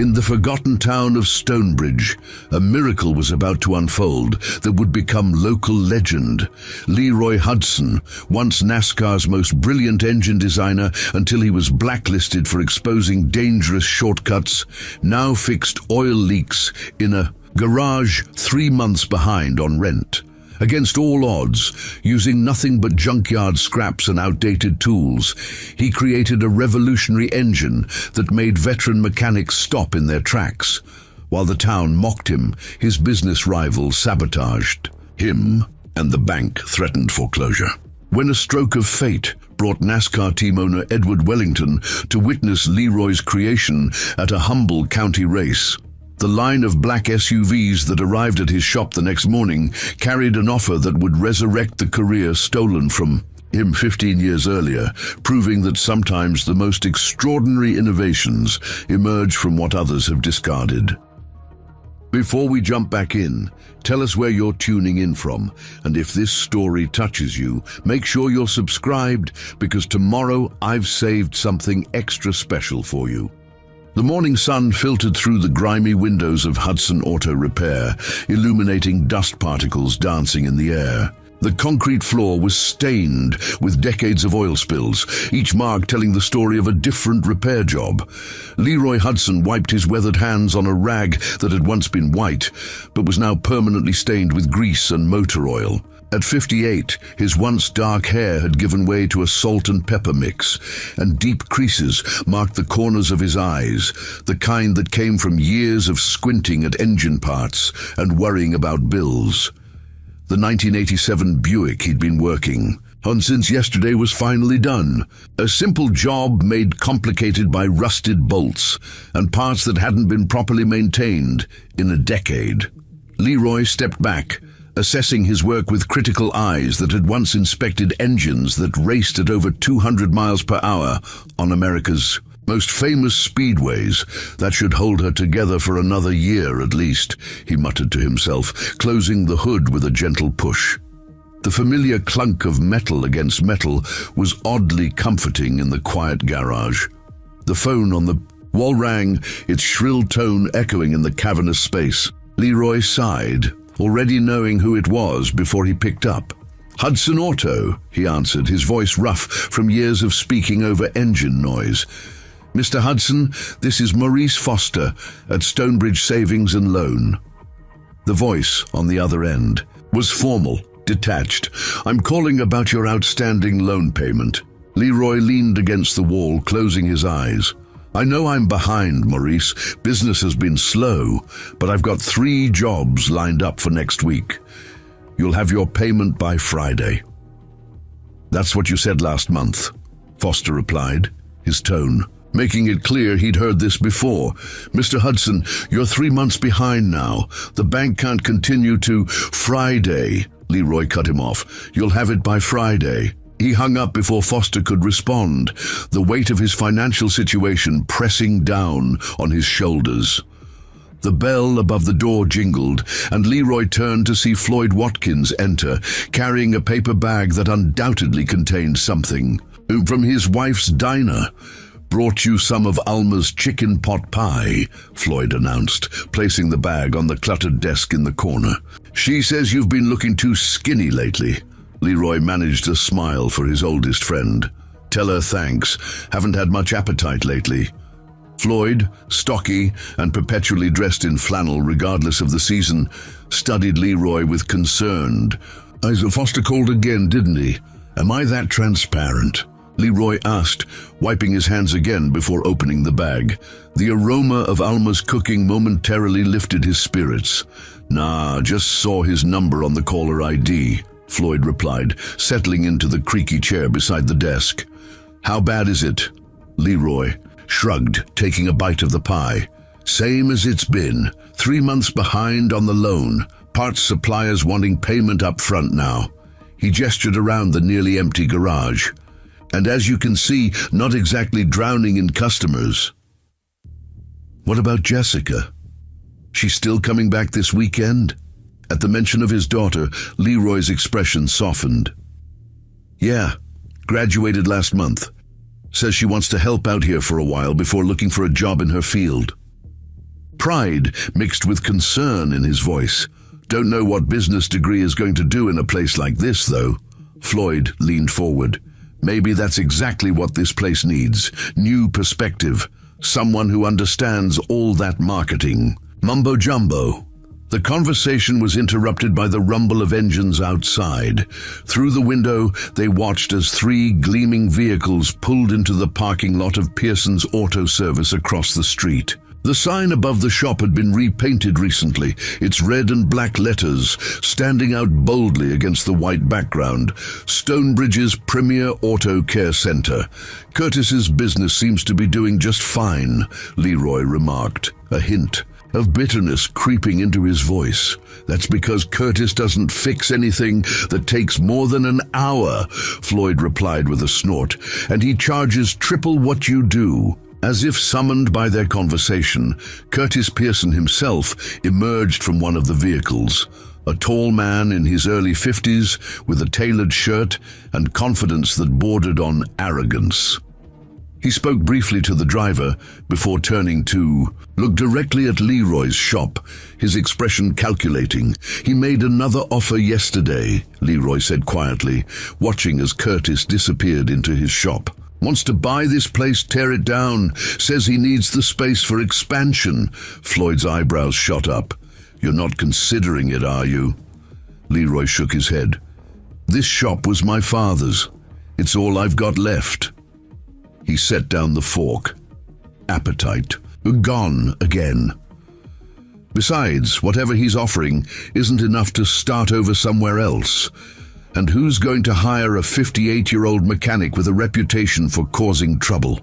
In the forgotten town of Stonebridge, a miracle was about to unfold that would become local legend. Leroy Hudson, once Nascar's most brilliant engine designer until he was blacklisted for exposing dangerous shortcuts, now fixed oil leaks in a garage 3 months behind on rent. Against all odds, using nothing but junkyard scraps and outdated tools, he created a revolutionary engine that made veteran mechanics stop in their tracks. While the town mocked him, his business rivals sabotaged him, and the bank threatened foreclosure. When a stroke of fate brought NASCAR team owner Edward Wellington to witness Leroy's creation at a humble county race, the line of black SUVs that arrived at his shop the next morning carried an offer that would resurrect the career stolen from him 15 years earlier, proving that sometimes the most extraordinary innovations emerge from what others have discarded. Before we jump back in, tell us where you're tuning in from, and if this story touches you, make sure you're subscribed, because tomorrow I've saved something extra special for you. The morning sun filtered through the grimy windows of Hudson Auto Repair, illuminating dust particles dancing in the air. The concrete floor was stained with decades of oil spills, each mark telling the story of a different repair job. Leroy Hudson wiped his weathered hands on a rag that had once been white, but was now permanently stained with grease and motor oil. At 58, his once dark hair had given way to a salt and pepper mix, and deep creases marked the corners of his eyes, the kind that came from years of squinting at engine parts and worrying about bills. The 1987 Buick he'd been working on since yesterday was finally done. A simple job made complicated by rusted bolts and parts that hadn't been properly maintained in a decade. Leroy stepped back, assessing his work with critical eyes that had once inspected engines that raced at over 200 miles per hour on America's most famous speedways. That should hold her together for another year at least, he muttered to himself, closing the hood with a gentle push. The familiar clunk of metal against metal was oddly comforting in the quiet garage. The phone on the wall rang, its shrill tone echoing in the cavernous space. Leroy sighed, already knowing who it was before he picked up. "Hudson Auto," he answered, his voice rough from years of speaking over engine noise. "Mr. Hudson, this is Maurice Foster at Stonebridge Savings and Loan." The voice on the other end was formal, detached. "I'm calling about your outstanding loan payment." Leroy leaned against the wall, closing his eyes. "I know I'm behind, Maurice. Business has been slow, but I've got 3 jobs lined up for next week. You'll have your payment by Friday." "That's what you said last month," Foster replied, his tone making it clear he'd heard this before. "Mr. Hudson, you're 3 months behind now. The bank can't continue to—" "Friday," Leroy cut him off. "You'll have it by Friday." He hung up before Foster could respond, the weight of his financial situation pressing down on his shoulders. The bell above the door jingled, and Leroy turned to see Floyd Watkins enter, carrying a paper bag that undoubtedly contained something. "From his wife's diner. Brought you some of Alma's chicken pot pie," Floyd announced, placing the bag on the cluttered desk in the corner. "She says you've been looking too skinny lately." Leroy managed a smile for his oldest friend. "Tell her thanks. Haven't had much appetite lately." Floyd, stocky and perpetually dressed in flannel regardless of the season, studied Leroy with concern. "Foster called again, didn't he? Am I that transparent?" Leroy asked, wiping his hands again before opening the bag. The aroma of Alma's cooking momentarily lifted his spirits. "Nah, just saw his number on the caller ID," Floyd replied, settling into the creaky chair beside the desk. "How bad is it?" Leroy shrugged, taking a bite of the pie. "Same as it's been. 3 months behind on the loan. Parts suppliers wanting payment up front now." He gestured around the nearly empty garage. "And as you can see, not exactly drowning in customers." "What about Jessica? She's still coming back this weekend?" At the mention of his daughter, Leroy's expression softened. "Yeah, graduated last month. Says she wants to help out here for a while before looking for a job in her field." pride mixed with concern in his voice. "Don't know what business degree is going to do in a place like this, though." Floyd leaned forward. "Maybe that's exactly what this place needs. New perspective. Someone who understands all that marketing." Mumbo jumbo. The conversation was interrupted by the rumble of engines outside. Through the window, they watched as 3 gleaming vehicles pulled into the parking lot of Pearson's auto service across the street. The sign above the shop had been repainted recently, its red and black letters standing out boldly against the white background. "Stonebridge's Premier Auto Care Center. Curtis's business seems to be doing just fine," Leroy remarked, a hint of bitterness creeping into his voice. "That's because Curtis doesn't fix anything that takes more than an hour," Floyd replied with a snort, "and he charges triple what you do." As if summoned by their conversation, Curtis Pearson himself emerged from one of the vehicles, a tall man in his early 50s with a tailored shirt and confidence that bordered on arrogance. He spoke briefly to the driver before turning to look directly at Leroy's shop, his expression calculating. "He made another offer yesterday," Leroy said quietly, watching as Curtis disappeared into his shop. "Wants to buy this place, tear it down, says he needs the space for expansion." Floyd's eyebrows shot up. "You're not considering it, are you?" Leroy shook his head. "This shop was my father's. It's all I've got left." He set down the fork. Appetite gone again. Besides, whatever he's offering isn't enough to start over somewhere else. And who's going to hire a 58-year-old mechanic with a reputation for causing trouble?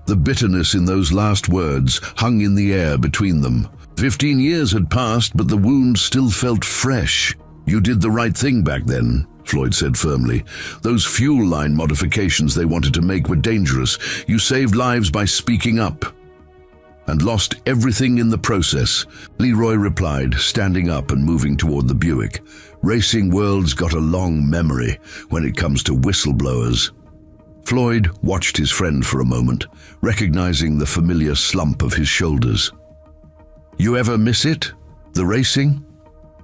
The bitterness in those last words hung in the air between them. 15 years had passed, but the wound still felt fresh. "You did the right thing back then," Floyd said firmly. "Those fuel line modifications they wanted to make were dangerous. You saved lives by speaking up." "And lost everything in the process," Leroy replied, standing up and moving toward the Buick. "Racing world's got a long memory when it comes to whistleblowers." Floyd watched his friend for a moment, recognizing the familiar slump of his shoulders. "You ever miss it? The racing?"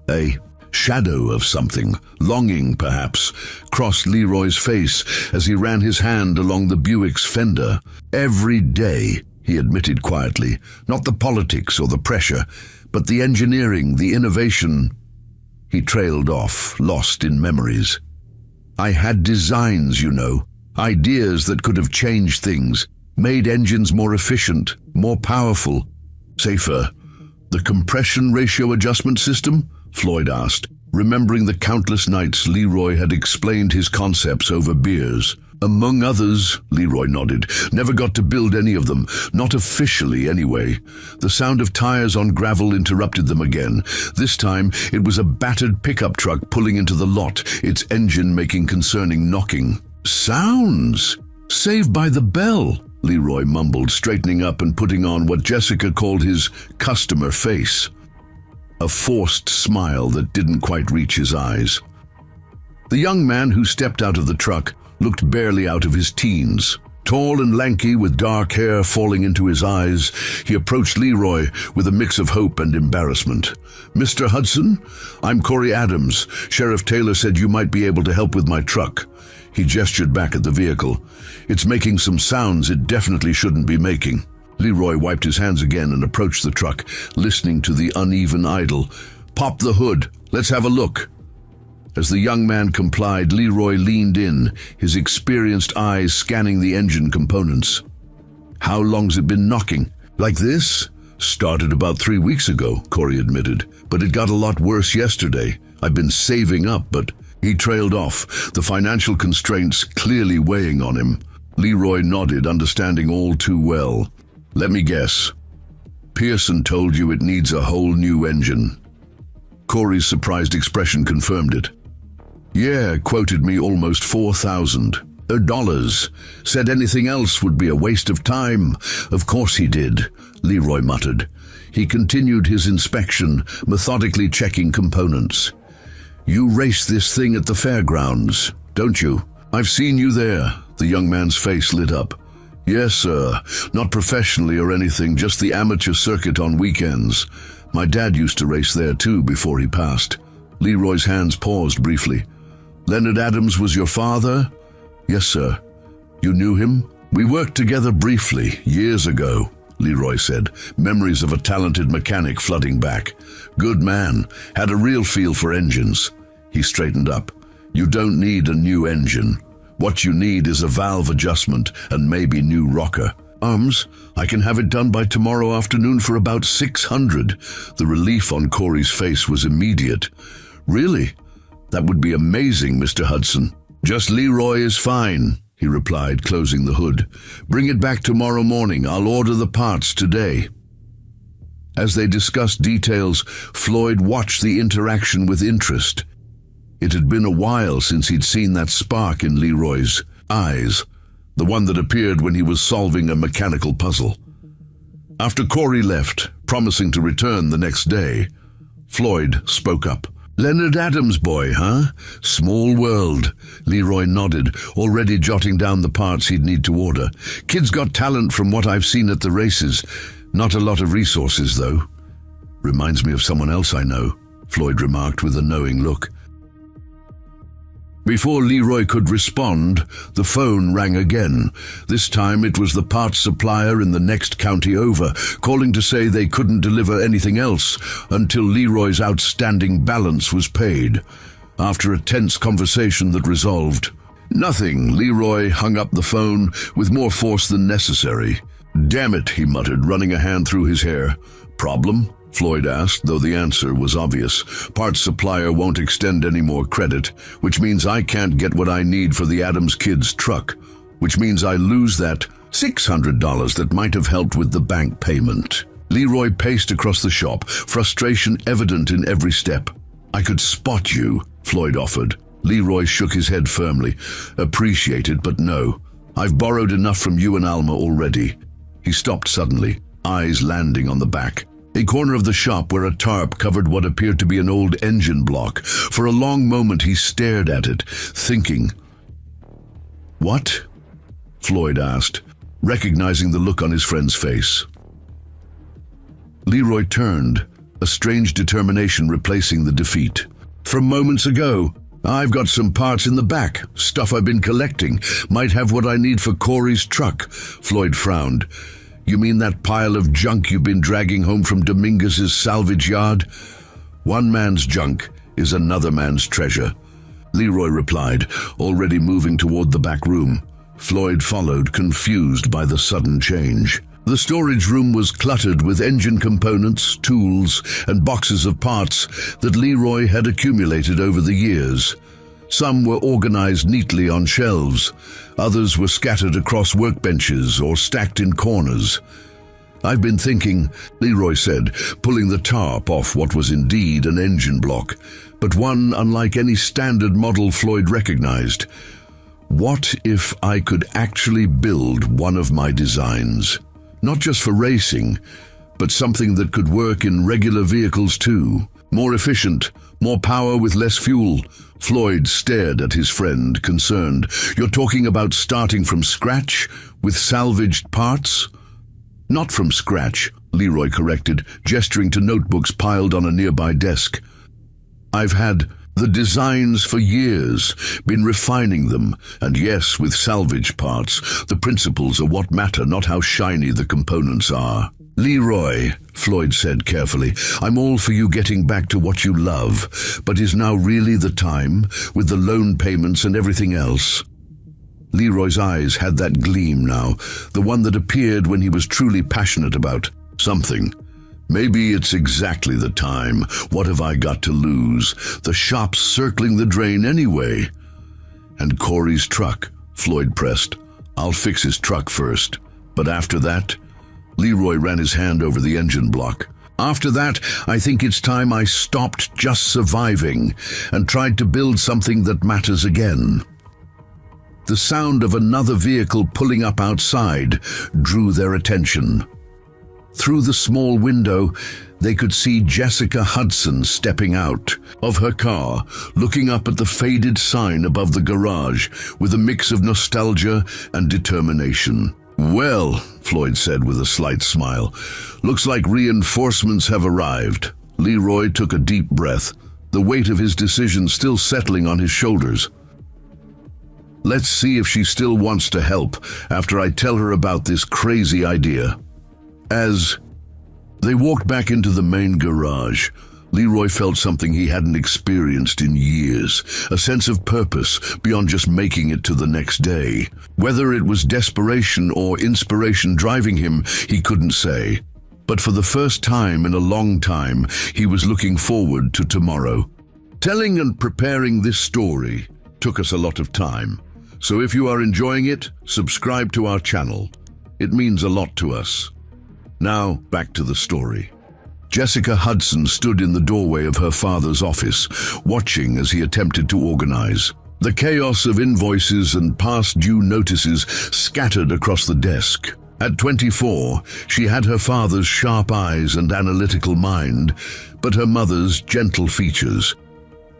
A shadow of something, longing perhaps, crossed Leroy's face as he ran his hand along the Buick's fender. "Every day," he admitted quietly, "not the politics or the pressure, but the engineering, the innovation." He trailed off, lost in memories. "I had designs, you know, ideas that could have changed things, made engines more efficient, more powerful, safer." "The compression ratio adjustment system?" Floyd asked, remembering the countless nights Leroy had explained his concepts over beers. "Among others," Leroy nodded. "Never got to build any of them, not officially anyway." The sound of tires on gravel interrupted them again. This time it was a battered pickup truck pulling into the lot, its engine making concerning knocking. "Sounds! Saved by the Bell," Leroy mumbled, straightening up and putting on what Jessica called his customer face. A forced smile that didn't quite reach his eyes. The young man who stepped out of the truck looked barely out of his teens. Tall and lanky, with dark hair falling into his eyes, he approached Leroy with a mix of hope and embarrassment. "Mr. Hudson, I'm Corey Adams. Sheriff Taylor said you might be able to help with my truck." He gestured back at the vehicle. "It's making some sounds it definitely shouldn't be making." Leroy wiped his hands again and approached the truck, listening to the uneven idle. "Pop the hood. Let's have a look." As the young man complied, Leroy leaned in, his experienced eyes scanning the engine components. "How long's it been knocking? Like this?" "Started about 3 weeks ago," Corey admitted, "but it got a lot worse yesterday. I've been saving up, but..." He trailed off, the financial constraints clearly weighing on him. Leroy nodded, understanding all too well. "Let me guess. Pearson told you it needs a whole new engine." Corey's surprised expression confirmed it. "Yeah, quoted me almost $4,000. Said anything else would be a waste of time." "Of course he did," Leroy muttered. He continued his inspection, methodically checking components. "You race this thing at the fairgrounds, don't you?" "I've seen you there." The young man's face lit up. Yes, sir. Not professionally or anything, just the amateur circuit on weekends. My dad used to race there too before he passed. Leroy's hands paused briefly. Leonard Adams was your father? Yes, sir. You knew him? We worked together briefly, years ago, Leroy said, memories of a talented mechanic flooding back. Good man, had a real feel for engines. He straightened up. You don't need a new engine. What you need is a valve adjustment and maybe new rocker. I can have it done by tomorrow afternoon for about $600. The relief on Corey's face was immediate. Really? That would be amazing, Mr. Hudson. Just Leroy is fine, he replied, closing the hood. Bring it back tomorrow morning. I'll order the parts today. As they discussed details, Floyd watched the interaction with interest. It had been a while since he'd seen that spark in Leroy's eyes, the one that appeared when he was solving a mechanical puzzle. After Corey left, promising to return the next day, Floyd spoke up. Leonard Adams' boy, huh? Small world. Leroy nodded, already jotting down the parts he'd need to order. Kid's got talent from what I've seen at the races. Not a lot of resources, though. Reminds me of someone else I know, Floyd remarked with a knowing look. Before Leroy could respond, the phone rang again. This time it was the parts supplier in the next county over, calling to say they couldn't deliver anything else until Leroy's outstanding balance was paid. After a tense conversation that resolved nothing, Leroy hung up the phone with more force than necessary. Damn it, he muttered, running a hand through his hair. Problem? Floyd asked, though the answer was obvious. Parts supplier won't extend any more credit, which means I can't get what I need for the Adams kid's truck, which means I lose that $600 that might have helped with the bank payment. Leroy paced across the shop, frustration evident in every step. I could spot you, Floyd offered. Leroy shook his head firmly. Appreciate it, but no. I've borrowed enough from you and Alma already. He stopped suddenly, eyes landing on the back. A corner of the shop where a tarp covered what appeared to be an old engine block. For a long moment he stared at it, thinking. What? Floyd asked, recognizing the look on his friend's face. Leroy turned, a strange determination replacing the defeat. From moments ago, I've got some parts in the back, stuff I've been collecting. Might have what I need for Corey's truck. Floyd frowned. You mean that pile of junk you've been dragging home from Dominguez's salvage yard? One man's junk is another man's treasure, Leroy replied, already moving toward the back room. Floyd followed, confused by the sudden change. The storage room was cluttered with engine components, tools, and boxes of parts that Leroy had accumulated over the years. Some were organized neatly on shelves. Others were scattered across workbenches or stacked in corners. I've been thinking, Leroy said, pulling the tarp off what was indeed an engine block, but one unlike any standard model Floyd recognized. What if I could actually build one of my designs? Not just for racing, but something that could work in regular vehicles too. More efficient, more power with less fuel. Floyd stared at his friend, concerned. You're talking about starting from scratch, with salvaged parts? Not from scratch, Leroy corrected, gesturing to notebooks piled on a nearby desk. I've had the designs for years, been refining them, and yes, with salvage parts, the principles are what matter, not how shiny the components are. Leroy, Floyd said carefully, I'm all for you getting back to what you love, but is now really the time, with the loan payments and everything else? Leroy's eyes had that gleam now, the one that appeared when he was truly passionate about something. Maybe it's exactly the time. What have I got to lose? The shop's circling the drain anyway. And Corey's truck, Floyd pressed. I'll fix his truck first, but after that... Leroy ran his hand over the engine block. After that, I think it's time I stopped just surviving and tried to build something that matters again. The sound of another vehicle pulling up outside drew their attention. Through the small window, they could see Jessica Hudson stepping out of her car, looking up at the faded sign above the garage with a mix of nostalgia and determination. Well, Floyd said with a slight smile, looks like reinforcements have arrived. Leroy took a deep breath, the weight of his decision still settling on his shoulders. Let's see if she still wants to help after I tell her about this crazy idea. As they walked back into the main garage, Leroy felt something he hadn't experienced in years, a sense of purpose beyond just making it to the next day. Whether it was desperation or inspiration driving him, he couldn't say. But for the first time in a long time, he was looking forward to tomorrow. Telling and preparing this story took us a lot of time. So if you are enjoying it, subscribe to our channel. It means a lot to us. Now, back to the story. Jessica Hudson stood in the doorway of her father's office, watching as he attempted to organize. The chaos of invoices and past due notices scattered across the desk. At 24, she had her father's sharp eyes and analytical mind, but her mother's gentle features.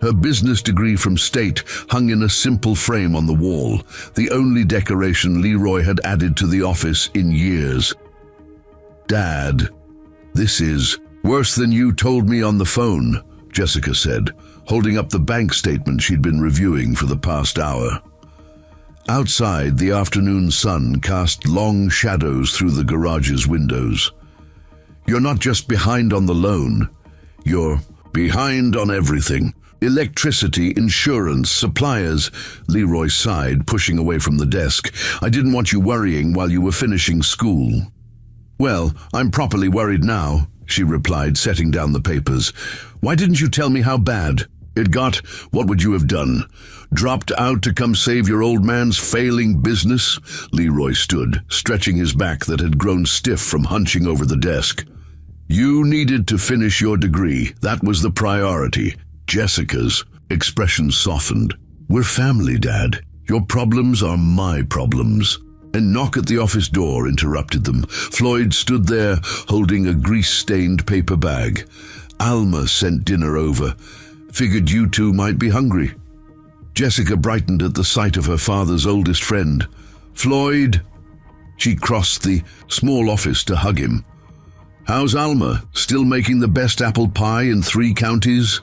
Her business degree from State hung in a simple frame on the wall, the only decoration Leroy had added to the office in years. "Dad, this is worse than you told me on the phone," Jessica said, holding up the bank statement she'd been reviewing for the past hour. Outside, the afternoon sun cast long shadows through the garage's windows. "You're not just behind on the loan, you're behind on everything. Electricity, insurance, suppliers," Leroy sighed, pushing away from the desk. "I didn't want you worrying while you were finishing school." "Well, I'm properly worried now," she replied, setting down the papers. "Why didn't you tell me how bad it got? What would you have done? Dropped out to come save your old man's failing business?" Leroy stood, stretching his back that had grown stiff from hunching over the desk. "You needed to finish your degree. That was the priority." Jessica's expression softened. "We're family, Dad. Your problems are my problems." A knock at the office door interrupted them. Floyd stood there, holding a grease-stained paper bag. "Alma sent dinner over. Figured you two might be hungry." Jessica brightened at the sight of her father's oldest friend. "Floyd?" She crossed the small office to hug him. "How's Alma? Still making the best apple pie in 3 counties?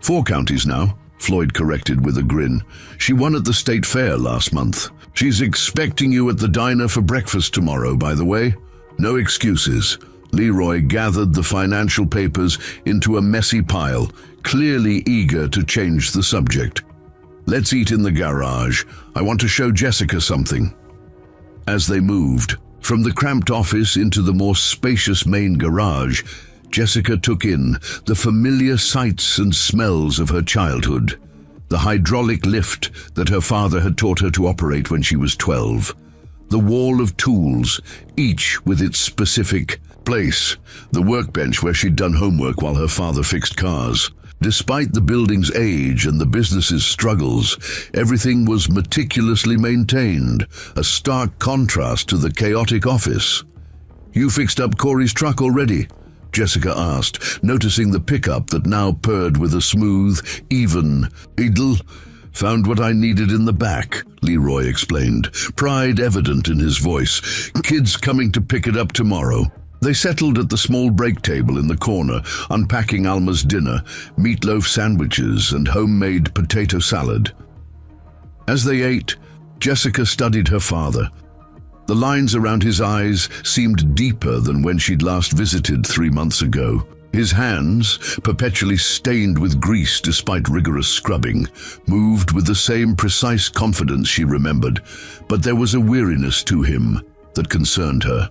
4 counties now," Floyd corrected with a grin. "She won at the state fair last month. She's expecting you at the diner for breakfast tomorrow, by the way. No excuses." Leroy gathered the financial papers into a messy pile, clearly eager to change the subject. "Let's eat in the garage. I want to show Jessica something." As they moved from the cramped office into the more spacious main garage, Jessica took in the familiar sights and smells of her childhood. The hydraulic lift that her father had taught her to operate when she was 12. The wall of tools, each with its specific place. The workbench where she'd done homework while her father fixed cars. Despite the building's age and the business's struggles, everything was meticulously maintained, a stark contrast to the chaotic office. "You fixed up Corey's truck already?" Jessica asked, noticing the pickup that now purred with a smooth, even idle. "Found what I needed in the back," Leroy explained, pride evident in his voice. "Kids coming to pick it up tomorrow." They settled at the small break table in the corner, unpacking Alma's dinner, meatloaf sandwiches and homemade potato salad. As they ate, Jessica studied her father. The lines around his eyes seemed deeper than when she'd last visited 3 months ago. His hands, perpetually stained with grease despite rigorous scrubbing, moved with the same precise confidence she remembered, but there was a weariness to him that concerned her.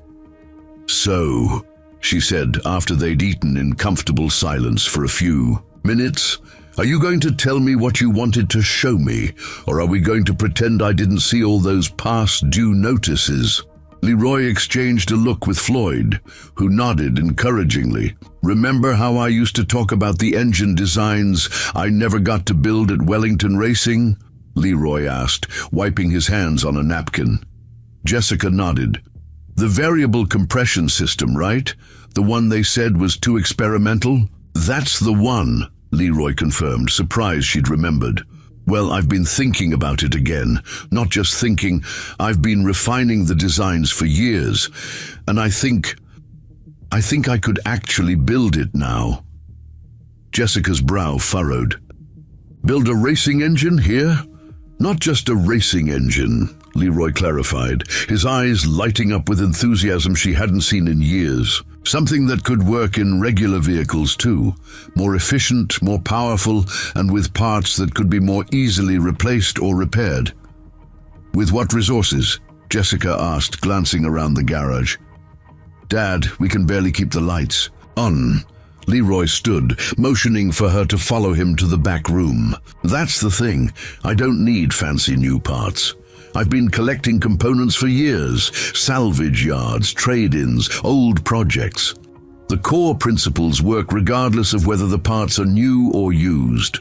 "So," she said after they'd eaten in comfortable silence for a few minutes, "are you going to tell me what you wanted to show me, or are we going to pretend I didn't see all those past due notices?" Leroy exchanged a look with Floyd, who nodded encouragingly. "Remember how I used to talk about the engine designs I never got to build at Wellington Racing?" Leroy asked, wiping his hands on a napkin. Jessica nodded. "The variable compression system, right? The one they said was too experimental?" "That's the one," Leroy confirmed, surprised she'd remembered. Well, I've been thinking about it again. Not just thinking, I've been refining the designs for years. And I think I could actually build it now. Jessica's brow furrowed. Build a racing engine here? Not just a racing engine, Leroy clarified, his eyes lighting up with enthusiasm she hadn't seen in years. Something that could work in regular vehicles too. More efficient, more powerful, and with parts that could be more easily replaced or repaired. With what resources? Jessica asked, glancing around the garage. Dad, we can barely keep the lights on. Leroy stood, motioning for her to follow him to the back room. That's the thing. I don't need fancy new parts. I've been collecting components for years. Salvage yards, trade-ins, old projects. The core principles work regardless of whether the parts are new or used.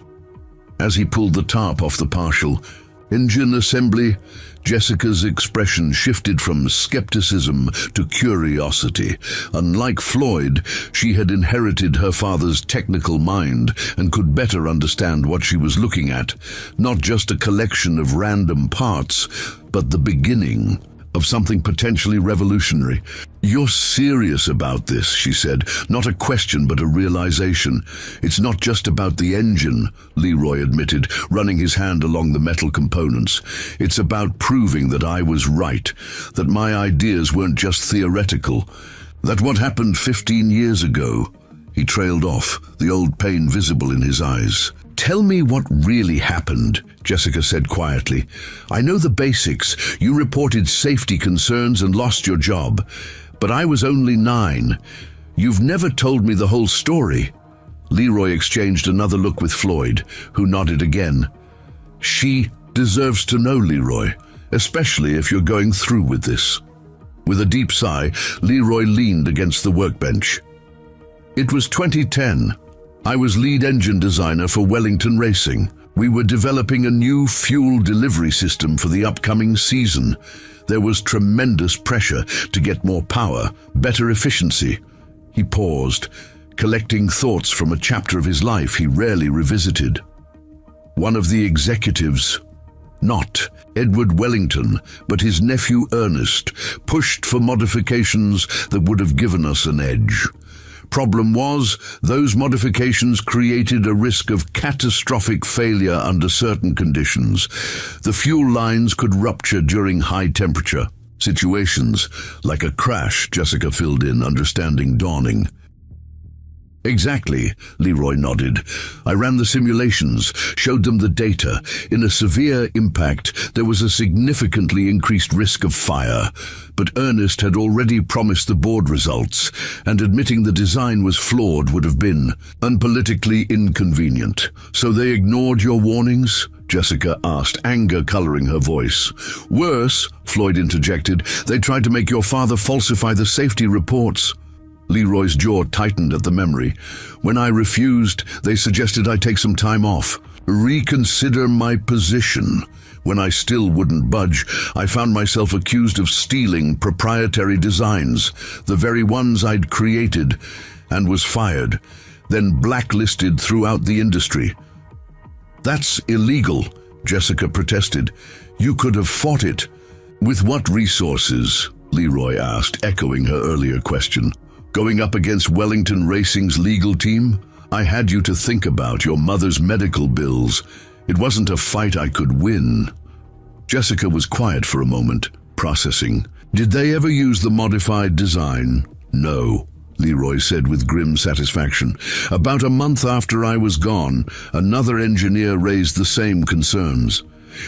As he pulled the tarp off the partial engine assembly, Jessica's expression shifted from skepticism to curiosity. Unlike Floyd, she had inherited her father's technical mind and could better understand what she was looking at, not just a collection of random parts, but the beginning of something potentially revolutionary. You're serious about this, she said. Not a question, but a realization. It's not just about the engine, Leroy admitted, running his hand along the metal components. It's about proving that I was right, that my ideas weren't just theoretical, that what happened 15 years ago. He trailed off, the old pain visible in his eyes. Tell me what really happened, Jessica said quietly. I know the basics. You reported safety concerns and lost your job. But I was only 9. You've never told me the whole story. Leroy exchanged another look with Floyd, who nodded again. She deserves to know, Leroy, especially if you're going through with this. With a deep sigh, Leroy leaned against the workbench. It was 2010. I was lead engine designer for Wellington Racing. We were developing a new fuel delivery system for the upcoming season. There was tremendous pressure to get more power, better efficiency. He paused, collecting thoughts from a chapter of his life he rarely revisited. One of the executives, not Edward Wellington, but his nephew Ernest, pushed for modifications that would have given us an edge. Problem was, those modifications created a risk of catastrophic failure under certain conditions. The fuel lines could rupture during high-temperature situations, like a crash, Jessica filled in, understanding dawning. Exactly, Leroy nodded. I ran the simulations, showed them the data. In a severe impact, there was a significantly increased risk of fire. But Ernest had already promised the board results, and admitting the design was flawed would have been unpolitically inconvenient. So they ignored your warnings? Jessica asked, anger coloring her voice. Worse, Floyd interjected, they tried to make your father falsify the safety reports. Leroy's jaw tightened at the memory. When I refused, they suggested I take some time off, reconsider my position. When I still wouldn't budge, I found myself accused of stealing proprietary designs, the very ones I'd created, and was fired, then blacklisted throughout the industry. That's illegal, Jessica protested. You could have fought it. With what resources? Leroy asked, echoing her earlier question. Going up against Wellington Racing's legal team? I had you to think about your mother's medical bills. It wasn't a fight I could win. Jessica was quiet for a moment, processing. Did they ever use the modified design? No, Leroy said with grim satisfaction. About a month after I was gone, another engineer raised the same concerns.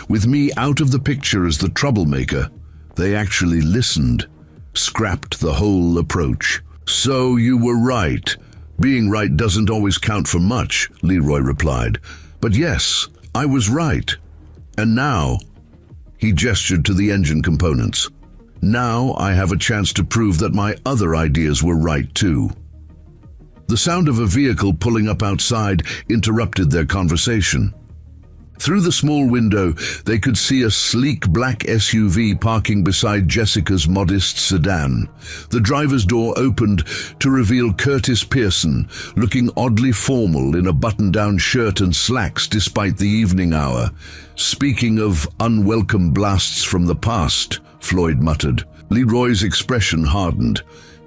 With me out of the picture as the troublemaker, they actually listened, scrapped the whole approach. So you were right. Being right doesn't always count for much, Leroy replied. But yes, I was right. And now, he gestured to the engine components. Now I have a chance to prove that my other ideas were right too. The sound of a vehicle pulling up outside interrupted their conversation. Through the small window, they could see a sleek black SUV parking beside Jessica's modest sedan. The driver's door opened to reveal Curtis Pearson, looking oddly formal in a button-down shirt and slacks despite the evening hour. "Speaking of unwelcome blasts from the past," Floyd muttered. Leroy's expression hardened.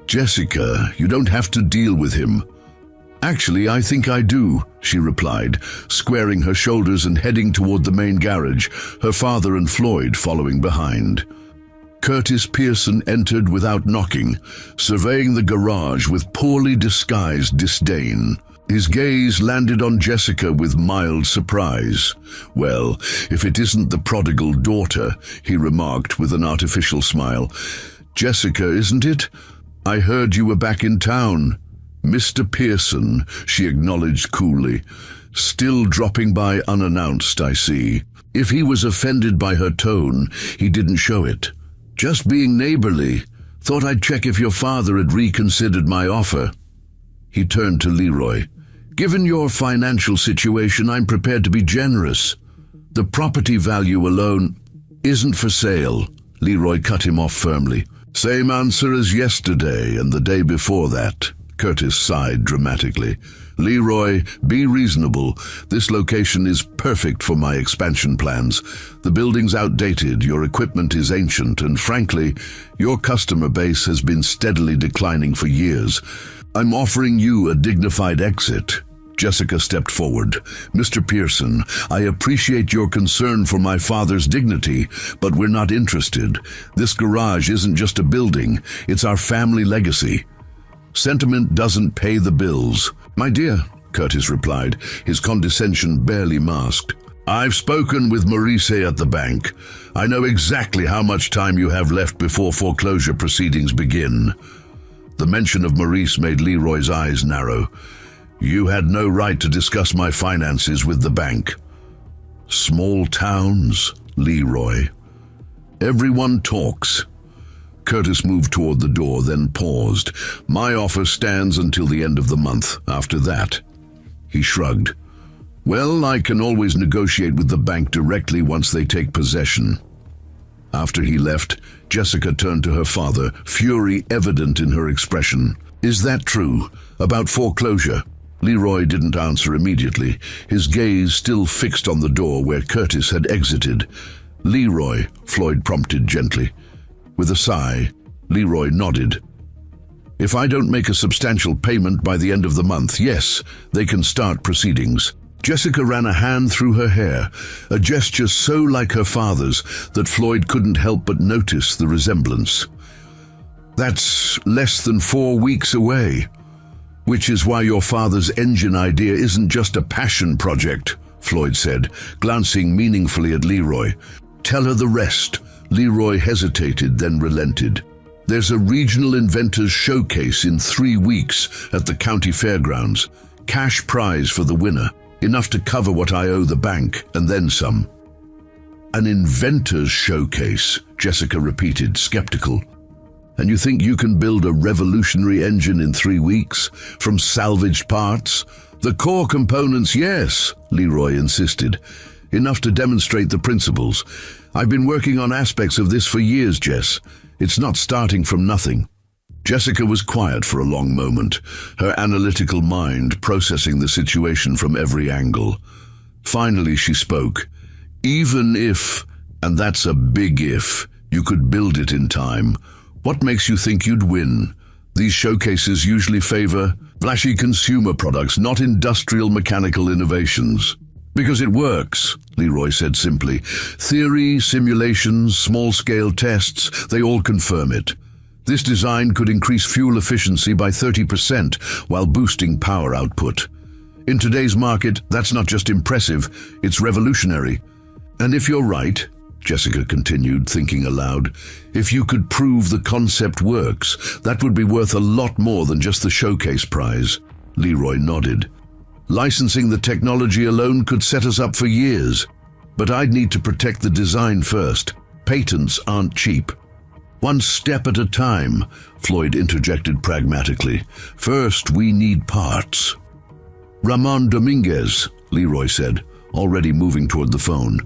"Jessica, you don't have to deal with him." "Actually, I think I do," she replied, squaring her shoulders and heading toward the main garage, her father and Floyd following behind. Curtis Pearson entered without knocking, surveying the garage with poorly disguised disdain. His gaze landed on Jessica with mild surprise. "Well, if it isn't the prodigal daughter," he remarked with an artificial smile. "Jessica, isn't it? I heard you were back in town." "Mr. Pearson," she acknowledged coolly. "Still dropping by unannounced, I see." If he was offended by her tone, he didn't show it. "Just being neighborly. Thought I'd check if your father had reconsidered my offer." He turned to Leroy. "Given your financial situation, I'm prepared to be generous. The property value alone isn't for sale." Leroy cut him off firmly. "Same answer as yesterday and the day before that." Curtis sighed dramatically. "Leroy, be reasonable. This location is perfect for my expansion plans. The building's outdated, your equipment is ancient, and frankly, your customer base has been steadily declining for years. I'm offering you a dignified exit." Jessica stepped forward. "Mr. Pearson, I appreciate your concern for my father's dignity, but we're not interested. This garage isn't just a building, it's our family legacy. Sentiment doesn't pay the bills." "My dear," Curtis replied, his condescension barely masked. "I've spoken with Maurice at the bank. I know exactly how much time you have left before foreclosure proceedings begin." The mention of Maurice made Leroy's eyes narrow. "You had no right to discuss my finances with the bank." "Small towns, Leroy. Everyone talks." Curtis moved toward the door, then paused. "My offer stands until the end of the month. After that," he shrugged. "Well, I can always negotiate with the bank directly once they take possession." After he left, Jessica turned to her father, fury evident in her expression. "Is that true? About foreclosure?" Leroy didn't answer immediately, his gaze still fixed on the door where Curtis had exited. "Leroy," Floyd prompted gently. With a sigh, Leroy nodded. "If I don't make a substantial payment by the end of the month, yes, they can start proceedings." Jessica ran a hand through her hair, a gesture so like her father's that Floyd couldn't help but notice the resemblance. "That's less than 4 weeks away. Which is why your father's engine idea isn't just a passion project," Floyd said, glancing meaningfully at Leroy. "Tell her the rest." Leroy hesitated, then relented. "There's a regional inventors showcase in 3 weeks at the county fairgrounds. Cash prize for the winner, enough to cover what I owe the bank, and then some." "An inventors showcase," Jessica repeated, skeptical. "And you think you can build a revolutionary engine in 3 weeks, from salvaged parts?" "The core components, yes," Leroy insisted. "Enough to demonstrate the principles. I've been working on aspects of this for years, Jess. It's not starting from nothing." Jessica was quiet for a long moment, her analytical mind processing the situation from every angle. Finally she spoke. "Even if, and that's a big if, you could build it in time, what makes you think you'd win? These showcases usually favor flashy consumer products, not industrial mechanical innovations." "Because it works," Leroy said simply. "Theory, simulations, small-scale tests, they all confirm it. This design could increase fuel efficiency by 30% while boosting power output. In today's market, that's not just impressive, it's revolutionary. And if you're right," Jessica continued, thinking aloud, "if you could prove the concept works, that would be worth a lot more than just the showcase prize." Leroy nodded. "Licensing the technology alone could set us up for years. But I'd need to protect the design first. Patents aren't cheap." "One step at a time," Floyd interjected pragmatically. "First, we need parts." "Ramon Dominguez," Leroy said. already moving toward the phone.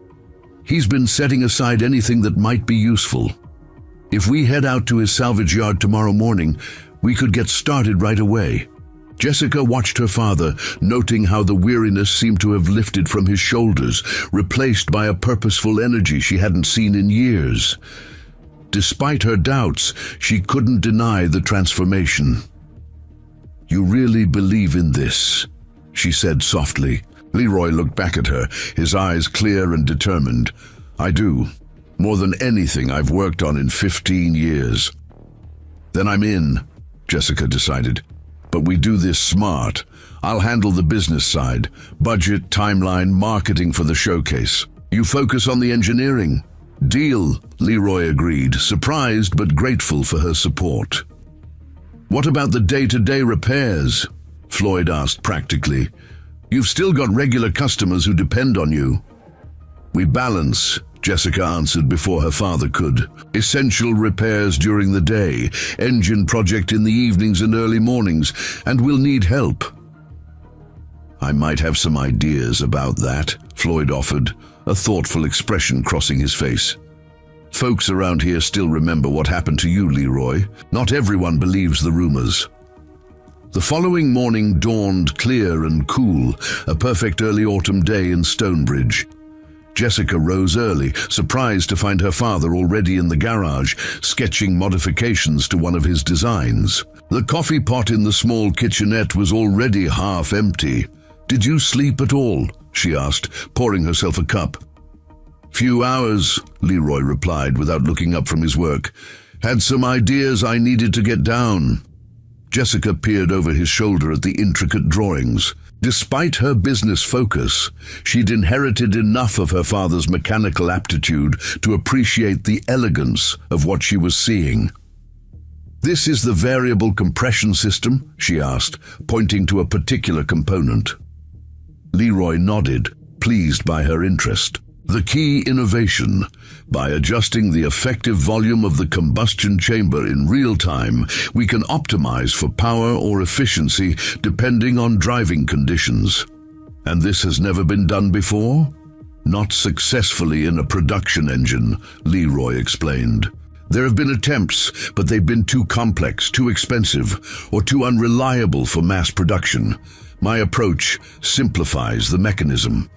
"He's been setting aside anything that might be useful. If we head out to his salvage yard tomorrow morning, we could get started right away." Jessica watched her father, noting how the weariness seemed to have lifted from his shoulders, replaced by a purposeful energy she hadn't seen in years. Despite her doubts, she couldn't deny the transformation. "You really believe in this?" she said softly. Leroy looked back at her, his eyes clear and determined. "I do. More than anything I've worked on in 15 years. "Then I'm in," Jessica decided. "But we do this smart. I'll handle the business side, budget, timeline, marketing for the showcase. You focus on the engineering." "Deal," Leroy agreed, surprised but grateful for her support. "What about the day-to-day repairs?" Floyd asked practically. "You've still got regular customers who depend on you." "We balance," Jessica answered before her father could. "Essential repairs during the day, engine project in the evenings and early mornings, and we'll need help." "I might have some ideas about that," Floyd offered, a thoughtful expression crossing his face. "Folks around here still remember what happened to you, Leroy. Not everyone believes the rumors." The following morning dawned clear and cool, a perfect early autumn day in Stonebridge. Jessica rose early, surprised to find her father already in the garage, sketching modifications to one of his designs. The coffee pot in the small kitchenette was already half empty. "Did you sleep at all?" she asked, pouring herself a cup. "Few hours," Leroy replied without looking up from his work. "Had some ideas I needed to get down." Jessica peered over his shoulder at the intricate drawings. Despite her business focus, she'd inherited enough of her father's mechanical aptitude to appreciate the elegance of what she was seeing. "This is the variable compression system?" she asked, pointing to a particular component. Leroy nodded, pleased by her interest. "The key innovation. By adjusting the effective volume of the combustion chamber in real time, we can optimize for power or efficiency depending on driving conditions. And this has never been done before?" "Not successfully in a production engine," Leroy explained. "There have been attempts, but they've been too complex, too expensive, or too unreliable for mass production. My approach simplifies the mechanism."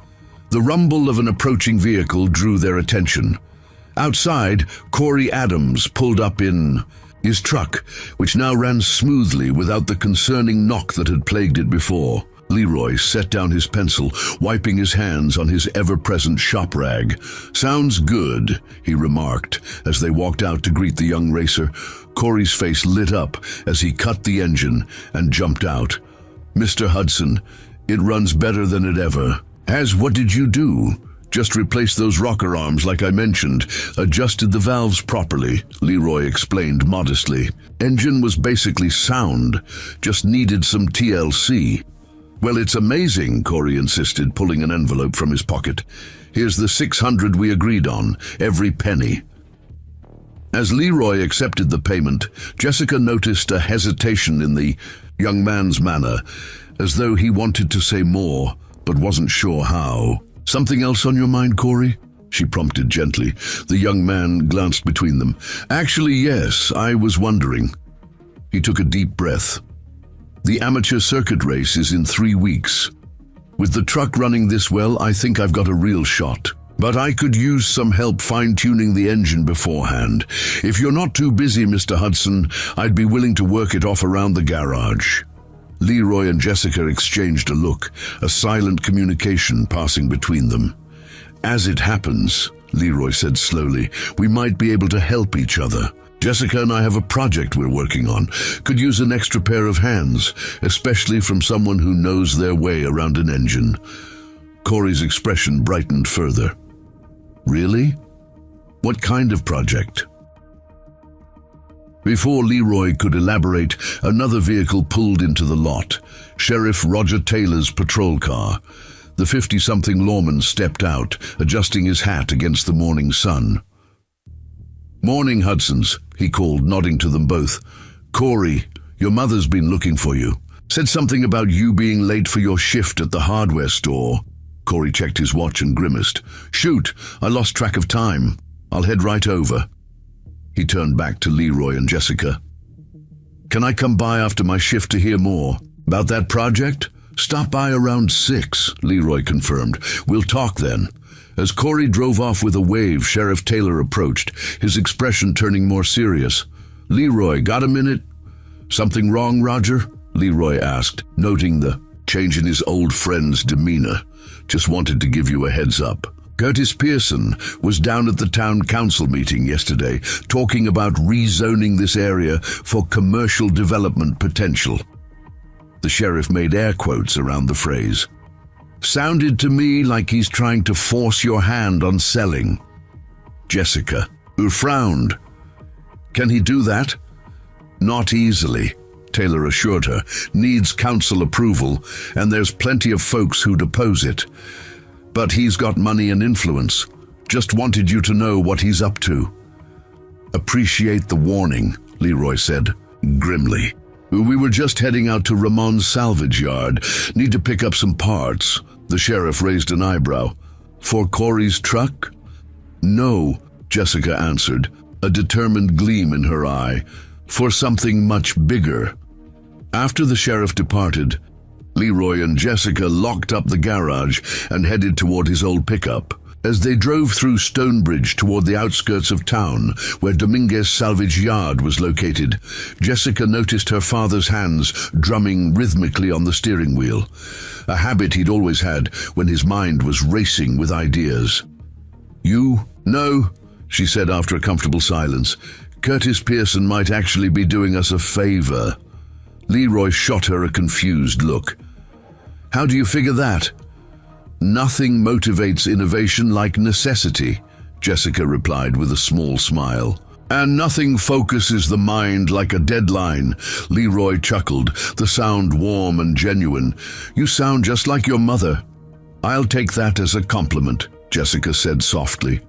The rumble of an approaching vehicle drew their attention. Outside, Corey Adams pulled up in his truck, which now ran smoothly without the concerning knock that had plagued it before. Leroy set down his pencil, wiping his hands on his ever-present shop rag. "Sounds good," he remarked as they walked out to greet the young racer. Corey's face lit up as he cut the engine and jumped out. "Mr. Hudson, it runs better than it ever has." "What did you do?" "Just replaced those rocker arms like I mentioned, adjusted the valves properly," Leroy explained modestly. "Engine was basically sound, just needed some TLC." "Well, it's amazing," Corey insisted, pulling an envelope from his pocket. "Here's the 600 we agreed on, every penny." As Leroy accepted the payment, Jessica noticed a hesitation in the young man's manner, as though he wanted to say more, but wasn't sure how. "Something else on your mind, Corey?" she prompted gently. The young man glanced between them. "Actually, yes, I was wondering." He took a deep breath. "The amateur circuit race is in 3 weeks. With the truck running this well, I think I've got a real shot. But I could use some help fine-tuning the engine beforehand. If you're not too busy, Mr. Hudson, I'd be willing to work it off around the garage." Leroy and Jessica exchanged a look, a silent communication passing between them. "As it happens," Leroy said slowly, "we might be able to help each other. Jessica and I have a project we're working on. Could use an extra pair of hands, especially from someone who knows their way around an engine." Corey's expression brightened further. "Really? What kind of project?" Before Leroy could elaborate, another vehicle pulled into the lot, Sheriff Roger Taylor's patrol car. The 50-something lawman stepped out, adjusting his hat against the morning sun. "Morning, Hudsons," he called, nodding to them both. "Corey, your mother's been looking for you. Said something about you being late for your shift at the hardware store." Corey checked his watch and grimaced. "Shoot, I lost track of time. I'll head right over." He turned back to Leroy and Jessica. "Can I come by after my shift to hear more about that project?" "Stop by around 6, Leroy confirmed. "We'll talk then." As Corey drove off with a wave, Sheriff Taylor approached, his expression turning more serious. "Leroy, got a minute?" "Something wrong, Roger?" Leroy asked, noting the change in his old friend's demeanor. "Just wanted to give you a heads up. Curtis Pearson was down at the town council meeting yesterday, talking about rezoning this area for commercial development potential." The sheriff made air quotes around the phrase. "Sounded to me like he's trying to force your hand on selling." Jessica, who frowned. "Can he do that?" "Not easily," Taylor assured her. "Needs council approval, and there's plenty of folks who'd oppose it. But he's got money and influence. Just wanted you to know what he's up to." "Appreciate the warning," Leroy said, grimly. "We were just heading out to Ramon's salvage yard. Need to pick up some parts." The sheriff raised an eyebrow. "For Corey's truck?" "No," Jessica answered, a determined gleam in her eye. "For something much bigger." After the sheriff departed, Leroy and Jessica locked up the garage and headed toward his old pickup. As they drove through Stonebridge toward the outskirts of town, where Dominguez Salvage Yard was located, Jessica noticed her father's hands drumming rhythmically on the steering wheel, a habit he'd always had when his mind was racing with ideas. "You? No," she said after a comfortable silence. "Curtis Pearson might actually be doing us a favor." Leroy shot her a confused look. "How do you figure that?" "Nothing motivates innovation like necessity," Jessica replied with a small smile. "And nothing focuses the mind like a deadline," Leroy chuckled, the sound warm and genuine. "You sound just like your mother." "I'll take that as a compliment," Jessica said softly.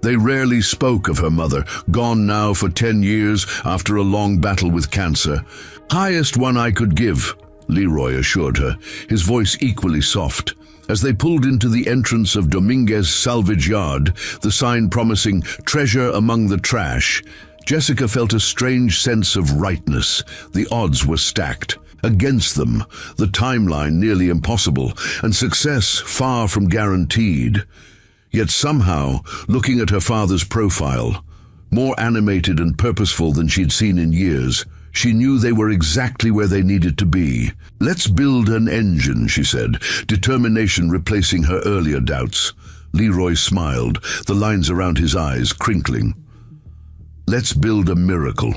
They rarely spoke of her mother, gone now for 10 years after a long battle with cancer. "Highest one I could give," Leroy assured her, his voice equally soft. As they pulled into the entrance of Dominguez Salvage Yard, the sign promising "treasure among the trash," Jessica felt a strange sense of rightness. The odds were stacked. Against them, the timeline nearly impossible, and success far from guaranteed. Yet somehow, looking at her father's profile, more animated and purposeful than she'd seen in years, she knew they were exactly where they needed to be. "Let's build an engine," she said, determination replacing her earlier doubts. Leroy smiled, the lines around his eyes crinkling. "Let's build a miracle."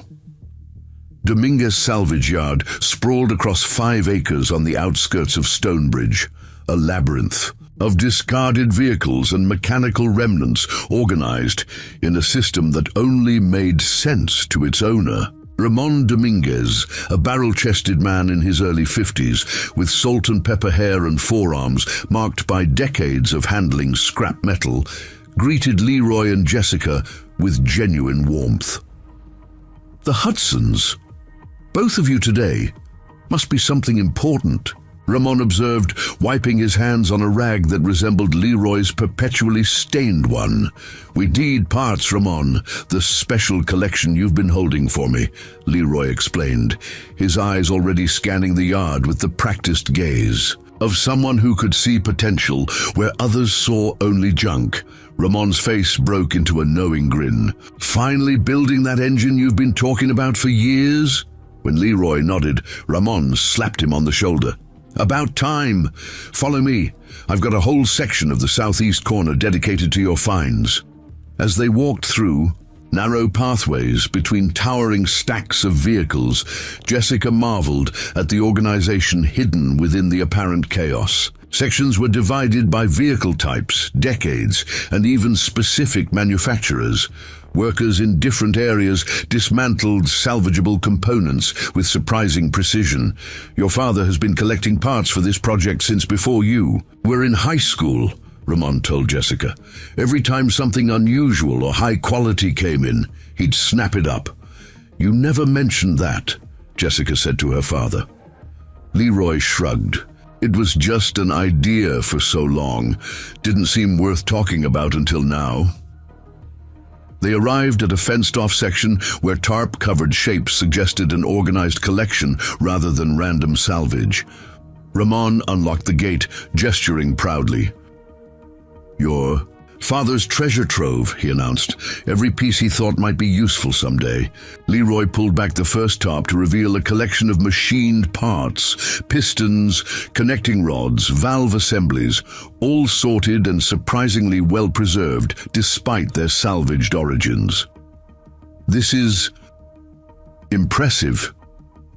Dominguez Salvage Yard sprawled across 5 acres on the outskirts of Stonebridge, a labyrinth of discarded vehicles and mechanical remnants organized in a system that only made sense to its owner. Ramon Dominguez, a barrel-chested man in his early 50s, with salt and pepper hair and forearms marked by decades of handling scrap metal, greeted Leroy and Jessica with genuine warmth. "The Hudsons? Both of you today? Must be something important," Ramon observed, wiping his hands on a rag that resembled Leroy's perpetually stained one. "We need parts, Ramon. The special collection you've been holding for me," Leroy explained, his eyes already scanning the yard with the practiced gaze of someone who could see potential where others saw only junk. Ramon's face broke into a knowing grin. "Finally building that engine you've been talking about for years?" When Leroy nodded, Ramon slapped him on the shoulder. "About time. Follow me. I've got a whole section of the southeast corner dedicated to your finds." As they walked through narrow pathways between towering stacks of vehicles, Jessica marveled at the organization hidden within the apparent chaos. Sections were divided by vehicle types, decades, and even specific manufacturers. Workers in different areas dismantled salvageable components with surprising precision. "Your father has been collecting parts for this project since before you were in high school," Ramon told Jessica. "Every time something unusual or high quality came in, he'd snap it up." "You never mentioned that," Jessica said to her father. Leroy shrugged. It was just an idea for so long. Didn't seem worth talking about until now. They arrived at a fenced-off section where tarp-covered shapes suggested an organized collection rather than random salvage. Ramon unlocked the gate, gesturing proudly. "Your father's treasure trove," he announced. "Every piece he thought might be useful someday." Leroy pulled back the first tarp to reveal a collection of machined parts, pistons, connecting rods, valve assemblies, all sorted and surprisingly well-preserved despite their salvaged origins. "This is impressive,"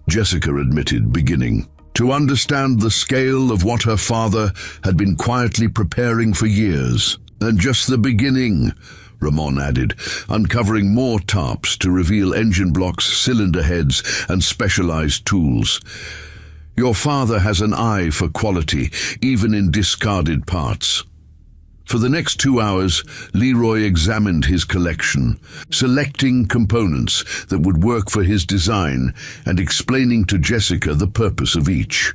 Jessica admitted, beginning to understand the scale of what her father had been quietly preparing for years. "And just the beginning," Ramon added, uncovering more tarps to reveal engine blocks, cylinder heads, and specialized tools. "Your father has an eye for quality, even in discarded parts." For the next 2 hours, Leroy examined his collection, selecting components that would work for his design and explaining to Jessica the purpose of each.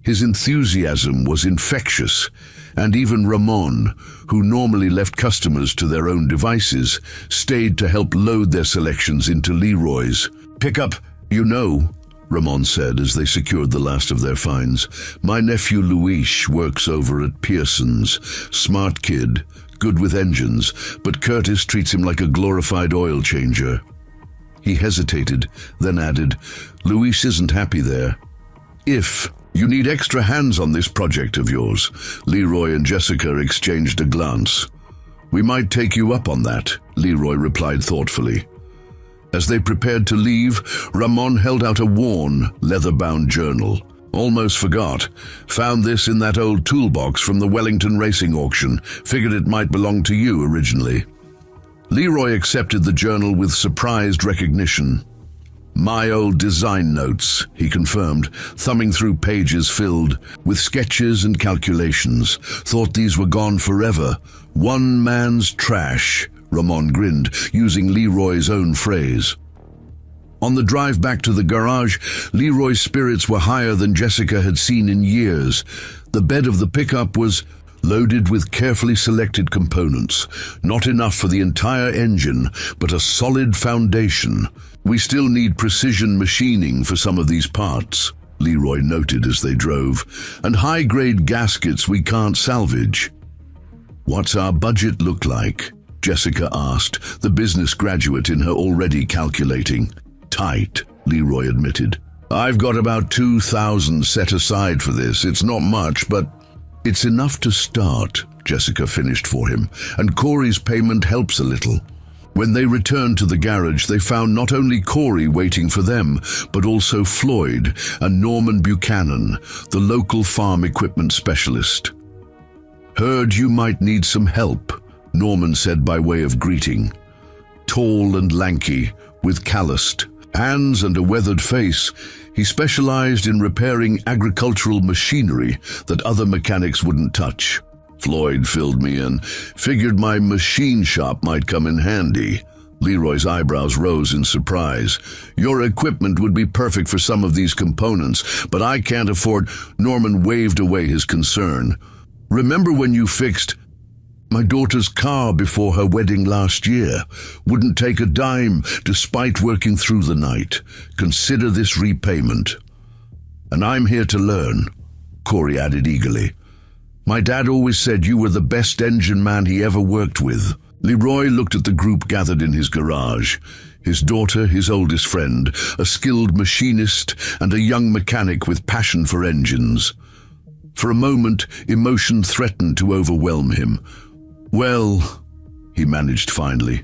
His enthusiasm was infectious, and even Ramon, who normally left customers to their own devices, stayed to help load their selections into Leroy's. "Pick up, you know," Ramon said as they secured the last of their finds. "My nephew Luis works over at Pearson's. Smart kid, good with engines, but Curtis treats him like a glorified oil changer." He hesitated, then added, "Luis isn't happy there. If you need extra hands on this project of yours," Leroy and Jessica exchanged a glance. "We might take you up on that," Leroy replied thoughtfully. As they prepared to leave, Ramon held out a worn, leather-bound journal. "Almost forgot. Found this in that old toolbox from the Wellington racing auction. Figured it might belong to you originally." Leroy accepted the journal with surprised recognition. "My old design notes," he confirmed, thumbing through pages filled with sketches and calculations. "Thought these were gone forever. One man's trash," Ramon grinned, using Leroy's own phrase. On the drive back to the garage, Leroy's spirits were higher than Jessica had seen in years. The bed of the pickup was loaded with carefully selected components. Not enough for the entire engine, but a solid foundation. "We still need precision machining for some of these parts," Leroy noted as they drove, "and high-grade gaskets we can't salvage." "What's our budget look like?" Jessica asked, the business graduate in her already calculating. "Tight," Leroy admitted. "I've got about 2,000 set aside for this. It's not much, but it's enough to start," Jessica finished for him, "and Corey's payment helps a little." When they returned to the garage, they found not only Corey waiting for them, but also Floyd and Norman Buchanan, the local farm equipment specialist. "Heard you might need some help," Norman said by way of greeting. Tall and lanky, with calloused hands and a weathered face, he specialized in repairing agricultural machinery that other mechanics wouldn't touch. "Floyd filled me in. Figured my machine shop might come in handy." Leroy's eyebrows rose in surprise. "Your equipment would be perfect for some of these components, but I can't afford—" Norman waved away his concern. "Remember when you fixed my daughter's car before her wedding last year? Wouldn't take a dime, despite working through the night. Consider this repayment." "And I'm here to learn," Corey added eagerly. "My dad always said you were the best engine man he ever worked with." Leroy looked at the group gathered in his garage. His daughter, his oldest friend, a skilled machinist, and a young mechanic with passion for engines. For a moment, emotion threatened to overwhelm him. "Well," he managed finally,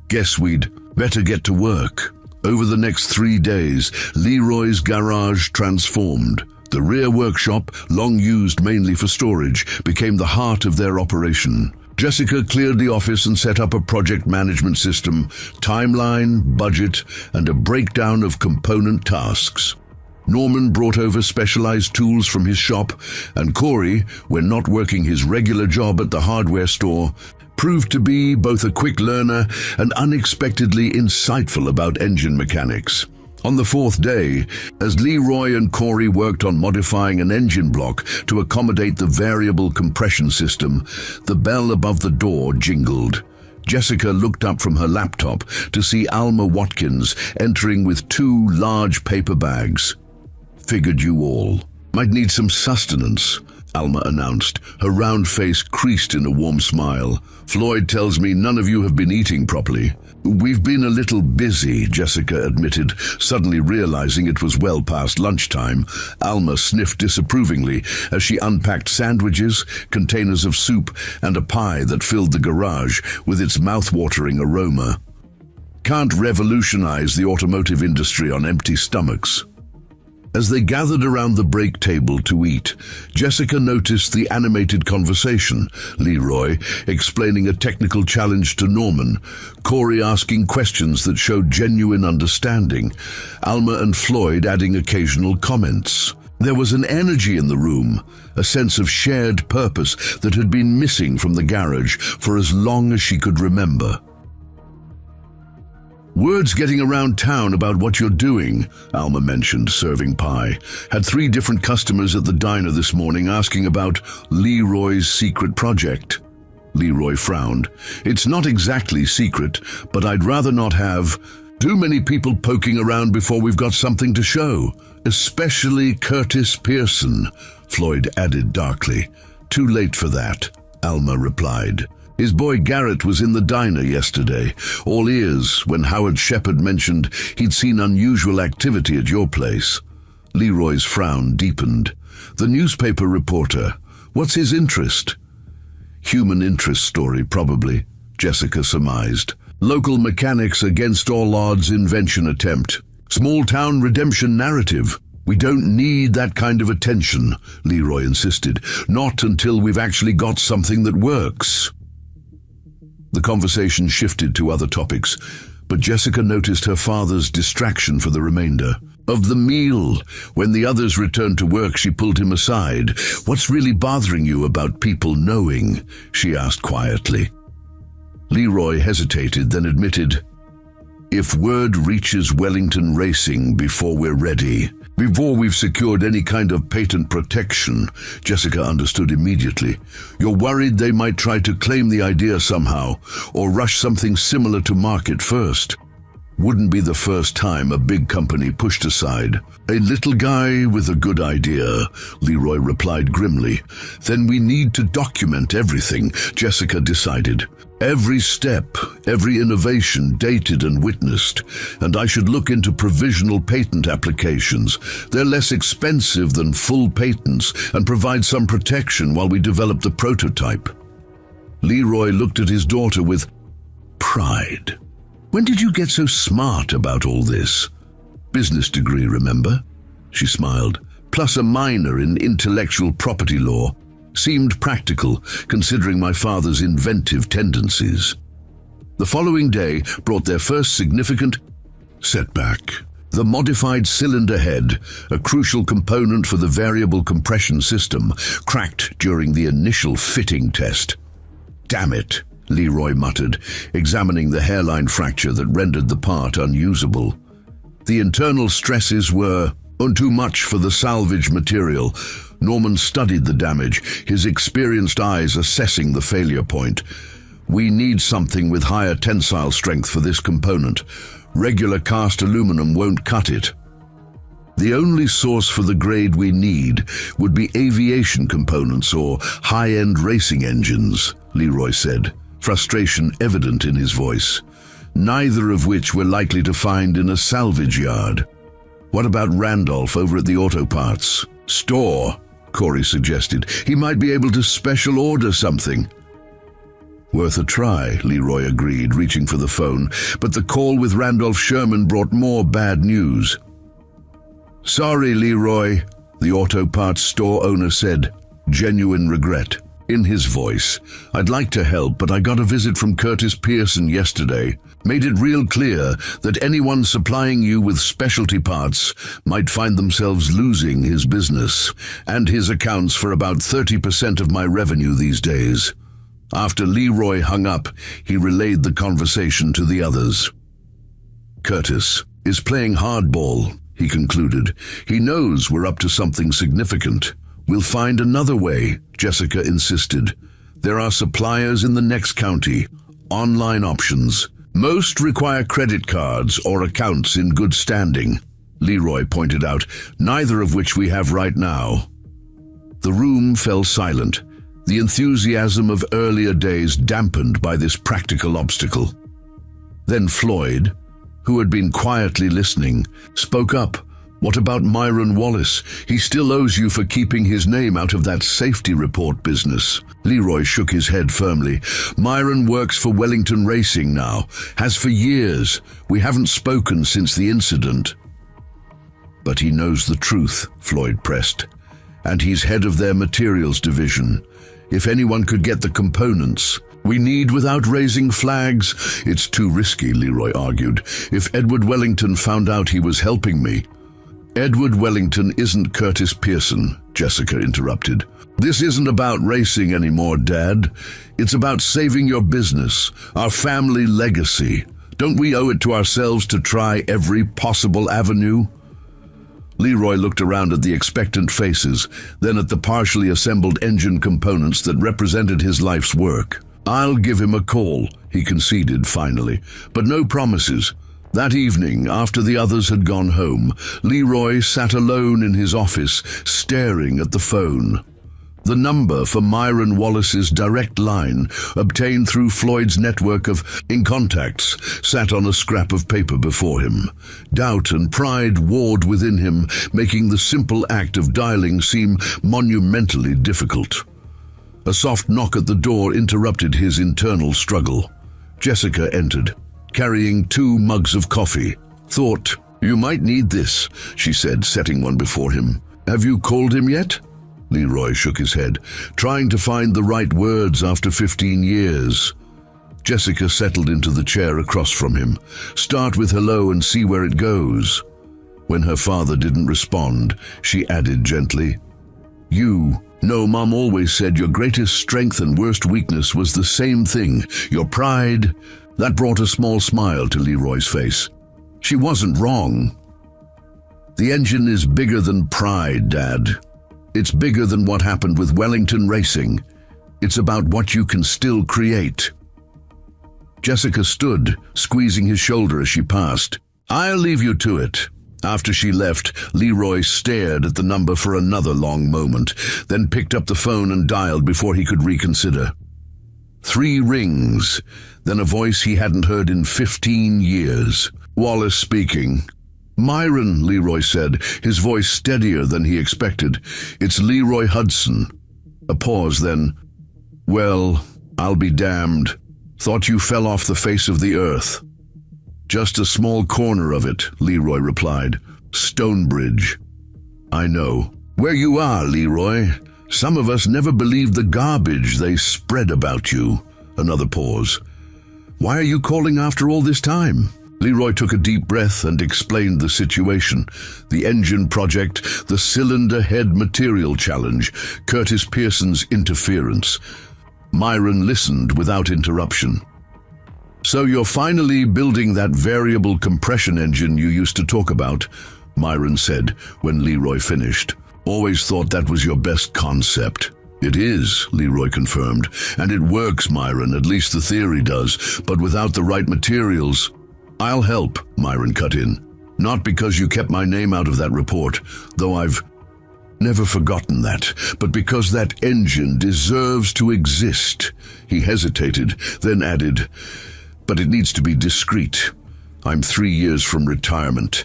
"guess we'd better get to work." Over the next 3 days, Leroy's garage transformed. The rear workshop, long used mainly for storage, became the heart of their operation. Jessica cleared the office and set up a project management system, timeline, budget, and a breakdown of component tasks. Norman brought over specialized tools from his shop, and Corey, when not working his regular job at the hardware store, proved to be both a quick learner and unexpectedly insightful about engine mechanics. On the fourth day, as Leroy and Corey worked on modifying an engine block to accommodate the variable compression system, the bell above the door jingled. Jessica looked up from her laptop to see Alma Watkins entering with 2 large paper bags. "Figured you all might need some sustenance," Alma announced, her round face creased in a warm smile. "Floyd tells me none of you have been eating properly." "We've been a little busy," Jessica admitted, suddenly realizing it was well past lunchtime. Alma sniffed disapprovingly as she unpacked sandwiches, containers of soup, and a pie that filled the garage with its mouth-watering aroma. "Can't revolutionize the automotive industry on empty stomachs." As they gathered around the break table to eat, Jessica noticed the animated conversation, Leroy explaining a technical challenge to Norman, Corey asking questions that showed genuine understanding, Alma and Floyd adding occasional comments. There was an energy in the room, a sense of shared purpose that had been missing from the garage for as long as she could remember. "Word's getting around town about what you're doing," Alma mentioned, serving pie. "Had 3 different customers at the diner this morning asking about Leroy's secret project." Leroy frowned. "It's not exactly secret, but I'd rather not have too many people poking around before we've got something to show. Especially Curtis Pearson," Floyd added darkly. "Too late for that," Alma replied. "His boy Garrett was in the diner yesterday, all ears when Howard Shepard mentioned he'd seen unusual activity at your place." Leroy's frown deepened. "The newspaper reporter, what's his interest?" "Human interest story, probably," Jessica surmised. "Local mechanics against all odds invention attempt. Small-town redemption narrative. We don't need that kind of attention," Leroy insisted. "Not until we've actually got something that works." The conversation shifted to other topics, but Jessica noticed her father's distraction for the remainder. Of the meal, when the others returned to work, she pulled him aside. "What's really bothering you about people knowing?" she asked quietly. Leroy hesitated, then admitted, "If word reaches Wellington Racing before we're ready, before we've secured any kind of patent protection," Jessica understood immediately. "You're worried they might try to claim the idea somehow, or rush something similar to market first. Wouldn't be the first time a big company pushed aside a little guy with a good idea," Leroy replied grimly. "Then we need to document everything," Jessica decided. "Every step, every innovation dated and witnessed, and I should look into provisional patent applications. They're less expensive than full patents and provide some protection while we develop the prototype." Leroy looked at his daughter with pride. "When did you get so smart about all this?" "Business degree, remember?" She smiled. "Plus a minor in intellectual property law. Seemed practical, considering my father's inventive tendencies." The following day brought their first significant setback. The modified cylinder head, a crucial component for the variable compression system, cracked during the initial fitting test. "Damn it," Leroy muttered, examining the hairline fracture that rendered the part unusable. The internal stresses were too much for the salvage material. Norman studied the damage, his experienced eyes assessing the failure point. "We need something with higher tensile strength for this component. Regular cast aluminum won't cut it." "The only source for the grade we need would be aviation components or high-end racing engines," Leroy said, frustration evident in his voice. "Neither of which we're likely to find in a salvage yard." "What about Randolph over at the auto parts store?" Corey suggested. "He might be able to special order something." "Worth a try," Leroy agreed, reaching for the phone, but the call with Randolph Sherman brought more bad news. "Sorry, Leroy," the auto parts store owner said, genuine regret in his voice. "I'd like to help, but I got a visit from Curtis Pearson yesterday. Made it real clear that anyone supplying you with specialty parts might find themselves losing his business, and his accounts for about 30% of my revenue these days." After Leroy hung up, he relayed the conversation to the others. "Curtis, is playing hardball, he concluded. He knows we're up to something significant. We'll find another way, Jessica insisted. There are suppliers in the next county, online options. Most require credit cards or accounts in good standing, Leroy pointed out, neither of which we have right now. The room fell silent, the enthusiasm of earlier days dampened by this practical obstacle. Then Floyd, who had been quietly listening, spoke up. What about Myron Wallace? He still owes you for keeping his name out of that safety report business. Leroy shook his head firmly. Myron works for Wellington Racing now, has for years. We haven't spoken since the incident. But he knows the truth, Floyd pressed. And he's head of their materials division. If anyone could get the components we need without raising flags, it's too risky, Leroy argued. If Edward Wellington found out he was helping me. Edward Wellington isn't Curtis Pearson, Jessica interrupted. This isn't about racing anymore, Dad. It's about saving your business, our family legacy. Don't we owe it to ourselves to try every possible avenue? Leroy looked around at the expectant faces, then at the partially assembled engine components that represented his life's work. I'll give him a call, he conceded finally, but no promises. That evening, after the others had gone home, Leroy sat alone in his office, staring at the phone. The number for Myron Wallace's direct line, obtained through Floyd's network of contacts, sat on a scrap of paper before him. Doubt and pride warred within him, making the simple act of dialing seem monumentally difficult. A soft knock at the door interrupted his internal struggle. Jessica entered, carrying 2 mugs of coffee. Thought, you might need this, she said, setting one before him. Have you called him yet? Leroy shook his head, trying to find the right words after 15 years. Jessica settled into the chair across from him. Start with hello and see where it goes. When her father didn't respond, she added gently, No, Mom always said your greatest strength and worst weakness was the same thing, your pride. That brought a small smile to Leroy's face. She wasn't wrong. The engine is bigger than pride, Dad. It's bigger than what happened with Wellington Racing. It's about what you can still create. Jessica stood, squeezing his shoulder as she passed. I'll leave you to it. After she left, Leroy stared at the number for another long moment, then picked up the phone and dialed before he could reconsider. 3 rings, then a voice he hadn't heard in 15 years. Wallace speaking. Myron, Leroy said, his voice steadier than he expected. It's Leroy Hudson. A pause, then. Well, I'll be damned. Thought you fell off the face of the earth. Just a small corner of it, Leroy replied. Stonebridge. I know. Where you are, Leroy. Some of us never believed the garbage they spread about you. Another pause. Why are you calling after all this time? Leroy took a deep breath and explained the situation. The engine project, the cylinder head material challenge, Curtis Pearson's interference. Myron listened without interruption. So you're finally building that variable compression engine you used to talk about, Myron said when Leroy finished. Always thought that was your best concept. It is, Leroy confirmed, and it works, Myron, at least the theory does, but without the right materials. I'll help, Myron cut in. Not because you kept my name out of that report, though I've never forgotten that, but because that engine deserves to exist. He hesitated, then added, but it needs to be discreet. I'm 3 years from retirement,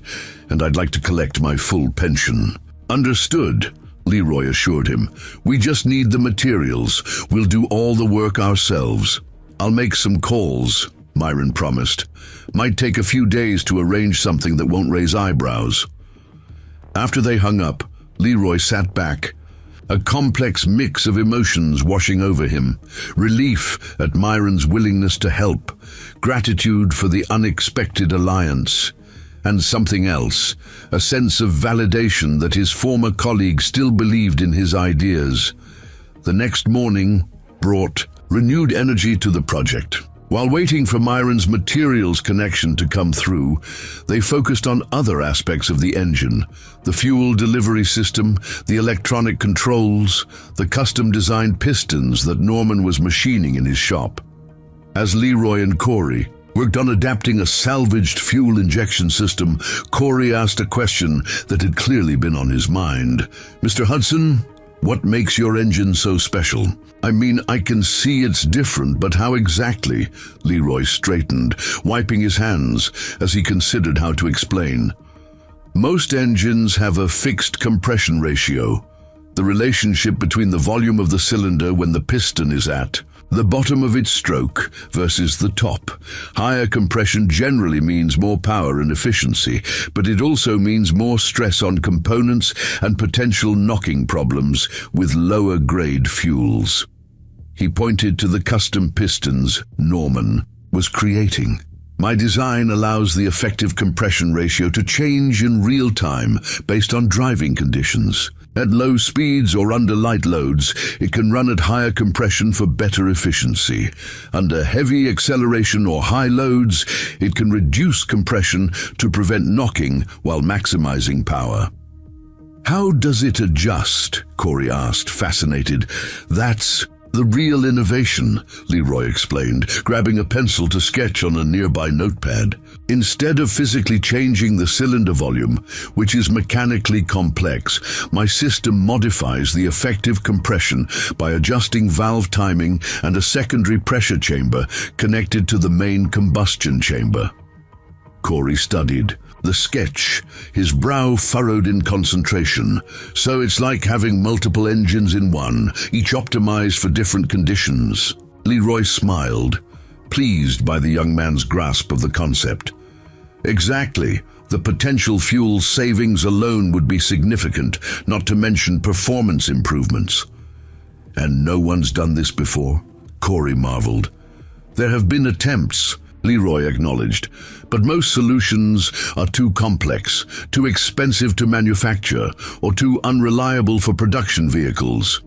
and I'd like to collect my full pension. Understood, Leroy assured him. We just need the materials. We'll do all the work ourselves. I'll make some calls, Myron promised. Might take a few days to arrange something that won't raise eyebrows. After they hung up, Leroy sat back, a complex mix of emotions washing over him. Relief at Myron's willingness to help, gratitude for the unexpected alliance, and something else, a sense of validation that his former colleague still believed in his ideas. The next morning brought renewed energy to the project. While waiting for Myron's materials connection to come through, they focused on other aspects of the engine: the fuel delivery system, the electronic controls, the custom-designed pistons that Norman was machining in his shop. As Leroy and Corey worked on adapting a salvaged fuel injection system, Corey asked a question that had clearly been on his mind. "Mr. Hudson, what makes your engine so special?" "I mean, I can see it's different, but how exactly?" Leroy straightened, wiping his hands as he considered how to explain. "Most engines have a fixed compression ratio, the relationship between the volume of the cylinder when the piston is at the bottom of its stroke versus the top. Higher compression generally means more power and efficiency, but it also means more stress on components and potential knocking problems with lower-grade fuels." He pointed to the custom pistons Norman was creating. "My design allows the effective compression ratio to change in real time based on driving conditions. At low speeds or under light loads, it can run at higher compression for better efficiency. Under heavy acceleration or high loads, it can reduce compression to prevent knocking while maximizing power." "How does it adjust?" Corey asked, fascinated. "That's the real innovation," Leroy explained, grabbing a pencil to sketch on a nearby notepad. "Instead of physically changing the cylinder volume, which is mechanically complex, my system modifies the effective compression by adjusting valve timing and a secondary pressure chamber connected to the main combustion chamber." Corey studied the sketch, his brow furrowed in concentration. "So it's like having multiple engines in one, each optimized for different conditions." Leroy smiled, pleased by the young man's grasp of the concept. "Exactly. The potential fuel savings alone would be significant, not to mention performance improvements." "And no one's done this before?" Corey marveled. "There have been attempts," Leroy acknowledged, "but most solutions are too complex, too expensive to manufacture, or too unreliable for production vehicles.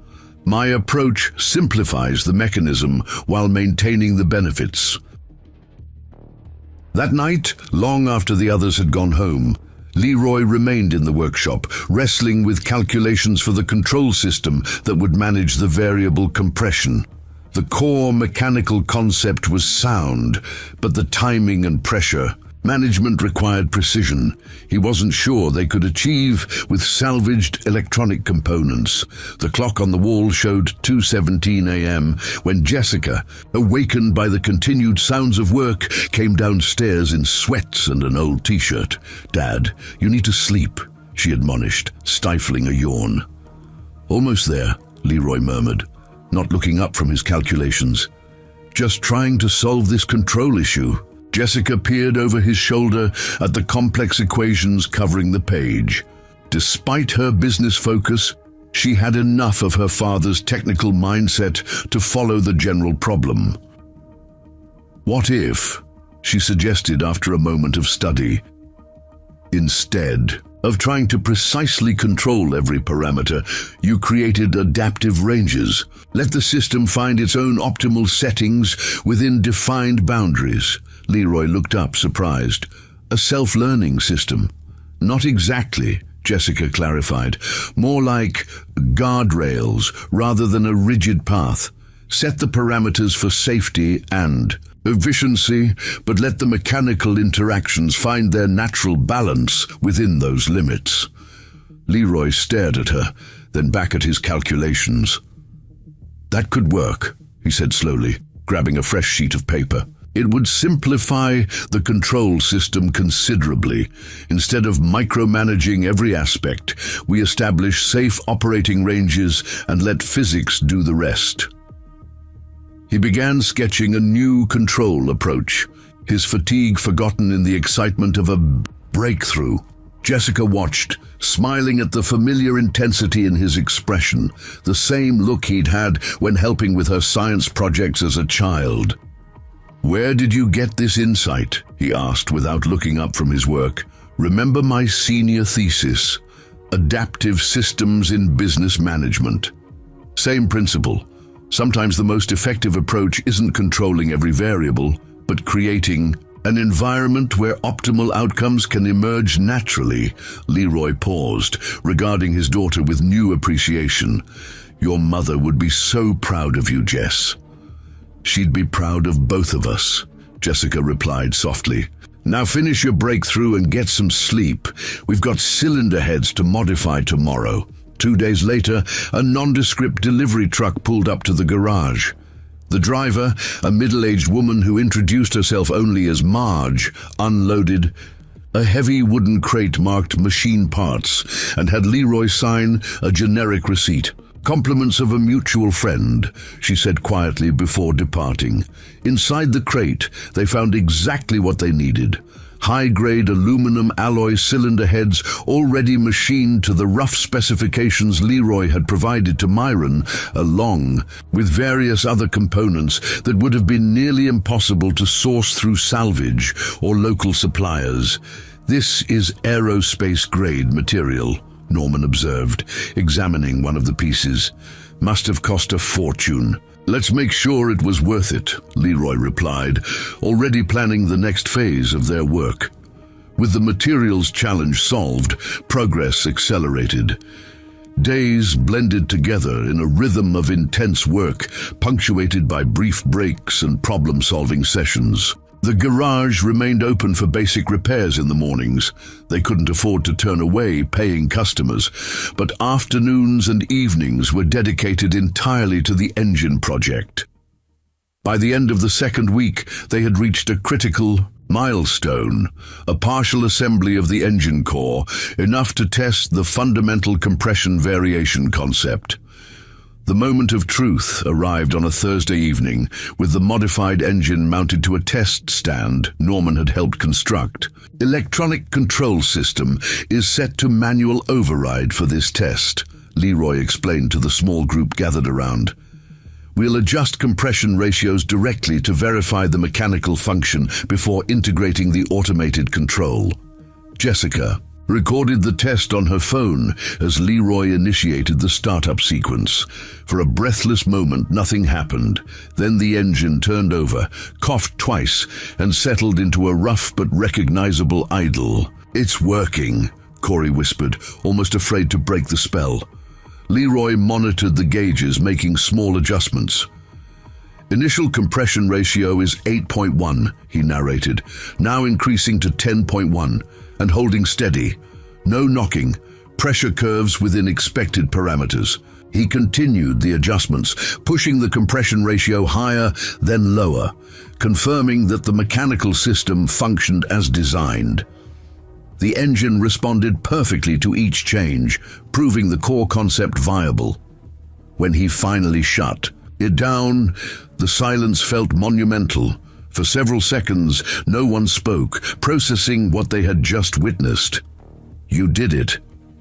My approach simplifies the mechanism while maintaining the benefits." That night, long after the others had gone home, Leroy remained in the workshop, wrestling with calculations for the control system that would manage the variable compression. The core mechanical concept was sound, but the timing and pressure management required precision. He wasn't sure they could achieve with salvaged electronic components. The clock on the wall showed 2:17 a.m. when Jessica, awakened by the continued sounds of work, came downstairs in sweats and an old t-shirt. "Dad, you need to sleep," she admonished, stifling a yawn. "Almost there," Leroy murmured, not looking up from his calculations. "Just trying to solve this control issue." Jessica peered over his shoulder at the complex equations covering the page. Despite her business focus, she had enough of her father's technical mindset to follow the general problem. "What if," she suggested after a moment of study, "instead of trying to precisely control every parameter, you created adaptive ranges. Let the system find its own optimal settings within defined boundaries." Leroy looked up, surprised. "A self-learning system?" "Not exactly," Jessica clarified. "More like guardrails rather than a rigid path. Set the parameters for safety and efficiency, but let the mechanical interactions find their natural balance within those limits." Leroy stared at her, then back at his calculations. "That could work," he said slowly, grabbing a fresh sheet of paper. "It would simplify the control system considerably. Instead of micromanaging every aspect, we establish safe operating ranges and let physics do the rest." He began sketching a new control approach, his fatigue forgotten in the excitement of a breakthrough. Jessica watched, smiling at the familiar intensity in his expression, the same look he'd had when helping with her science projects as a child. "Where did you get this insight?" he asked without looking up from his work. "Remember my senior thesis, Adaptive Systems in Business Management. Same principle. Sometimes the most effective approach isn't controlling every variable, but creating an environment where optimal outcomes can emerge naturally. Leroy paused, regarding his daughter with new appreciation. Your mother would be so proud of you, Jess. She'd be proud of both of us, Jessica replied softly. Now finish your breakthrough and get some sleep. We've got cylinder heads to modify tomorrow. 2 days later, a nondescript delivery truck pulled up to the garage. The driver, a middle-aged woman who introduced herself only as Marge, unloaded a heavy wooden crate marked machine parts and had Leroy sign a generic receipt. Compliments of a mutual friend, she said quietly before departing. Inside the crate, they found exactly what they needed. High-grade aluminum alloy cylinder heads already machined to the rough specifications Leroy had provided to Myron, along with various other components that would have been nearly impossible to source through salvage or local suppliers. This is aerospace-grade material, Norman observed, examining one of the pieces. Must have cost a fortune. Let's make sure it was worth it, Leroy replied, already planning the next phase of their work. With the materials challenge solved, progress accelerated. Days blended together in a rhythm of intense work, punctuated by brief breaks and problem-solving sessions. The garage remained open for basic repairs in the mornings. They couldn't afford to turn away paying customers, but afternoons and evenings were dedicated entirely to the engine project. By the end of the second week, they had reached a critical milestone, a partial assembly of the engine core, enough to test the fundamental compression variation concept. The moment of truth arrived on a Thursday evening, with the modified engine mounted to a test stand Norman had helped construct. Electronic control system is set to manual override for this test, Leroy explained to the small group gathered around. We'll adjust compression ratios directly to verify the mechanical function before integrating the automated control. Jessica recorded the test on her phone as Leroy initiated the startup sequence. For a breathless moment, nothing happened. Then the engine turned over, coughed twice, and settled into a rough but recognizable idle. It's working, Corey whispered, almost afraid to break the spell. Leroy monitored the gauges, making small adjustments. Initial compression ratio is 8.1, he narrated, now increasing to 10.1. And holding steady. No knocking, pressure curves within expected parameters. He continued the adjustments, pushing the compression ratio higher, then lower, confirming that the mechanical system functioned as designed. The engine responded perfectly to each change, proving the core concept viable. When he finally shut it down, the silence felt monumental. For several seconds, no one spoke, processing what they had just witnessed. You did it,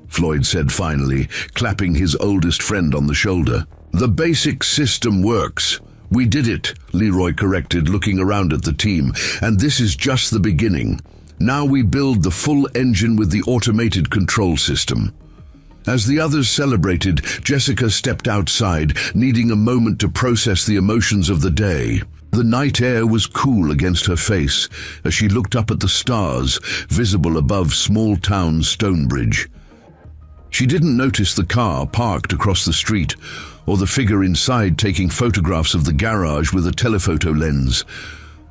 Floyd said finally, clapping his oldest friend on the shoulder. The basic system works. We did it, Leroy corrected, looking around at the team, and this is just the beginning. Now we build the full engine with the automated control system. As the others celebrated, Jessica stepped outside, needing a moment to process the emotions of the day. The night air was cool against her face as she looked up at the stars, visible above small-town Stonebridge. She didn't notice the car parked across the street, or the figure inside taking photographs of the garage with a telephoto lens.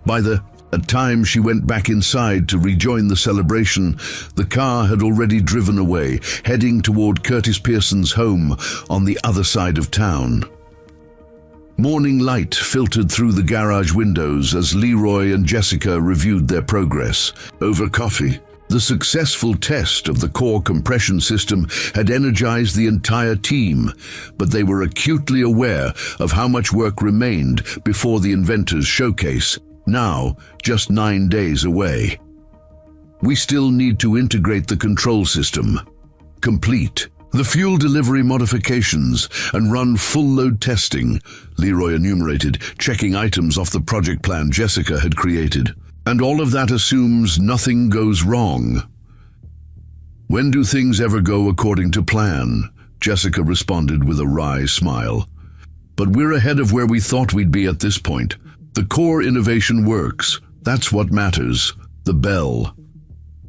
By the time she went back inside to rejoin the celebration, the car had already driven away, heading toward Curtis Pearson's home on the other side of town. Morning light filtered through the garage windows as Leroy and Jessica reviewed their progress. Over coffee, the successful test of the core compression system had energized the entire team, but they were acutely aware of how much work remained before the inventor's showcase, now just 9 days away. We still need to integrate the control system, complete the fuel delivery modifications, and run full-load testing, Leroy enumerated, checking items off the project plan Jessica had created. And all of that assumes nothing goes wrong. When do things ever go according to plan? Jessica responded with a wry smile. but we're ahead of where we thought we'd be at this point. The core innovation works. That's what matters. The bell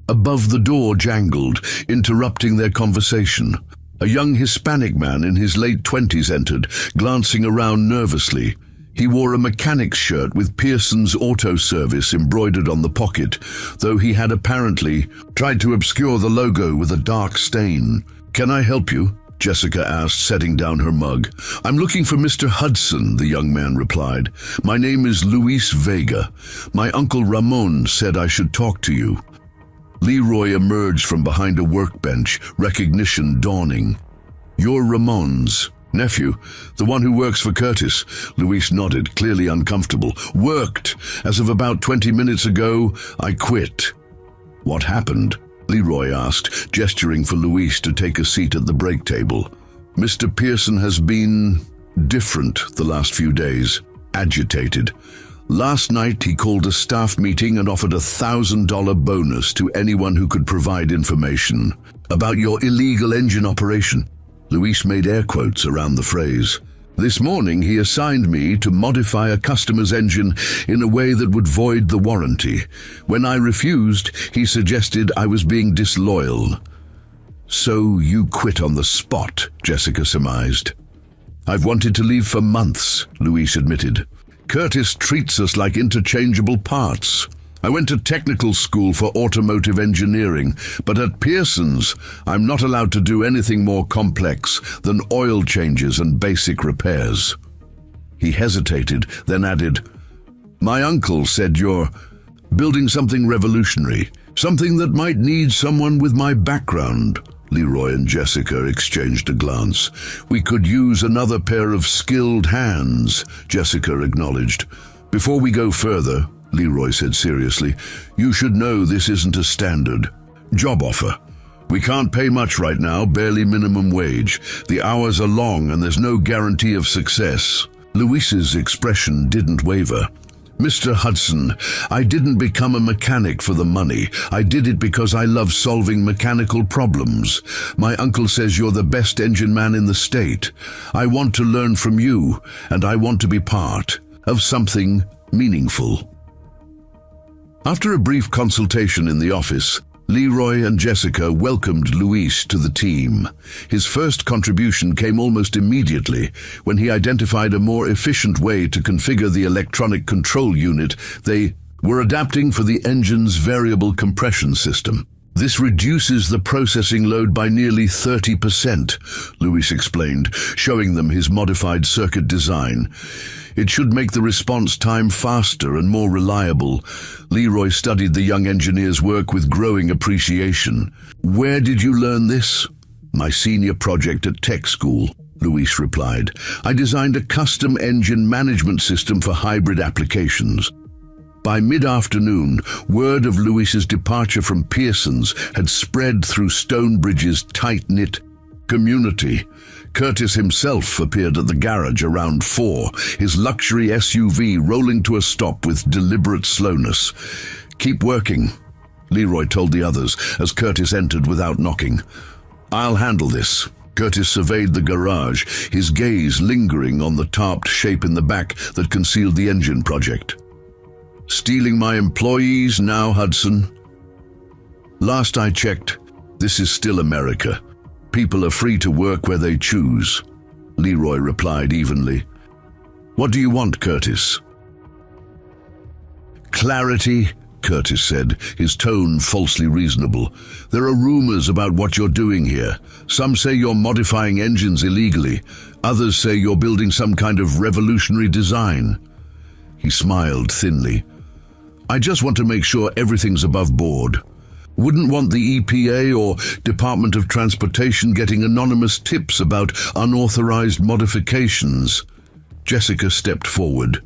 above the door jangled, interrupting their conversation. A young Hispanic man in his late 20s entered, glancing around nervously. He wore a mechanic's shirt with Pearson's Auto Service embroidered on the pocket, though he had apparently tried to obscure the logo with a dark stain. "Can I help you?" Jessica asked, setting down her mug. "I'm looking for Mr. Hudson," the young man replied. "My name is Luis Vega. My uncle Ramon said I should talk to you." Leroy emerged from behind a workbench, recognition dawning. "You're Ramon's nephew, the one who works for Curtis." Luis nodded, clearly uncomfortable. "Worked. As of about 20 minutes ago, I quit." "What happened?" Leroy asked, gesturing for Luis to take a seat at the break table. "Mr. Pearson has been different the last few days, agitated. Last night he called a staff meeting and offered a $1,000 bonus to anyone who could provide information about your illegal engine operation." Luis made air quotes around the phrase. "This morning he assigned me to modify a customer's engine in a way that would void the warranty. When I refused, he suggested I was being disloyal." "So you quit on the spot," Jessica surmised. "I've wanted to leave for months," Luis admitted. "Curtis treats us like interchangeable parts. I went to technical school for automotive engineering, but at Pearson's, I'm not allowed to do anything more complex than oil changes and basic repairs." He hesitated, then added, "My uncle said you're building something revolutionary, something that might need someone with my background." Leroy and Jessica exchanged a glance. "We could use another pair of skilled hands," Jessica acknowledged. "Before we go further," Leroy said seriously, "you should know this isn't a standard job offer. We can't pay much right now, barely minimum wage. The hours are long and there's no guarantee of success." Luis's expression didn't waver. "Mr. Hudson, I didn't become a mechanic for the money. I did it because I love solving mechanical problems. My uncle says you're the best engine man in the state. I want to learn from you, and I want to be part of something meaningful." After a brief consultation in the office, Leroy and Jessica welcomed Luis to the team. His first contribution came almost immediately when he identified a more efficient way to configure the electronic control unit they were adapting for the engine's variable compression system. "This reduces the processing load by nearly 30%, Luis explained, showing them his modified circuit design. "It should make the response time faster and more reliable." Leroy studied the young engineer's work with growing appreciation. "Where did you learn this?" "My senior project at tech school," Luis replied. "I designed a custom engine management system for hybrid applications." By mid-afternoon, word of Luis's departure from Pearson's had spread through Stonebridge's tight-knit community. Curtis himself appeared at the garage around 4, his luxury SUV rolling to a stop with deliberate slowness. "Keep working," Leroy told the others as Curtis entered without knocking. "I'll handle this." Curtis surveyed the garage, his gaze lingering on the tarped shape in the back that concealed the engine project. "Stealing my employees now, Hudson?" "Last I checked, this is still America. People are free to work where they choose," Leroy replied evenly. "What do you want, Curtis?" "Clarity," Curtis said, his tone falsely reasonable. "There are rumors about what you're doing here. Some say you're modifying engines illegally. Others say you're building some kind of revolutionary design." He smiled thinly. "I just want to make sure everything's above board. Wouldn't want the EPA or Department of Transportation getting anonymous tips about unauthorized modifications." Jessica stepped forward.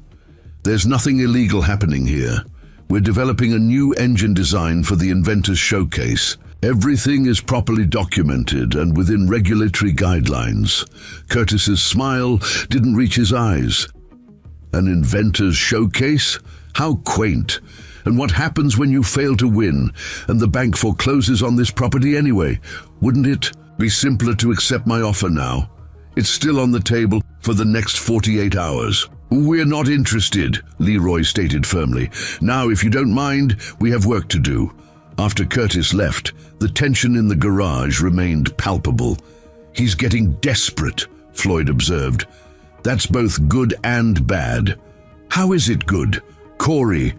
"There's nothing illegal happening here. We're developing a new engine design for the Inventors Showcase. Everything is properly documented and within regulatory guidelines." Curtis's smile didn't reach his eyes. "An Inventors Showcase? How quaint. And what happens when you fail to win, and the bank forecloses on this property anyway? Wouldn't it be simpler to accept my offer now? It's still on the table. for the next 48 hours. We're not interested, Leroy stated firmly. Now, if you don't mind, we have work to do. After Curtis left, the tension in the garage remained palpable. He's getting desperate, Floyd observed. That's both good and bad. How is it good? Corey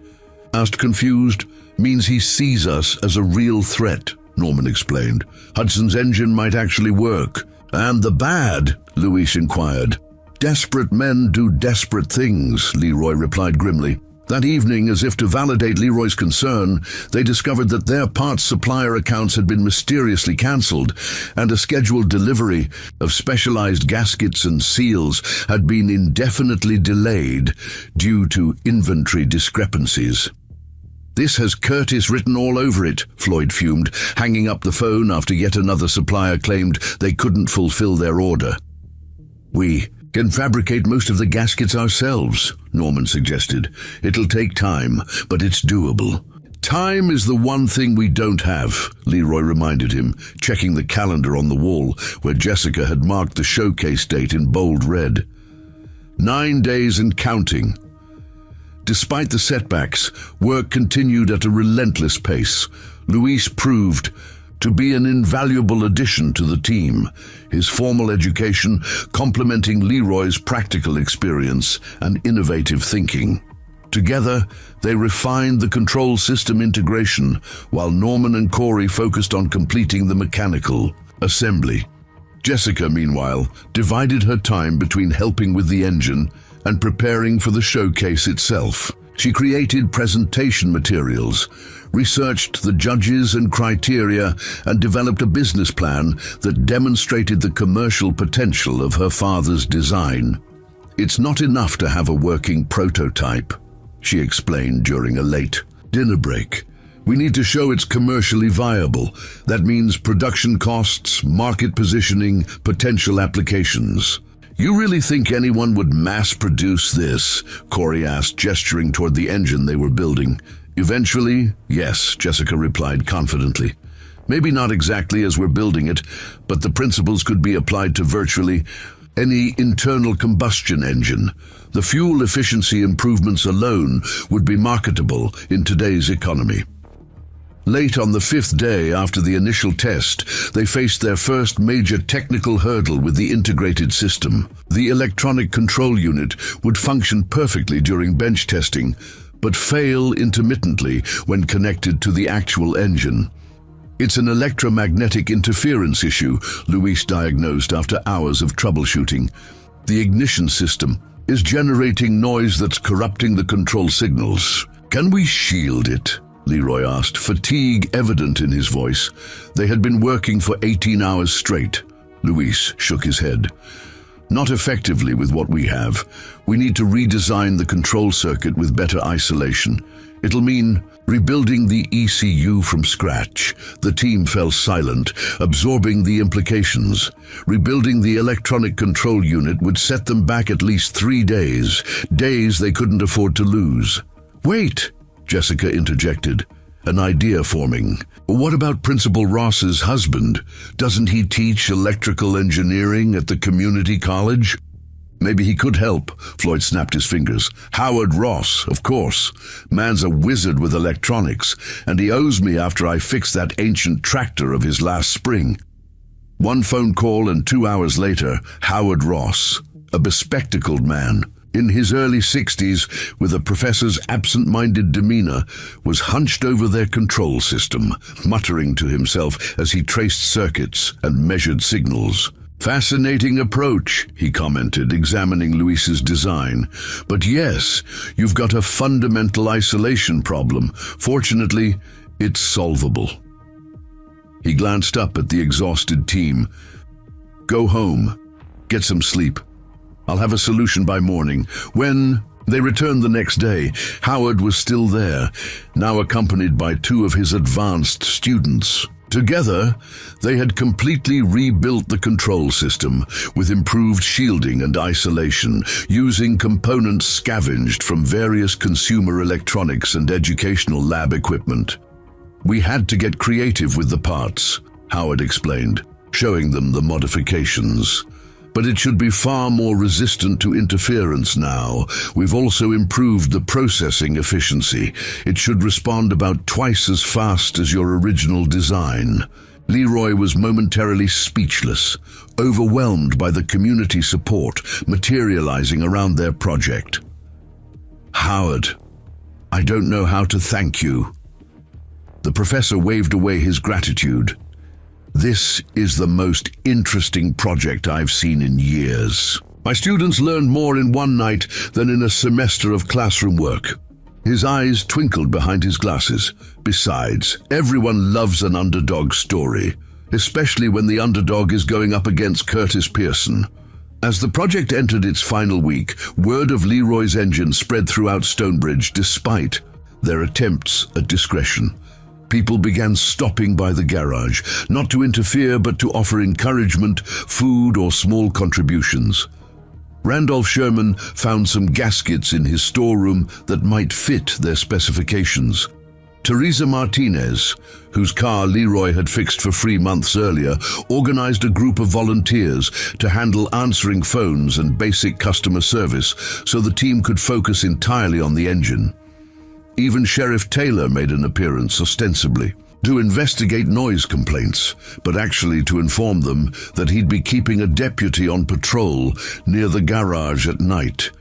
asked, confused. Means he sees us as a real threat, Norman explained. Hudson's engine might actually work. And the bad? Luis inquired. Desperate men do desperate things, Leroy replied grimly. That evening, as if to validate Leroy's concern, they discovered that their parts supplier accounts had been mysteriously cancelled, and a scheduled delivery of specialized gaskets and seals had been indefinitely delayed due to inventory discrepancies. This has Curtis written all over it, Floyd fumed, hanging up the phone after yet another supplier claimed they couldn't fulfill their order. We can fabricate most of the gaskets ourselves, Norman suggested. It'll take time, but it's doable. Time is the one thing we don't have, Leroy reminded him, checking the calendar on the wall where Jessica had marked the showcase date in bold red. 9 days and counting. Despite the setbacks, work continued at a relentless pace. Luis proved to be an invaluable addition to the team, his formal education complementing Leroy's practical experience and innovative thinking. Together, they refined the control system integration, while Norman and Corey focused on completing the mechanical assembly. Jessica, meanwhile, divided her time between helping with the engine and preparing for the showcase itself. She created presentation materials, researched the judges and criteria, and developed a business plan that demonstrated the commercial potential of her father's design. It's not enough to have a working prototype, she explained during a late dinner break. We need to show it's commercially viable. That means production costs, market positioning, potential applications. You really think anyone would mass-produce this? Corey asked, gesturing toward the engine they were building. Eventually, yes, Jessica replied confidently. Maybe not exactly as we're building it, but the principles could be applied to virtually any internal combustion engine. The fuel efficiency improvements alone would be marketable in today's economy. Late on the 5th day after the initial test, they faced their first major technical hurdle with the integrated system. The electronic control unit would function perfectly during bench testing, but fail intermittently when connected to the actual engine. It's an electromagnetic interference issue, Luis diagnosed after hours of troubleshooting. The ignition system is generating noise that's corrupting the control signals. Can we shield it? Leroy asked, fatigue evident in his voice. They had been working for 18 hours straight. Luis shook his head. Not effectively with what we have. We need to redesign the control circuit with better isolation. It'll mean rebuilding the ECU from scratch. The team fell silent, absorbing the implications. Rebuilding the electronic control unit would set them back at least 3 days, days they couldn't afford to lose. Wait, Jessica interjected, an idea forming. What about Principal Ross's husband? Doesn't he teach electrical engineering at the community college? Maybe he could help, Floyd snapped his fingers. Howard Ross, of course. Man's a wizard with electronics, and he owes me after I fixed that ancient tractor of his last spring. 1 phone call and 2 hours later, Howard Ross, a bespectacled man, in his early 60s, with a professor's absent-minded demeanor, was hunched over their control system, muttering to himself as he traced circuits and measured signals. Fascinating approach, he commented, examining Luis's design. But yes, you've got a fundamental isolation problem. Fortunately, it's solvable. He glanced up at the exhausted team. Go home. Get some sleep. I'll have a solution by morning. When they returned the next day, Howard was still there, now accompanied by 2 of his advanced students. Together, they had completely rebuilt the control system with improved shielding and isolation, using components scavenged from various consumer electronics and educational lab equipment. We had to get creative with the parts, Howard explained, showing them the modifications. but it should be far more resistant to interference now. We've also improved the processing efficiency. It should respond about twice as fast as your original design." Leroy was momentarily speechless, overwhelmed by the community support materializing around their project. "Howard, I don't know how to thank you." The professor waved away his gratitude. "This is the most interesting project I've seen in years. My students learned more in one night than in a semester of classroom work." His eyes twinkled behind his glasses. "Besides, everyone loves an underdog story, especially when the underdog is going up against Curtis Pearson." As the project entered its final week, word of Leroy's engine spread throughout Stonebridge despite their attempts at discretion. People began stopping by the garage, not to interfere but to offer encouragement, food or small contributions. Randolph Sherman found some gaskets in his storeroom that might fit their specifications. Teresa Martinez, whose car Leroy had fixed for 3 months earlier, organized a group of volunteers to handle answering phones and basic customer service so the team could focus entirely on the engine. Even Sheriff Taylor made an appearance, ostensibly to investigate noise complaints, but actually to inform them that he'd be keeping a deputy on patrol near the garage at night,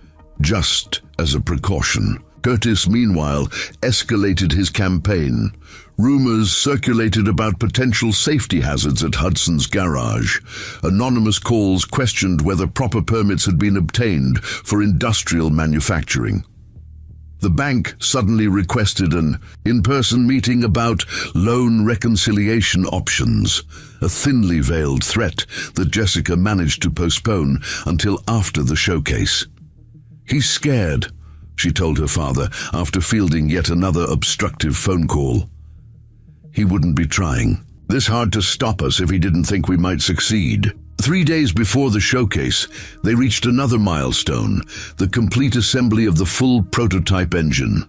just as a precaution. Curtis, meanwhile, escalated his campaign. Rumors circulated about potential safety hazards at Hudson's garage. Anonymous calls questioned whether proper permits had been obtained for industrial manufacturing. The bank suddenly requested an in-person meeting about loan reconciliation options, a thinly veiled threat that Jessica managed to postpone until after the showcase. "He's scared," she told her father after fielding yet another obstructive phone call. "He wouldn't be trying. This hard to stop us if he didn't think we might succeed." 3 days before the showcase, they reached another milestone, the complete assembly of the full prototype engine.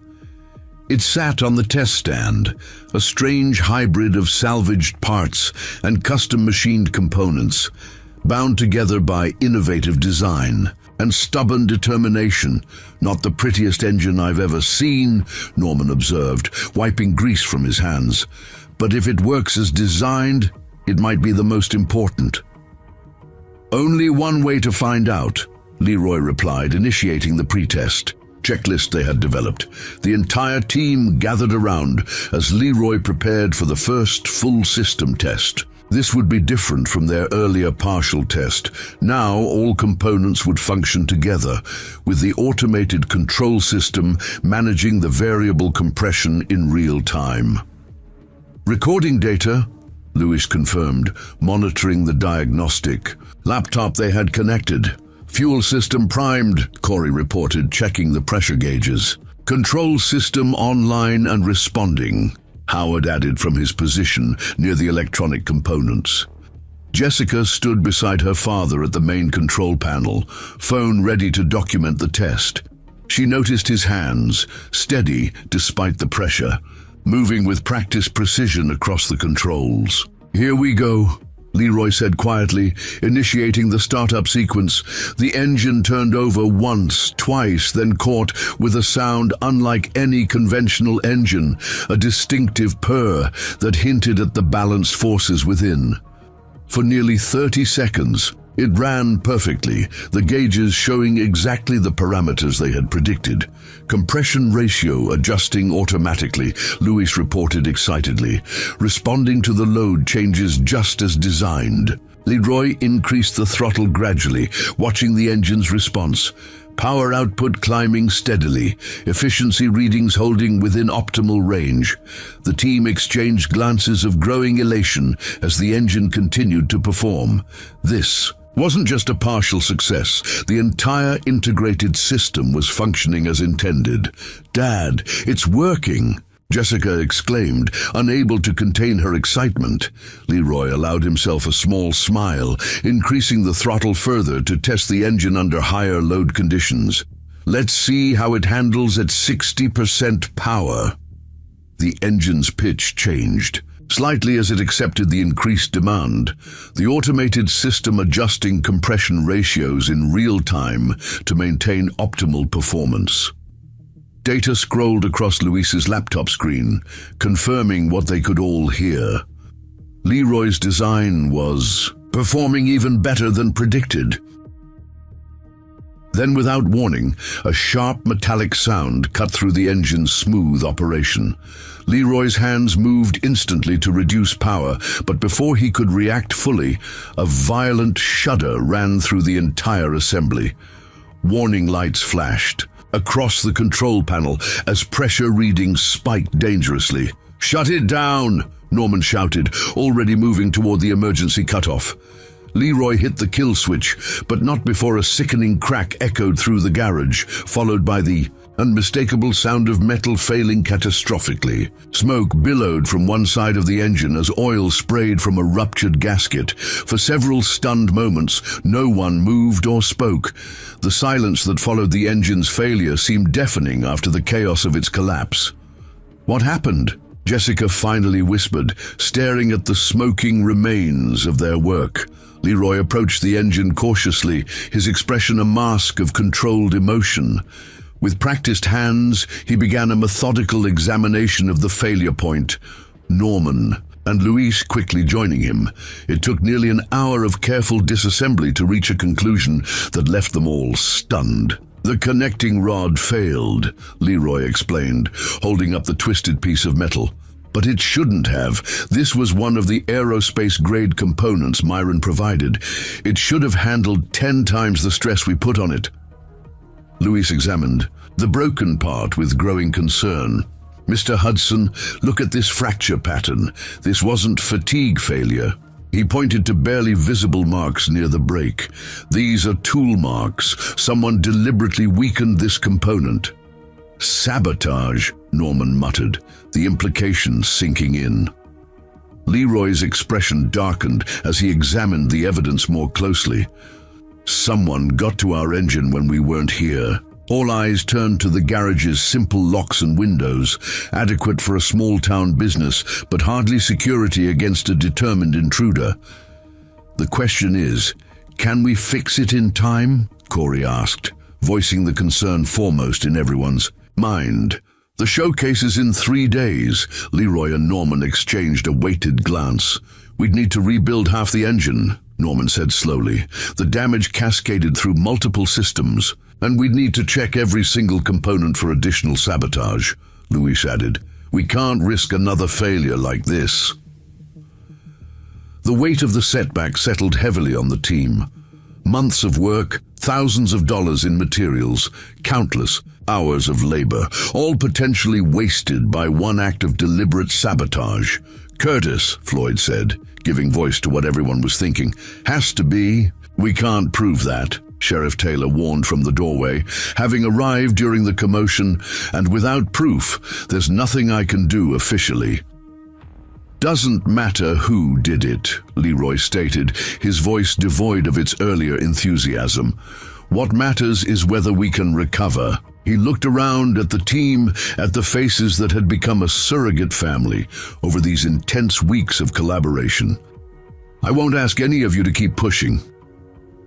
It sat on the test stand, a strange hybrid of salvaged parts and custom-machined components, bound together by innovative design and stubborn determination. "Not the prettiest engine I've ever seen," Norman observed, wiping grease from his hands. "But if it works as designed, it might be the most important." "Only one way to find out," Leroy replied, initiating the pretest checklist they had developed. The entire team gathered around as Leroy prepared for the first full system test. This would be different from their earlier partial test. Now all components would function together, with the automated control system managing the variable compression in real time. "Recording data," Lewis confirmed, monitoring the diagnostic laptop they had connected. "Fuel system primed," Corey reported, checking the pressure gauges. "Control system online and responding," Howard added from his position near the electronic components. Jessica stood beside her father at the main control panel, phone ready to document the test. She noticed his hands, steady despite the pressure, moving with practiced precision across the controls. "Here we go," Leroy said quietly, initiating the startup sequence. The engine turned over once, twice, then caught with a sound unlike any conventional engine, a distinctive purr that hinted at the balanced forces within. For nearly 30 seconds, it ran perfectly, the gauges showing exactly the parameters they had predicted. "Compression ratio adjusting automatically," Lewis reported excitedly. "Responding to the load changes just as designed." Leroy increased the throttle gradually, watching the engine's response. Power output climbing steadily, efficiency readings holding within optimal range. The team exchanged glances of growing elation as the engine continued to perform. This wasn't just a partial success. The entire integrated system was functioning as intended. "Dad, it's working!" Jessica exclaimed, unable to contain her excitement. Leroy allowed himself a small smile, increasing the throttle further to test the engine under higher load conditions. "Let's see how it handles at 60% power." The engine's pitch changed. slightly as it accepted the increased demand, the automated system adjusting compression ratios in real time to maintain optimal performance. Data scrolled across Luis's laptop screen, confirming what they could all hear. Leroy's design was performing even better than predicted. Then, without warning, a sharp metallic sound cut through the engine's smooth operation. Leroy's hands moved instantly to reduce power, but before he could react fully, a violent shudder ran through the entire assembly. Warning lights flashed across the control panel as pressure readings spiked dangerously. "Shut it down!" Norman shouted, already moving toward the emergency cutoff. Leroy hit the kill switch, but not before a sickening crack echoed through the garage, followed by the unmistakable sound of metal failing catastrophically. Smoke billowed from one side of the engine as oil sprayed from a ruptured gasket. For several stunned moments, no one moved or spoke. The silence that followed the engine's failure seemed deafening after the chaos of its collapse. "What happened?" Jessica finally whispered, staring at the smoking remains of their work. Leroy approached the engine cautiously, his expression a mask of controlled emotion. With practiced hands, he began a methodical examination of the failure point. Norman and Luis quickly joining him. It took nearly an hour of careful disassembly to reach a conclusion that left them all stunned. "The connecting rod failed," Leroy explained, holding up the twisted piece of metal. "But it shouldn't have. This was one of the aerospace-grade components Myron provided. It should have handled 10 times the stress we put on it." Luis examined the broken part with growing concern. "Mr. Hudson, look at this fracture pattern. This wasn't fatigue failure." He pointed to barely visible marks near the brake. "These are tool marks. Someone deliberately weakened this component." "Sabotage," Norman muttered, the implications sinking in. Leroy's expression darkened as he examined the evidence more closely. "Someone got to our engine when we weren't here." All eyes turned to the garage's simple locks and windows, adequate for a small-town business, but hardly security against a determined intruder. "The question is, can we fix it in time?" Corey asked, voicing the concern foremost in everyone's mind. "The showcase is in 3 days." Leroy and Norman exchanged a weighted glance. "We'd need to rebuild half the engine," Norman said slowly. "The damage cascaded through multiple systems. And we'd need to check every single component for additional sabotage," Luis added. "We can't risk another failure like this." The weight of the setback settled heavily on the team. Months of work, thousands of dollars in materials, countless hours of labor, all potentially wasted by one act of deliberate sabotage. "Curtis," Floyd said, giving voice to what everyone was thinking, "has to be." "We can't prove that," Sheriff Taylor warned from the doorway. "Having arrived during the commotion, and without proof, there's nothing I can do officially." "Doesn't matter who did it," Leroy stated, his voice devoid of its earlier enthusiasm. "What matters is whether we can recover." He looked around at the team, at the faces that had become a surrogate family over these intense weeks of collaboration. "I won't ask any of you to keep pushing.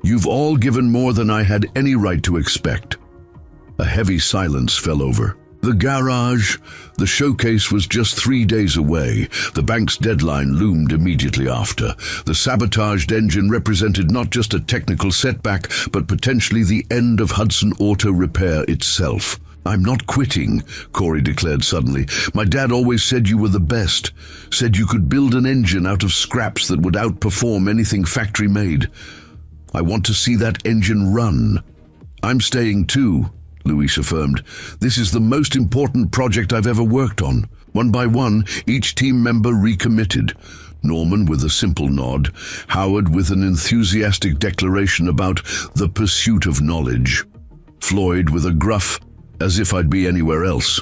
You've all given more than I had any right to expect." A heavy silence fell over the garage. The showcase was just 3 days away. The bank's deadline loomed immediately after. The sabotaged engine represented not just a technical setback, but potentially the end of Hudson Auto Repair itself. "I'm not quitting," Corey declared suddenly. "My dad always said you were the best, said you could build an engine out of scraps that would outperform anything factory-made. I want to see that engine run." "I'm staying too," Luis affirmed. "This is the most important project I've ever worked on." One by one, each team member recommitted. Norman with a simple nod, Howard with an enthusiastic declaration about the pursuit of knowledge, Floyd with a gruff, "as if I'd be anywhere else."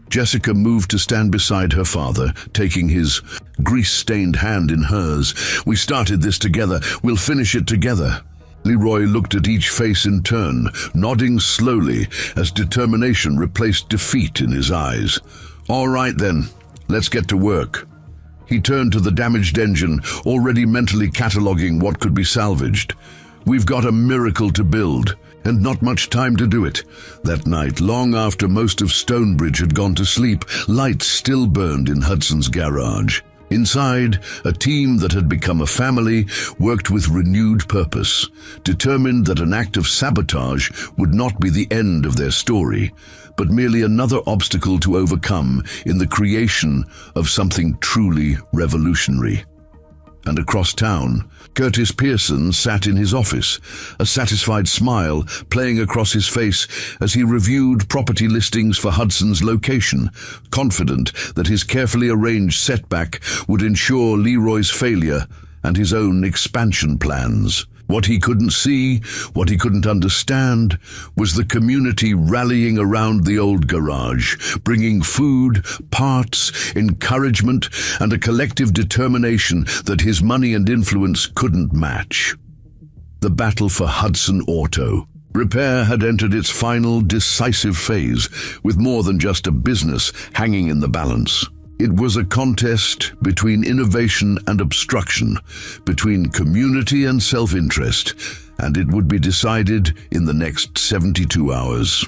Jessica moved to stand beside her father, taking his grease-stained hand in hers. "We started this together. We'll finish it together." Leroy looked at each face in turn, nodding slowly as determination replaced defeat in his eyes. "All right then, let's get to work." He turned to the damaged engine, already mentally cataloging what could be salvaged. "We've got a miracle to build, and not much time to do it." That night, long after most of Stonebridge had gone to sleep, lights still burned in Hudson's garage. Inside, a team that had become a family worked with renewed purpose, determined that an act of sabotage would not be the end of their story, but merely another obstacle to overcome in the creation of something truly revolutionary. And across town, Curtis Pearson sat in his office, a satisfied smile playing across his face as he reviewed property listings for Hudson's location, confident that his carefully arranged setback would ensure Leroy's failure and his own expansion plans. What he couldn't see, what he couldn't understand, was the community rallying around the old garage, bringing food, parts, encouragement, and a collective determination that his money and influence couldn't match. The battle for Hudson Auto Repair had entered its final, decisive phase, with more than just a business hanging in the balance. It was a contest between innovation and obstruction, between community and self-interest, and it would be decided in the next 72 hours.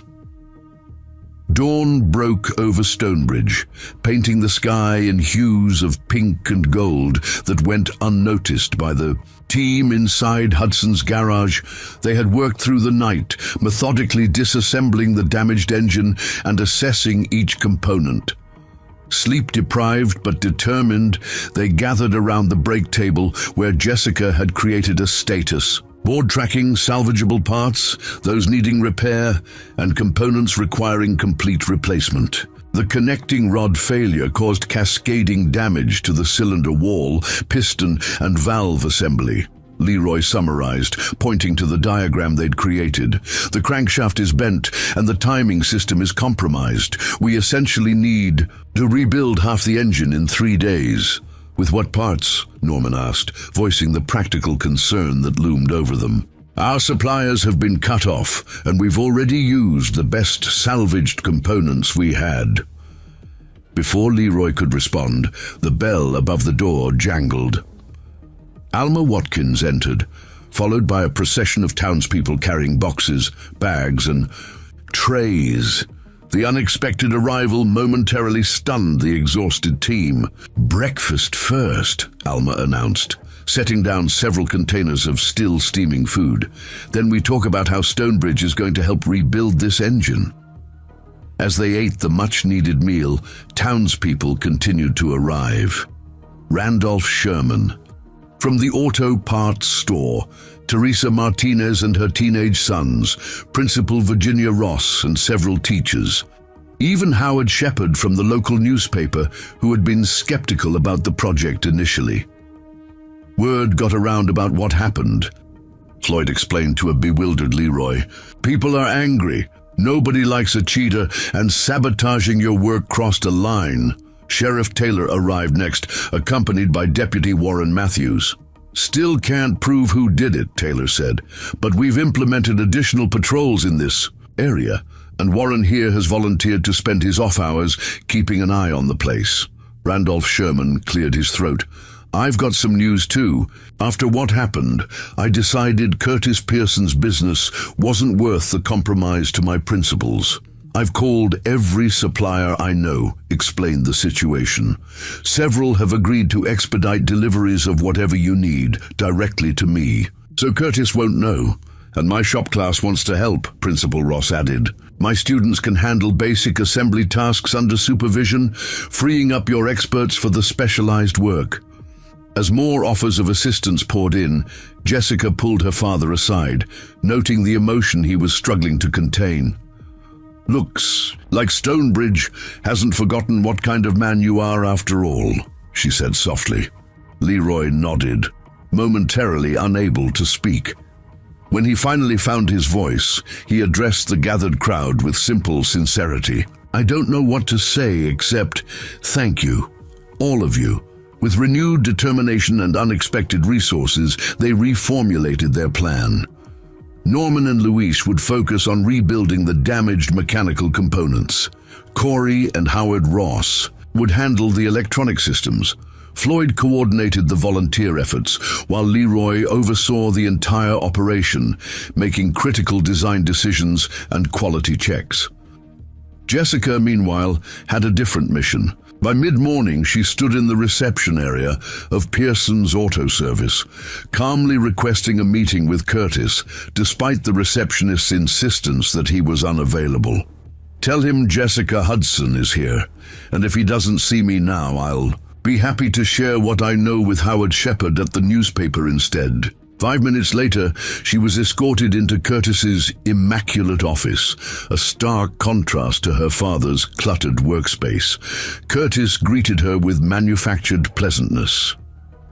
Dawn broke over Stonebridge, painting the sky in hues of pink and gold that went unnoticed by the team inside Hudson's garage. They had worked through the night, methodically disassembling the damaged engine and assessing each component. Sleep-deprived but determined, they gathered around the break table where Jessica had created a status. Board tracking salvageable parts, those needing repair, and components requiring complete replacement. The connecting rod failure caused cascading damage to the cylinder wall, piston, and valve assembly. Leroy summarized, pointing to the diagram they'd created. "The crankshaft is bent and the timing system is compromised. We essentially need to rebuild half the engine in 3 days." "With what parts?" Norman asked, voicing the practical concern that loomed over them. "Our suppliers have been cut off, and we've already used the best salvaged components we had." Before Leroy could respond, the bell above the door jangled. Alma Watkins entered, followed by a procession of townspeople carrying boxes, bags, and trays. The unexpected arrival momentarily stunned the exhausted team. "Breakfast first," Alma announced, setting down several containers of still steaming food. "Then we talk about how Stonebridge is going to help rebuild this engine." As they ate the much-needed meal, townspeople continued to arrive. Randolph Sherman. From the auto parts store, Teresa Martinez and her teenage sons, Principal Virginia Ross and several teachers. Even Howard Shepard from the local newspaper, who had been skeptical about the project initially. Word got around about what happened. Floyd explained to a bewildered Leroy. "People are angry. Nobody likes a cheater, and sabotaging your work crossed a line." Sheriff Taylor arrived next, accompanied by Deputy Warren Matthews. "Still can't prove who did it," Taylor said, "but we've implemented additional patrols in this area, and Warren here has volunteered to spend his off hours keeping an eye on the place." Randolph Sherman cleared his throat. "I've got some news too. After what happened, I decided Curtis Pearson's business wasn't worth the compromise to my principles. I've called every supplier I know, explained the situation. Several have agreed to expedite deliveries of whatever you need directly to me. So Curtis won't know, and my shop class wants to help," Principal Ross added. "My students can handle basic assembly tasks under supervision, freeing up your experts for the specialized work." As more offers of assistance poured in, Jessica pulled her father aside, noting the emotion he was struggling to contain. "Looks like Stonebridge hasn't forgotten what kind of man you are after all," she said softly. Leroy nodded, momentarily unable to speak. When he finally found his voice, he addressed the gathered crowd with simple sincerity. "I don't know what to say except thank you, all of you." With renewed determination and unexpected resources, they reformulated their plan. Norman and Luis would focus on rebuilding the damaged mechanical components. Corey and Howard Ross would handle the electronic systems, Floyd coordinated the volunteer efforts, while Leroy oversaw the entire operation, making critical design decisions and quality checks. Jessica, meanwhile, had a different mission. By mid-morning, she stood in the reception area of Pearson's Auto Service, calmly requesting a meeting with Curtis, despite the receptionist's insistence that he was unavailable. "Tell him Jessica Hudson is here, and if he doesn't see me now, I'll be happy to share what I know with Howard Shepard at the newspaper instead." 5 minutes later, she was escorted into Curtis's immaculate office, a stark contrast to her father's cluttered workspace. Curtis greeted her with manufactured pleasantness.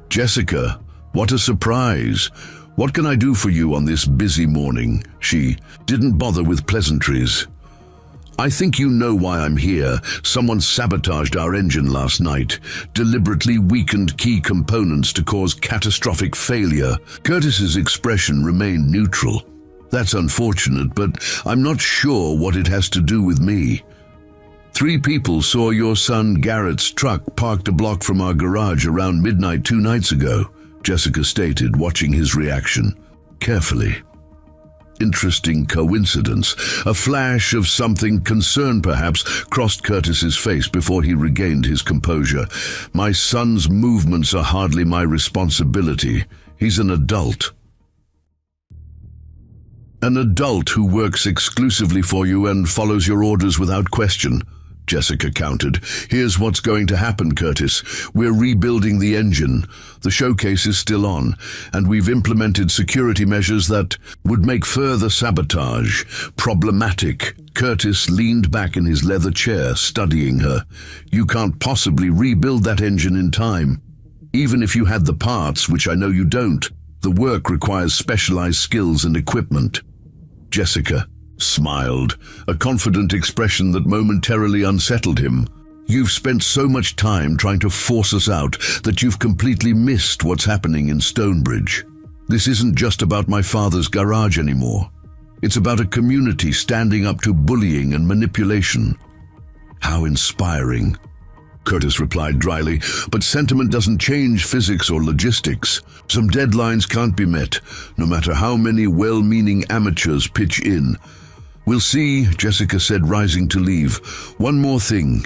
"Jessica, what a surprise. What can I do for you on this busy morning?" She didn't bother with pleasantries. "I think you know why I'm here. Someone sabotaged our engine last night, deliberately weakened key components to cause catastrophic failure." Curtis's expression remained neutral. "That's unfortunate, but I'm not sure what it has to do with me. 3 people saw your son Garrett's truck parked a block from our garage around midnight 2 nights ago," Jessica stated, watching his reaction carefully. Interesting coincidence. A flash of something, concern perhaps, crossed Curtis's face before he regained his composure. "My son's movements are hardly my responsibility. He's an adult." "An adult who works exclusively for you and follows your orders without question," Jessica countered. "Here's what's going to happen, Curtis. We're rebuilding the engine. The showcase is still on, and we've implemented security measures that would make further sabotage problematic." Curtis leaned back in his leather chair, studying her. "You can't possibly rebuild that engine in time. Even if you had the parts, which I know you don't, the work requires specialized skills and equipment." Jessica smiled, a confident expression that momentarily unsettled him. "You've spent so much time trying to force us out that you've completely missed what's happening in Stonebridge. This isn't just about my father's garage anymore. It's about a community standing up to bullying and manipulation." "How inspiring," Curtis replied dryly, "but sentiment doesn't change physics or logistics. Some deadlines can't be met, no matter how many well-meaning amateurs pitch in." "We'll see," Jessica said, rising to leave. "One more thing.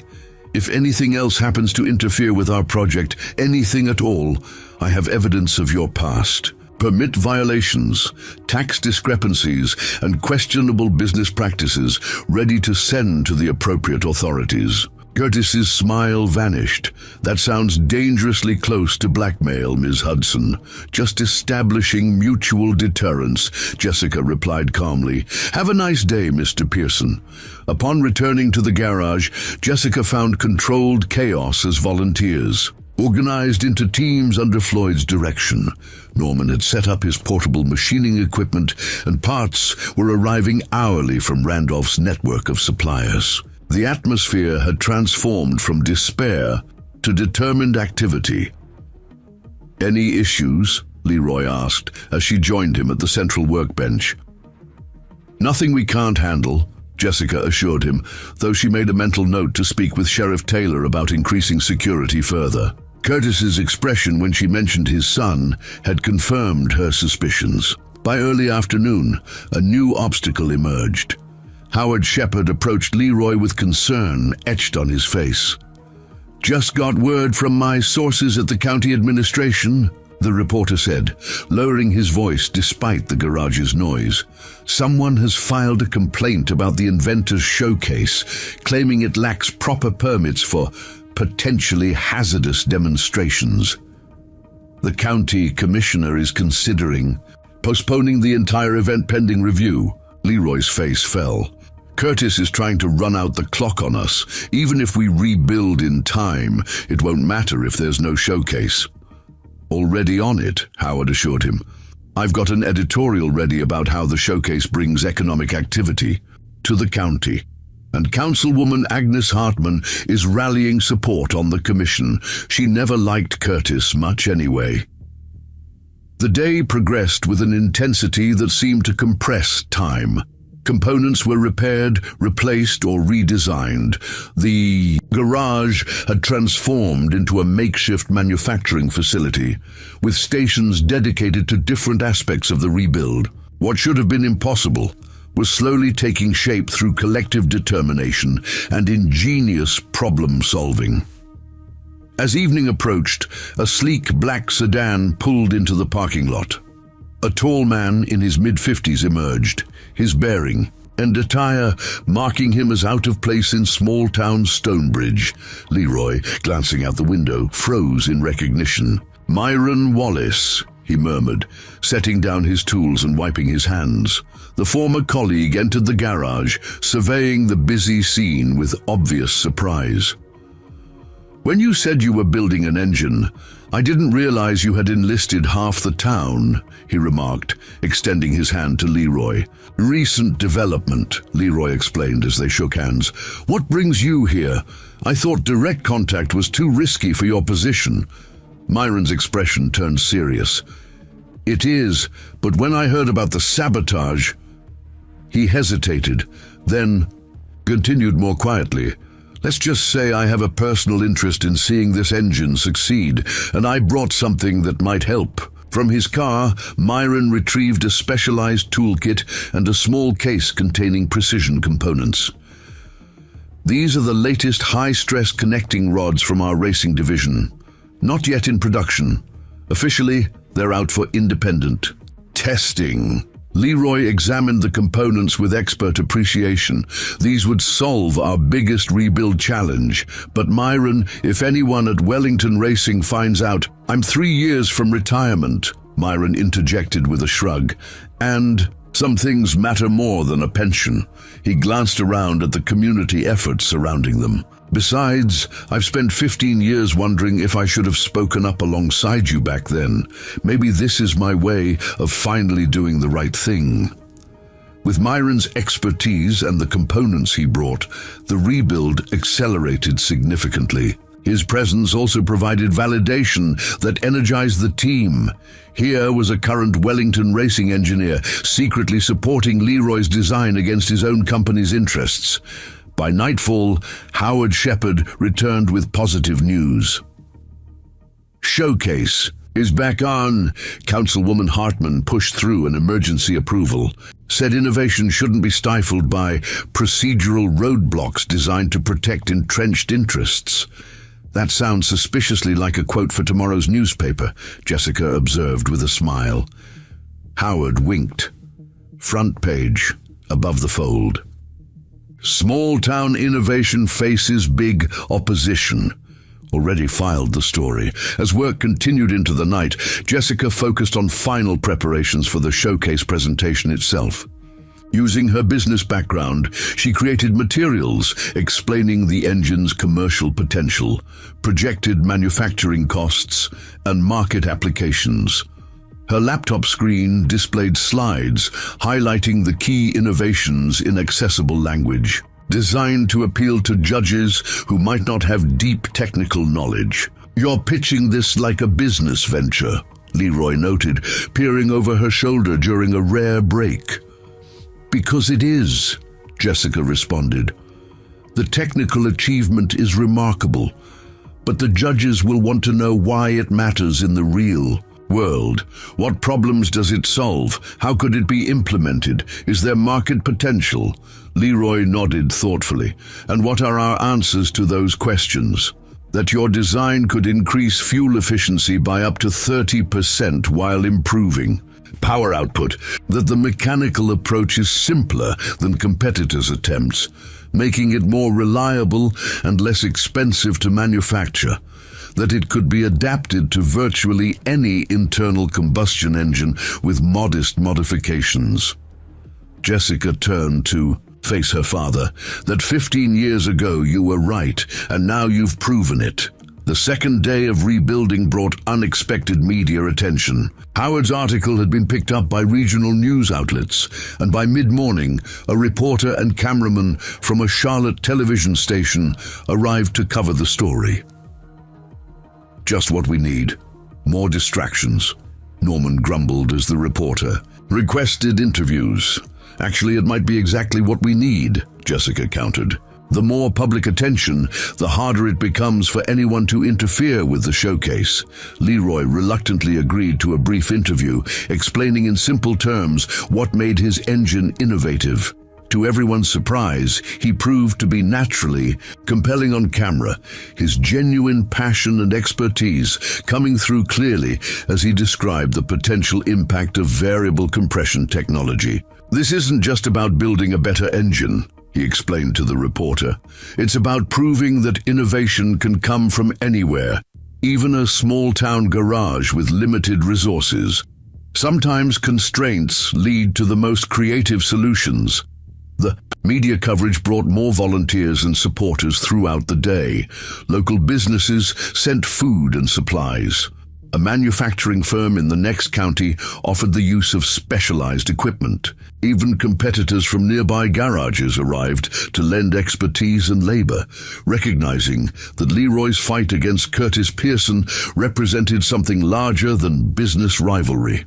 If anything else happens to interfere with our project, anything at all, I have evidence of your past. Permit violations, tax discrepancies, and questionable business practices ready to send to the appropriate authorities." Curtis's smile vanished. "That sounds dangerously close to blackmail, Ms. Hudson. Just establishing mutual deterrence," Jessica replied calmly. "Have a nice day, Mr. Pearson." Upon returning to the garage, Jessica found controlled chaos as volunteers, organized into teams under Floyd's direction. Norman had set up his portable machining equipment, and parts were arriving hourly from Randolph's network of suppliers. The atmosphere had transformed from despair to determined activity. "Any issues?" Leroy asked as she joined him at the central workbench. "Nothing we can't handle," Jessica assured him, though she made a mental note to speak with Sheriff Taylor about increasing security further. Curtis's expression when she mentioned his son had confirmed her suspicions. By early afternoon, a new obstacle emerged. Howard Shepard approached Leroy with concern etched on his face. "Just got word from my sources at the county administration," the reporter said, lowering his voice despite the garage's noise. "Someone has filed a complaint about the inventor's showcase, claiming it lacks proper permits for potentially hazardous demonstrations. The county commissioner is considering postponing the entire event pending review." Leroy's face fell. "Curtis is trying to run out the clock on us. Even if we rebuild in time, it won't matter if there's no showcase." "Already on it," Howard assured him. "I've got an editorial ready about how the showcase brings economic activity to the county. And Councilwoman Agnes Hartman is rallying support on the commission. She never liked Curtis much anyway." The day progressed with an intensity that seemed to compress time. Components were repaired, replaced, or redesigned. The garage had transformed into a makeshift manufacturing facility, with stations dedicated to different aspects of the rebuild. What should have been impossible was slowly taking shape through collective determination and ingenious problem-solving. As evening approached, a sleek black sedan pulled into the parking lot. A tall man in his mid-50s emerged, his bearing and attire marking him as out of place in small-town Stonebridge. Leroy, glancing out the window, froze in recognition. "Myron Wallace," he murmured, setting down his tools and wiping his hands. The former colleague entered the garage, surveying the busy scene with obvious surprise. "When you said you were building an engine, I didn't realize you had enlisted half the town," he remarked, extending his hand to Leroy. "Recent development," Leroy explained as they shook hands. "What brings you here? I thought direct contact was too risky for your position." Myron's expression turned serious. "It is, but when I heard about the sabotage..." He hesitated, then continued more quietly. "Let's just say I have a personal interest in seeing this engine succeed, and I brought something that might help." From his car, Myron retrieved a specialized toolkit and a small case containing precision components. "These are the latest high-stress connecting rods from our racing division. Not yet in production. Officially, they're out for independent testing." Leroy examined the components with expert appreciation. These would solve our biggest rebuild challenge. "But Myron, if anyone at Wellington Racing finds out, I'm 3 years from retirement," Myron interjected with a shrug. "And some things matter more than a pension." He glanced around at the community efforts surrounding them. "Besides, I've spent 15 years wondering if I should have spoken up alongside you back then. Maybe this is my way of finally doing the right thing." With Myron's expertise and the components he brought, the rebuild accelerated significantly. His presence also provided validation that energized the team. Here was a current Wellington racing engineer secretly supporting Leroy's design against his own company's interests. By nightfall, Howard Shepard returned with positive news. "Showcase is back on." Councilwoman Hartman pushed through an emergency approval, said innovation shouldn't be stifled by procedural roadblocks designed to protect entrenched interests. "That sounds suspiciously like a quote for tomorrow's newspaper," Jessica observed with a smile. Howard winked. Front page, above the fold. "Small-town innovation faces big opposition." Already filed the story. As work continued into the night, Jessica focused on final preparations for the showcase presentation itself. Using her business background, she created materials explaining the engine's commercial potential, projected manufacturing costs, and market applications. Her laptop screen displayed slides highlighting the key innovations in accessible language, designed to appeal to judges who might not have deep technical knowledge. "You're pitching this like a business venture," Leroy noted, peering over her shoulder during a rare break. "Because it is," Jessica responded. "The technical achievement is remarkable, but the judges will want to know why it matters in the real world. What problems does it solve? How could it be implemented? Is there market potential?" Leroy nodded thoughtfully. "And what are our answers to those questions?" "That your design could increase fuel efficiency by up to 30% while improving power output, that the mechanical approach is simpler than competitors' attempts, making it more reliable and less expensive to manufacture, that it could be adapted to virtually any internal combustion engine with modest modifications." Jessica turned to face her father. "That 15 years ago you were right, and now you've proven it." The second day of rebuilding brought unexpected media attention. Howard's article had been picked up by regional news outlets, and by mid-morning, a reporter and cameraman from a Charlotte television station arrived to cover the story. "Just what we need. More distractions," Norman grumbled as the reporter requested interviews. Actually, it might be exactly what we need, Jessica countered. The more public attention, the harder it becomes for anyone to interfere with the showcase. Leroy reluctantly agreed to a brief interview, explaining in simple terms what made his engine innovative. To everyone's surprise, he proved to be naturally compelling on camera, his genuine passion and expertise coming through clearly as he described the potential impact of variable compression technology. "This isn't just about building a better engine," he explained to the reporter. "It's about proving that innovation can come from anywhere, even a small-town garage with limited resources. Sometimes constraints lead to the most creative solutions." The media coverage brought more volunteers and supporters throughout the day. Local businesses sent food and supplies. A manufacturing firm in the next county offered the use of specialized equipment. Even competitors from nearby garages arrived to lend expertise and labor, recognizing that Leroy's fight against Curtis Pearson represented something larger than business rivalry.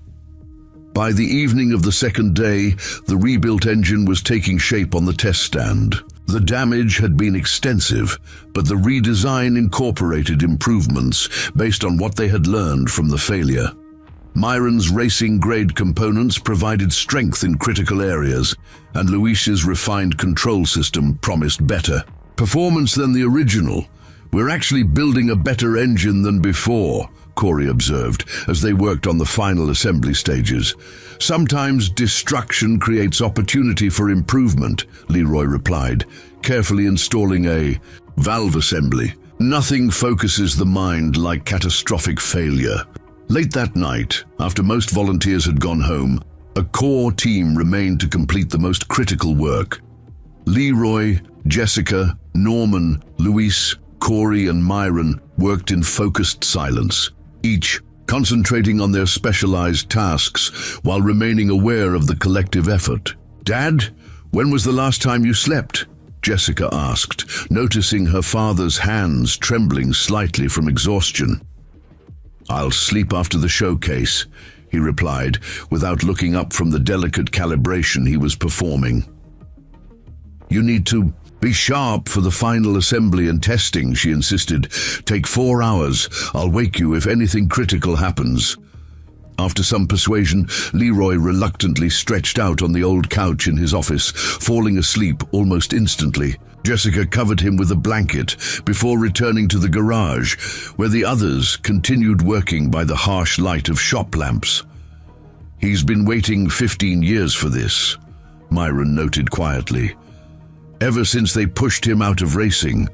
By the evening of the second day, the rebuilt engine was taking shape on the test stand. The damage had been extensive, but the redesign incorporated improvements based on what they had learned from the failure. Myron's racing-grade components provided strength in critical areas, and Luis's refined control system promised better performance than the original. "We're actually building a better engine than before," Corey observed as they worked on the final assembly stages. "Sometimes destruction creates opportunity for improvement," Leroy replied, carefully installing a valve assembly. "Nothing focuses the mind like catastrophic failure." Late that night, after most volunteers had gone home, a core team remained to complete the most critical work. Leroy, Jessica, Norman, Luis, Corey, and Myron worked in focused silence, each concentrating on their specialized tasks while remaining aware of the collective effort. "Dad, when was the last time you slept?" Jessica asked, noticing her father's hands trembling slightly from exhaustion. "I'll sleep after the showcase," he replied, without looking up from the delicate calibration he was performing. "You need to be sharp for the final assembly and testing," she insisted. "Take 4 hours. I'll wake you if anything critical happens." After some persuasion, Leroy reluctantly stretched out on the old couch in his office, falling asleep almost instantly. Jessica covered him with a blanket before returning to the garage, where the others continued working by the harsh light of shop lamps. "He's been waiting 15 years for this," Myron noted quietly. "Ever since they pushed him out of racing."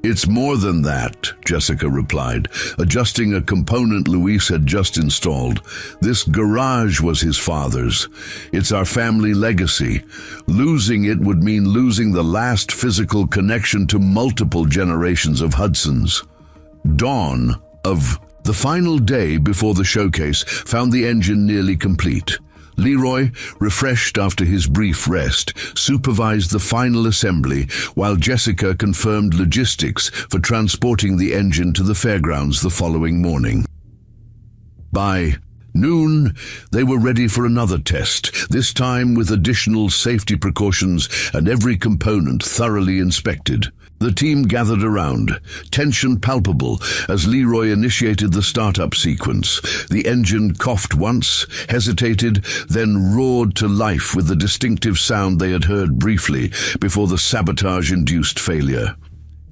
"It's more than that," Jessica replied, adjusting a component Luis had just installed. "This garage was his father's. It's our family legacy. Losing it would mean losing the last physical connection to multiple generations of Hudsons." Dawn of the final day before the showcase found the engine nearly complete. Leroy, refreshed after his brief rest, supervised the final assembly, while Jessica confirmed logistics for transporting the engine to the fairgrounds the following morning. By noon, they were ready for another test, this time with additional safety precautions and every component thoroughly inspected. The team gathered around, tension palpable as Leroy initiated the startup sequence. The engine coughed once, hesitated, then roared to life with the distinctive sound they had heard briefly before the sabotage-induced failure.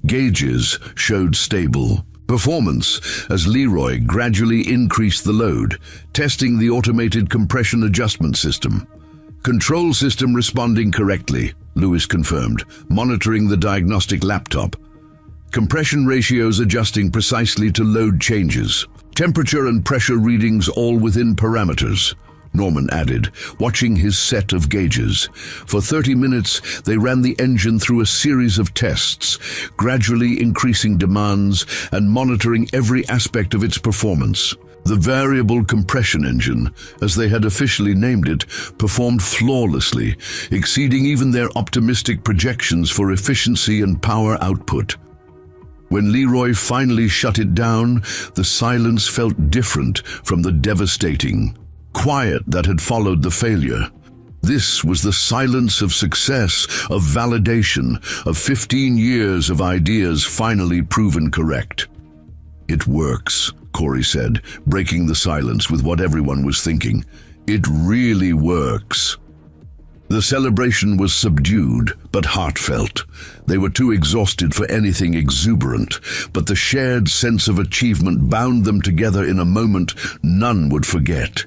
Gauges showed stable performance as Leroy gradually increased the load, testing the automated compression adjustment system. "Control system responding correctly," Luis confirmed, monitoring the diagnostic laptop. "Compression ratios adjusting precisely to load changes. Temperature and pressure readings all within parameters," Norman added, watching his set of gauges. For 30 minutes, they ran the engine through a series of tests, gradually increasing demands and monitoring every aspect of its performance. The variable compression engine, as they had officially named it, performed flawlessly, exceeding even their optimistic projections for efficiency and power output. When Leroy finally shut it down, the silence felt different from the devastating quiet that had followed the failure. This was the silence of success, of validation, of 15 years of ideas finally proven correct. "It works," Corey said, breaking the silence with what everyone was thinking. "It really works." The celebration was subdued, but heartfelt. They were too exhausted for anything exuberant, but the shared sense of achievement bound them together in a moment none would forget.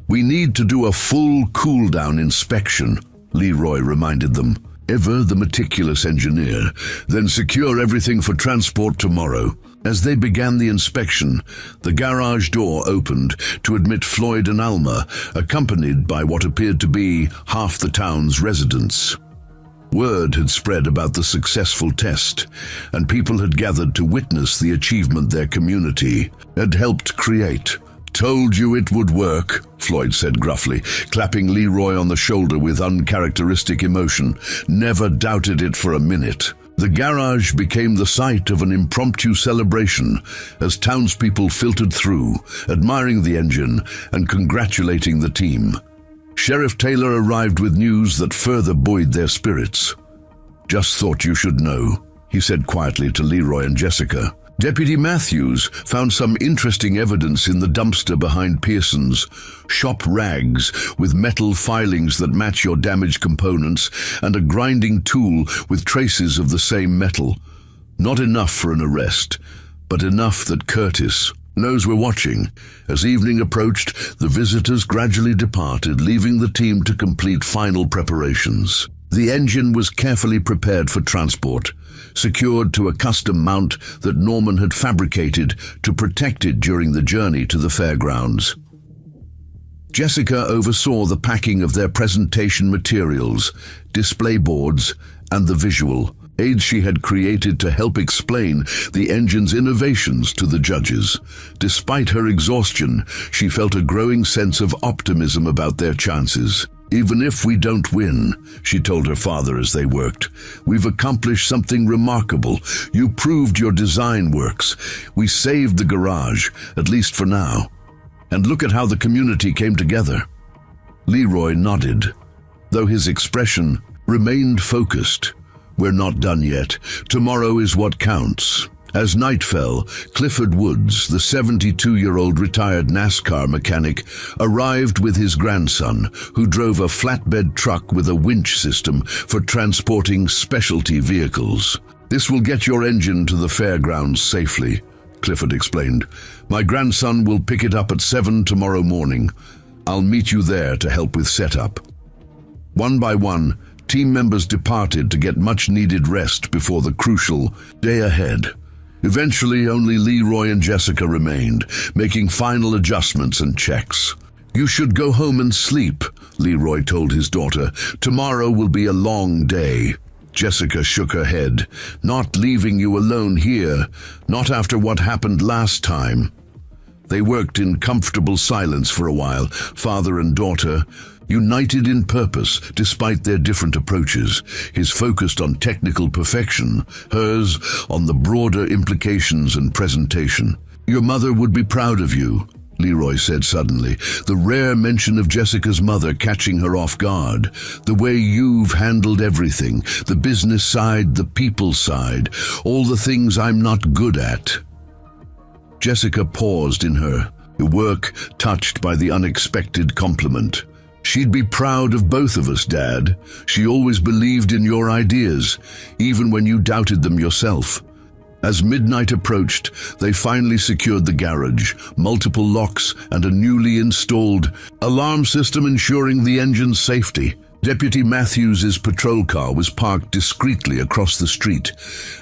"We need to do a full cool-down inspection," Leroy reminded them, ever the meticulous engineer, "then secure everything for transport tomorrow." As they began the inspection, the garage door opened to admit Floyd and Alma, accompanied by what appeared to be half the town's residents. Word had spread about the successful test, and people had gathered to witness the achievement their community had helped create. "Told you it would work," Floyd said gruffly, clapping Leroy on the shoulder with uncharacteristic emotion. "Never doubted it for a minute." The garage became the site of an impromptu celebration as townspeople filtered through, admiring the engine and congratulating the team. Sheriff Taylor arrived with news that further buoyed their spirits. "Just thought you should know," he said quietly to Leroy and Jessica. Deputy Matthews found some interesting evidence in the dumpster behind Pearson's shop rags with metal filings that match your damaged components and a grinding tool with traces of the same metal. Not enough for an arrest, but enough that Curtis knows we're watching. As evening approached, the visitors gradually departed, leaving the team to complete final preparations. The engine was carefully prepared for transport, secured to a custom mount that Norman had fabricated to protect it during the journey to the fairgrounds. Jessica oversaw the packing of their presentation materials, display boards, and the visual aids she had created to help explain the engine's innovations to the judges. Despite her exhaustion, she felt a growing sense of optimism about their chances. "Even if we don't win," she told her father as they worked, "we've accomplished something remarkable. You proved your design works. We saved the garage, at least for now. And look at how the community came together." Leroy nodded, though his expression remained focused. "We're not done yet. Tomorrow is what counts." As night fell, Clifford Woods, the 72-year-old retired Nascar mechanic, arrived with his grandson, who drove a flatbed truck with a winch system for transporting specialty vehicles. "This will get your engine to the fairgrounds safely," Clifford explained. "My grandson will pick it up at 7 tomorrow morning. I'll meet you there to help with setup." One by one, team members departed to get much-needed rest before the crucial day ahead. Eventually, only Leroy and Jessica remained, making final adjustments and checks. "You should go home and sleep," Leroy told his daughter. "Tomorrow will be a long day." Jessica shook her head. "Not leaving you alone here, not after what happened last time." They worked in comfortable silence for a while, father and daughter, united in purpose despite their different approaches, his focused on technical perfection, hers on the broader implications and presentation. "Your mother would be proud of you," Leroy said suddenly, the rare mention of Jessica's mother catching her off guard. "The way you've handled everything, the business side, the people side, all the things I'm not good at." Jessica paused in her work, touched by the unexpected compliment. "She'd be proud of both of us, Dad. She always believed in your ideas, even when you doubted them yourself." As midnight approached, they finally secured the garage, multiple locks, and a newly installed alarm system ensuring the engine's safety. Deputy Matthews' patrol car was parked discreetly across the street,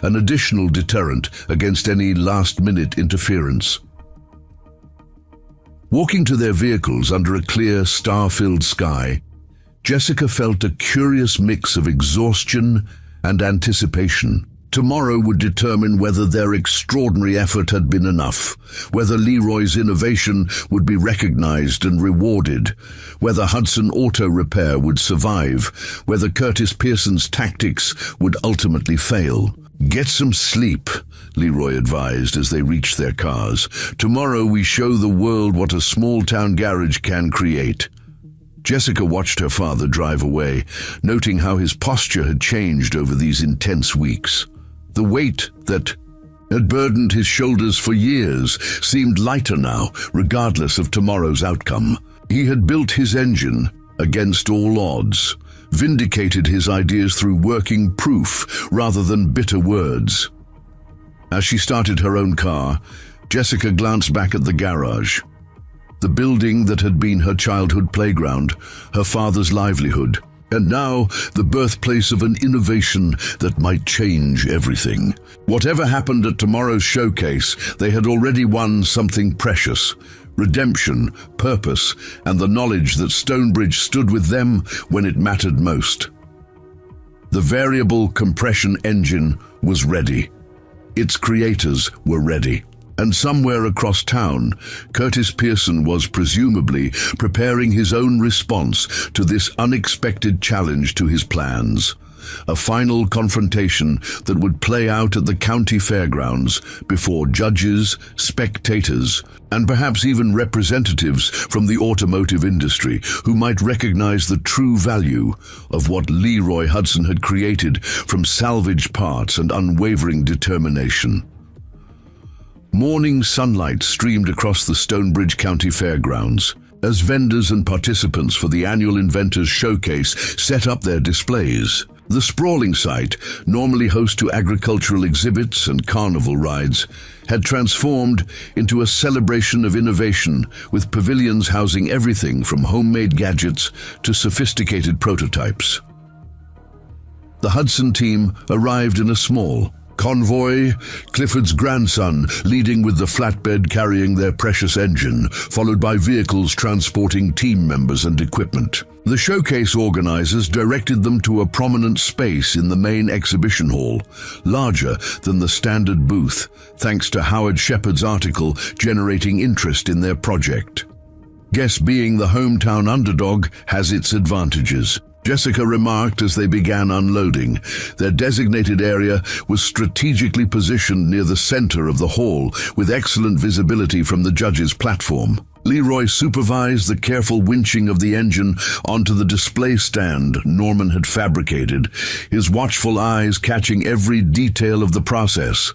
an additional deterrent against any last-minute interference. Walking to their vehicles under a clear, star-filled sky, Jessica felt a curious mix of exhaustion and anticipation. Tomorrow would determine whether their extraordinary effort had been enough, whether Leroy's innovation would be recognized and rewarded, whether Hudson Auto Repair would survive, whether Curtis Pearson's tactics would ultimately fail. "Get some sleep," Leroy advised as they reached their cars. "Tomorrow we show the world what a small-town garage can create." Jessica watched her father drive away, noting how his posture had changed over these intense weeks. The weight that had burdened his shoulders for years seemed lighter now, regardless of tomorrow's outcome. He had built his engine against all odds, vindicated his ideas through working proof rather than bitter words. As she started her own car, Jessica glanced back at the garage. The building that had been her childhood playground, her father's livelihood, and now the birthplace of an innovation that might change everything. Whatever happened at tomorrow's showcase, they had already won something precious: redemption, purpose, and the knowledge that Stonebridge stood with them when it mattered most. The variable compression engine was ready. Its creators were ready. And somewhere across town, Curtis Pearson was presumably preparing his own response to this unexpected challenge to his plans. A final confrontation that would play out at the county fairgrounds before judges, spectators, and perhaps even representatives from the automotive industry who might recognize the true value of what Leroy Hudson had created from salvaged parts and unwavering determination. Morning sunlight streamed across the Stonebridge County Fairgrounds as vendors and participants for the annual Inventors Showcase set up their displays. The sprawling site, normally host to agricultural exhibits and carnival rides, had transformed into a celebration of innovation, with pavilions housing everything from homemade gadgets to sophisticated prototypes. The Hudson team arrived in a small convoy, Clifford's grandson leading with the flatbed carrying their precious engine, followed by vehicles transporting team members and equipment. The showcase organizers directed them to a prominent space in the main exhibition hall, larger than the standard booth, thanks to Howard Shepard's article generating interest in their project. Guess being the hometown underdog has its advantages, Jessica remarked as they began unloading. Their designated area was strategically positioned near the center of the hall, with excellent visibility from the judges' platform. Leroy supervised the careful winching of the engine onto the display stand Norman had fabricated, his watchful eyes catching every detail of the process.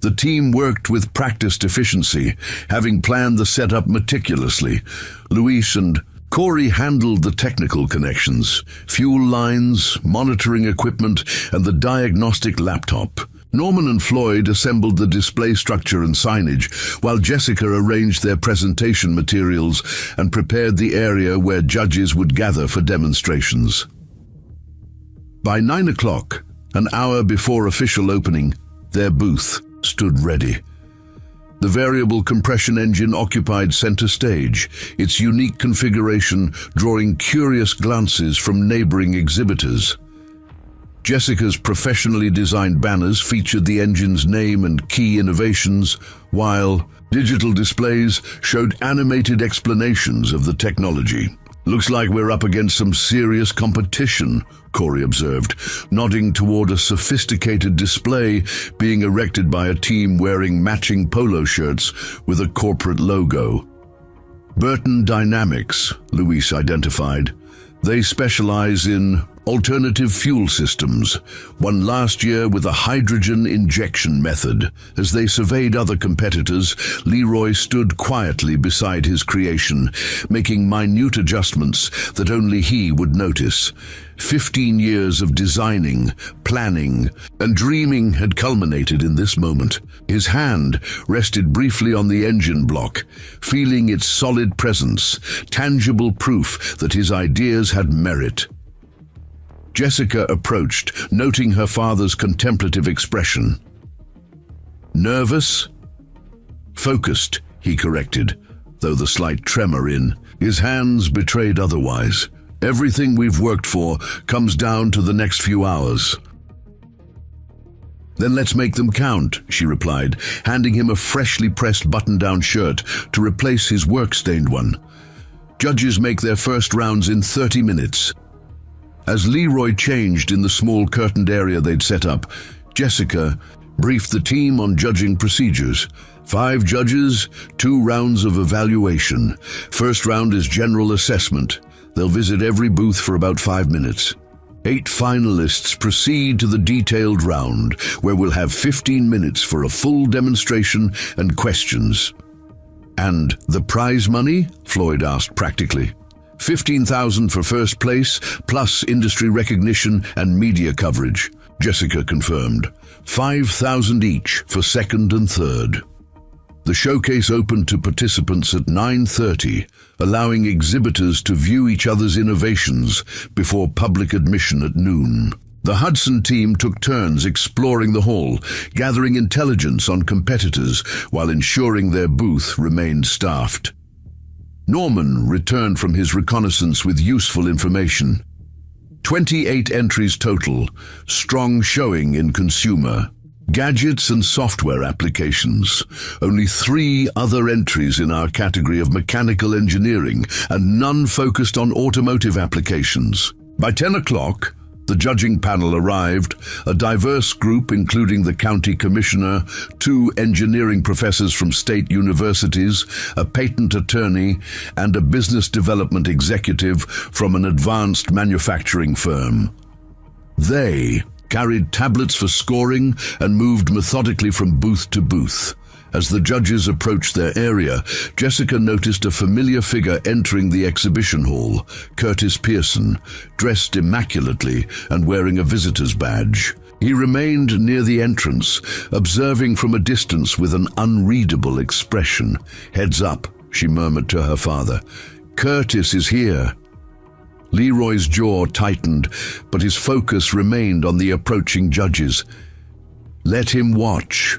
The team worked with practiced efficiency, having planned the setup meticulously. Luis and Corey handled the technical connections, fuel lines, monitoring equipment, and the diagnostic laptop. Norman and Floyd assembled the display structure and signage, while Jessica arranged their presentation materials and prepared the area where judges would gather for demonstrations. By 9 o'clock, an hour before official opening, their booth stood ready. The variable compression engine occupied center stage, its unique configuration drawing curious glances from neighboring exhibitors. Jessica's professionally designed banners featured the engine's name and key innovations, while digital displays showed animated explanations of the technology. "Looks like we're up against some serious competition," Corey observed, nodding toward a sophisticated display being erected by a team wearing matching polo shirts with a corporate logo. Burton Dynamics, Luis identified. They specialize in alternative fuel systems, won last year with a hydrogen injection method. As they surveyed other competitors, Leroy stood quietly beside his creation, making minute adjustments that only he would notice. 15 years of designing, planning, and dreaming had culminated in this moment. His hand rested briefly on the engine block, feeling its solid presence, tangible proof that his ideas had merit. Jessica approached, noting her father's contemplative expression. "Nervous?" "Focused," he corrected, though the slight tremor in his hands betrayed otherwise. "Everything we've worked for comes down to the next few hours." "Then let's make them count," she replied, handing him a freshly pressed button-down shirt to replace his work-stained one. "Judges make their first rounds in 30 minutes. As Leroy changed in the small curtained area they'd set up, Jessica briefed the team on judging procedures. 5 judges, 2 rounds of evaluation. First round is general assessment. They'll visit every booth for about 5 minutes. 8 finalists proceed to the detailed round, where we'll have 15 minutes for a full demonstration and questions. "And the prize money?" Floyd asked practically. "15,000 for first place, plus industry recognition and media coverage," Jessica confirmed. 5,000 each for second and third. The showcase opened to participants at 9:30, allowing exhibitors to view each other's innovations before public admission at noon. The Hudson team took turns exploring the hall, gathering intelligence on competitors while ensuring their booth remained staffed. Norman returned from his reconnaissance with useful information. 28 entries total, strong showing in consumer, gadgets and software applications. Only 3 other entries in our category of mechanical engineering, and none focused on automotive applications. By 10 o'clock, the judging panel arrived, a diverse group including the county commissioner, 2 engineering professors from state universities, a patent attorney, and a business development executive from an advanced manufacturing firm. They carried tablets for scoring and moved methodically from booth to booth. As the judges approached their area, Jessica noticed a familiar figure entering the exhibition hall, Curtis Pearson, dressed immaculately and wearing a visitor's badge. He remained near the entrance, observing from a distance with an unreadable expression. "Heads up," she murmured to her father. "Curtis is here." Leroy's jaw tightened, but his focus remained on the approaching judges. "Let him watch.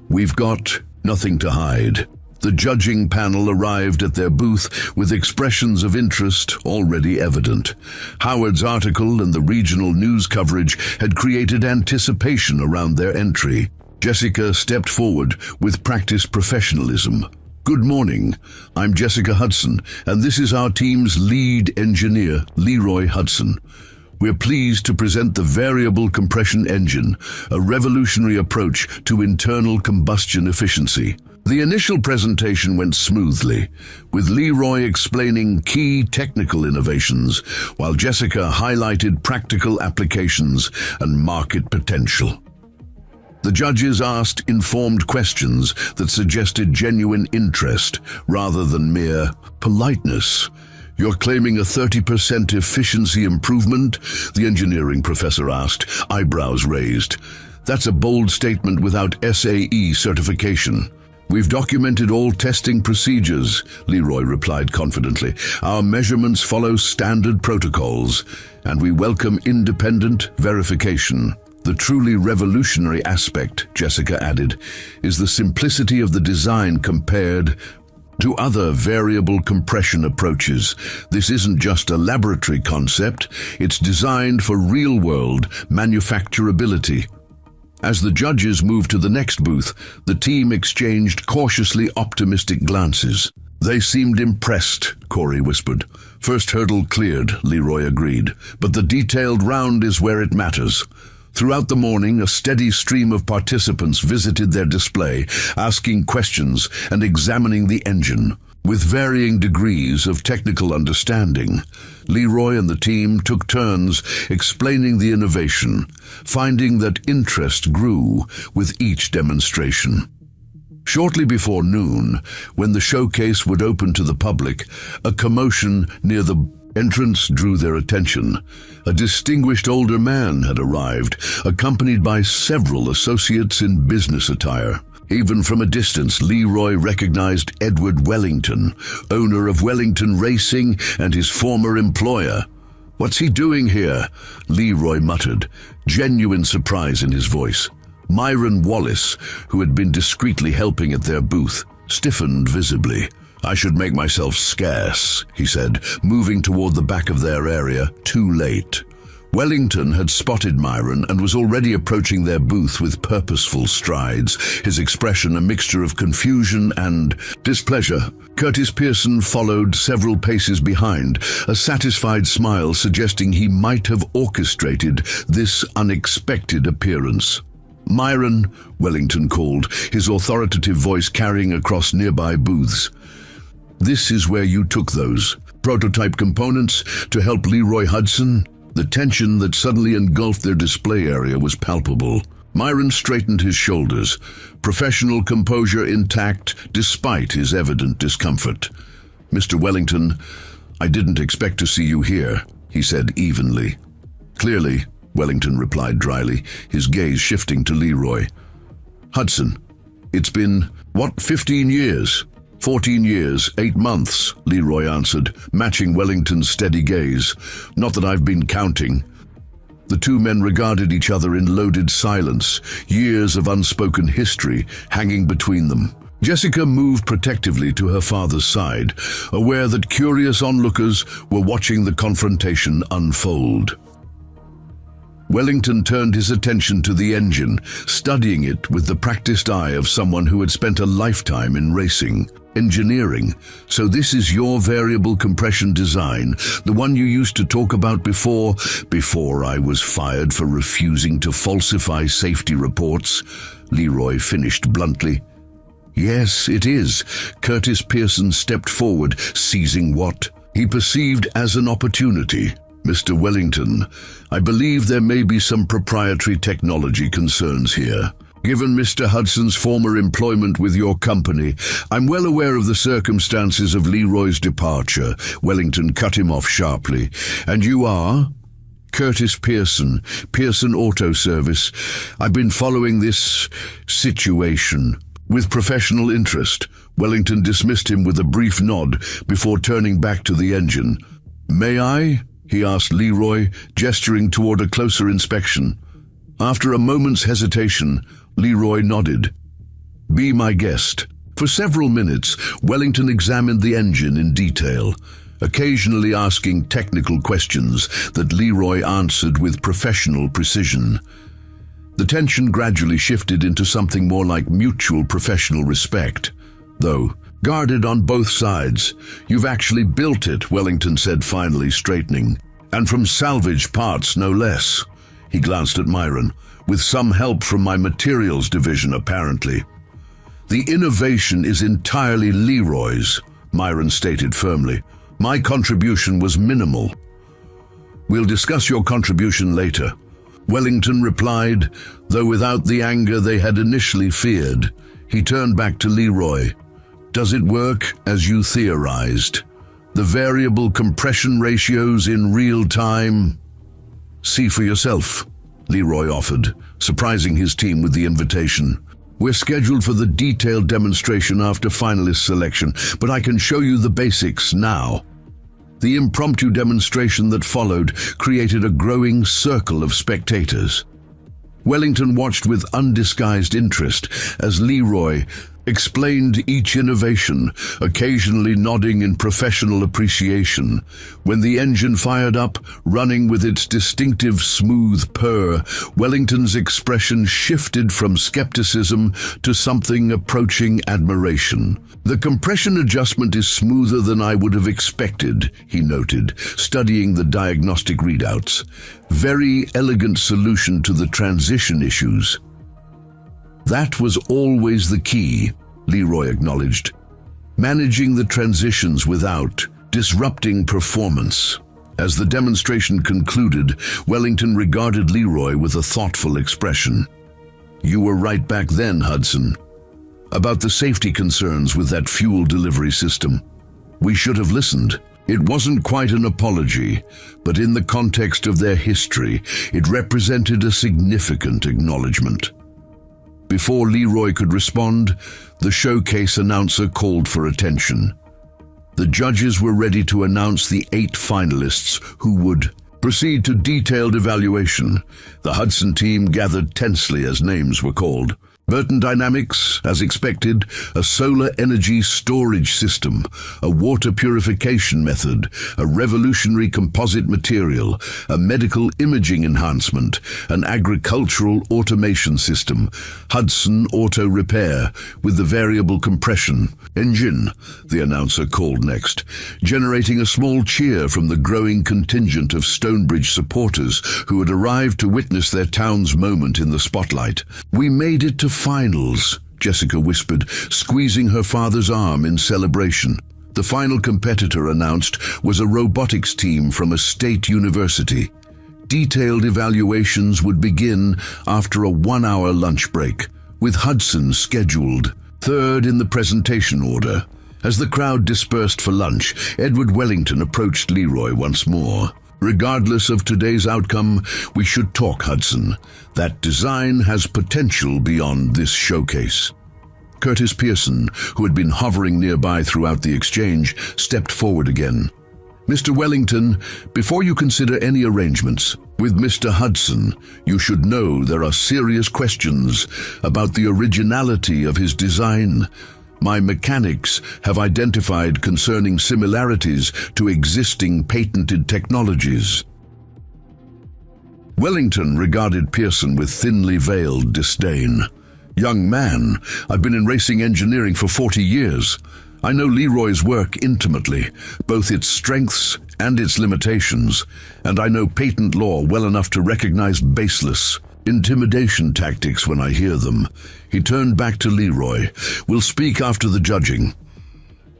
We've got nothing to hide." The judging panel arrived at their booth with expressions of interest already evident. Howard's article and the regional news coverage had created anticipation around their entry. Jessica stepped forward with practiced professionalism. "Good morning. I'm Jessica Hudson, and this is our team's lead engineer, Leroy Hudson. We're pleased to present the variable compression engine, a revolutionary approach to internal combustion efficiency." The initial presentation went smoothly, with Leroy explaining key technical innovations, while Jessica highlighted practical applications and market potential. The judges asked informed questions that suggested genuine interest rather than mere politeness. "You're claiming a 30% efficiency improvement?" the engineering professor asked, eyebrows raised. "That's a bold statement without SAE certification." "We've documented all testing procedures," Leroy replied confidently. "Our measurements follow standard protocols, and we welcome independent verification." "The truly revolutionary aspect," Jessica added, "is the simplicity of the design compared to other variable compression approaches. This isn't just a laboratory concept, it's designed for real-world manufacturability." As the judges moved to the next booth, the team exchanged cautiously optimistic glances. "They seemed impressed," Corey whispered. "First hurdle cleared," Leroy agreed, "but the detailed round is where it matters." Throughout the morning, a steady stream of participants visited their display, asking questions and examining the engine. With varying degrees of technical understanding, Leroy and the team took turns explaining the innovation, finding that interest grew with each demonstration. Shortly before noon, when the showcase would open to the public, a commotion near the entrance drew their attention. A distinguished older man had arrived, accompanied by several associates in business attire. Even from a distance, Leroy recognized Edward Wellington, owner of Wellington Racing and his former employer. "What's he doing here?" Leroy muttered, genuine surprise in his voice. Myron Wallace, who had been discreetly helping at their booth, stiffened visibly. "I should make myself scarce," he said, moving toward the back of their area, too late. Wellington had spotted Myron and was already approaching their booth with purposeful strides, his expression a mixture of confusion and displeasure. Curtis Pearson followed several paces behind, a satisfied smile suggesting he might have orchestrated this unexpected appearance. "Myron," Wellington called, his authoritative voice carrying across nearby booths. "This is where you took those." prototype components to help Leroy Hudson. The tension that suddenly engulfed their display area was palpable. Myron straightened his shoulders, professional composure intact despite his evident discomfort. "Mr. Wellington, I didn't expect to see you here," he said evenly. "Clearly," Wellington replied dryly, his gaze shifting to Leroy. "Hudson, it's been, 15 years? 14 years, 8 months, Leroy answered, matching Wellington's steady gaze. "Not that I've been counting." The two men regarded each other in loaded silence, years of unspoken history hanging between them. Jessica moved protectively to her father's side, aware that curious onlookers were watching the confrontation unfold. Wellington turned his attention to the engine, studying it with the practiced eye of someone who had spent a lifetime in racing. "Engineering. So this is your variable compression design, the one you used to talk about before I was fired for refusing to falsify safety reports," Leroy finished bluntly. "Yes, it is." Curtis Pearson stepped forward, seizing what he perceived as an opportunity. "Mr. Wellington, I believe there may be some proprietary technology concerns here. Given Mr. Hudson's former employment with your company, I'm well aware of the circumstances of Leroy's departure," Wellington cut him off sharply. "And you are?" "Curtis Pearson, Pearson Auto Service. I've been following this situation with professional interest." Wellington dismissed him with a brief nod before turning back to the engine. "May I?" he asked Leroy, gesturing toward a closer inspection. After a moment's hesitation, Leroy nodded. "Be my guest." For several minutes, Wellington examined the engine in detail, occasionally asking technical questions that Leroy answered with professional precision. The tension gradually shifted into something more like mutual professional respect, though guarded on both sides. "You've actually built it," Wellington said, finally straightening. "And from salvage parts, no less." He glanced at Myron. "With some help from my materials division, apparently." "The innovation is entirely Leroy's," Myron stated firmly. "My contribution was minimal." "We'll discuss your contribution later," Wellington replied, though without the anger they had initially feared. He turned back to Leroy. "Does it work as you theorized? The variable compression ratios in real time?" "See for yourself," Leroy offered, surprising his team with the invitation. "We're scheduled for the detailed demonstration after finalist selection, but I can show you the basics now." The impromptu demonstration that followed created a growing circle of spectators. Wellington watched with undisguised interest as Leroy explained each innovation, occasionally nodding in professional appreciation. When the engine fired up, running with its distinctive smooth purr, Wellington's expression shifted from skepticism to something approaching admiration. "The compression adjustment is smoother than I would have expected," he noted, studying the diagnostic readouts. "Very elegant solution to the transition issues." "That was always the key," Leroy acknowledged. "Managing the transitions without disrupting performance." As the demonstration concluded, Wellington regarded Leroy with a thoughtful expression. "You were right back then, Hudson, about the safety concerns with that fuel delivery system. We should have listened." It wasn't quite an apology, but in the context of their history, it represented a significant acknowledgement. Before Leroy could respond, the showcase announcer called for attention. The judges were ready to announce the 8 finalists who would proceed to detailed evaluation. The Hudson team gathered tensely as names were called. Burton Dynamics, as expected, a solar energy storage system, a water purification method, a revolutionary composite material, a medical imaging enhancement, an agricultural automation system, Hudson Auto Repair, with the variable compression engine, the announcer called next, generating a small cheer from the growing contingent of Stonebridge supporters who had arrived to witness their town's moment in the spotlight. "We made it to finals," Jessica whispered, squeezing her father's arm in celebration. The final competitor announced was a robotics team from a state university. Detailed evaluations would begin after a 1-hour lunch break, with Hudson scheduled third in the presentation order. As the crowd dispersed for lunch, Edward Wellington approached Leroy once more. "Regardless of today's outcome, we should talk, Hudson. That design has potential beyond this showcase." Curtis Pearson, who had been hovering nearby throughout the exchange, stepped forward again. "Mr. Wellington, before you consider any arrangements with Mr. Hudson, you should know there are serious questions about the originality of his design. My mechanics have identified concerning similarities to existing patented technologies." Wellington regarded Pearson with thinly veiled disdain. "Young man, I've been in racing engineering for 40 years. I know Leroy's work intimately, both its strengths and its limitations, and I know patent law well enough to recognize baseless intimidation tactics when I hear them." He turned back to Leroy. "We'll speak after the judging."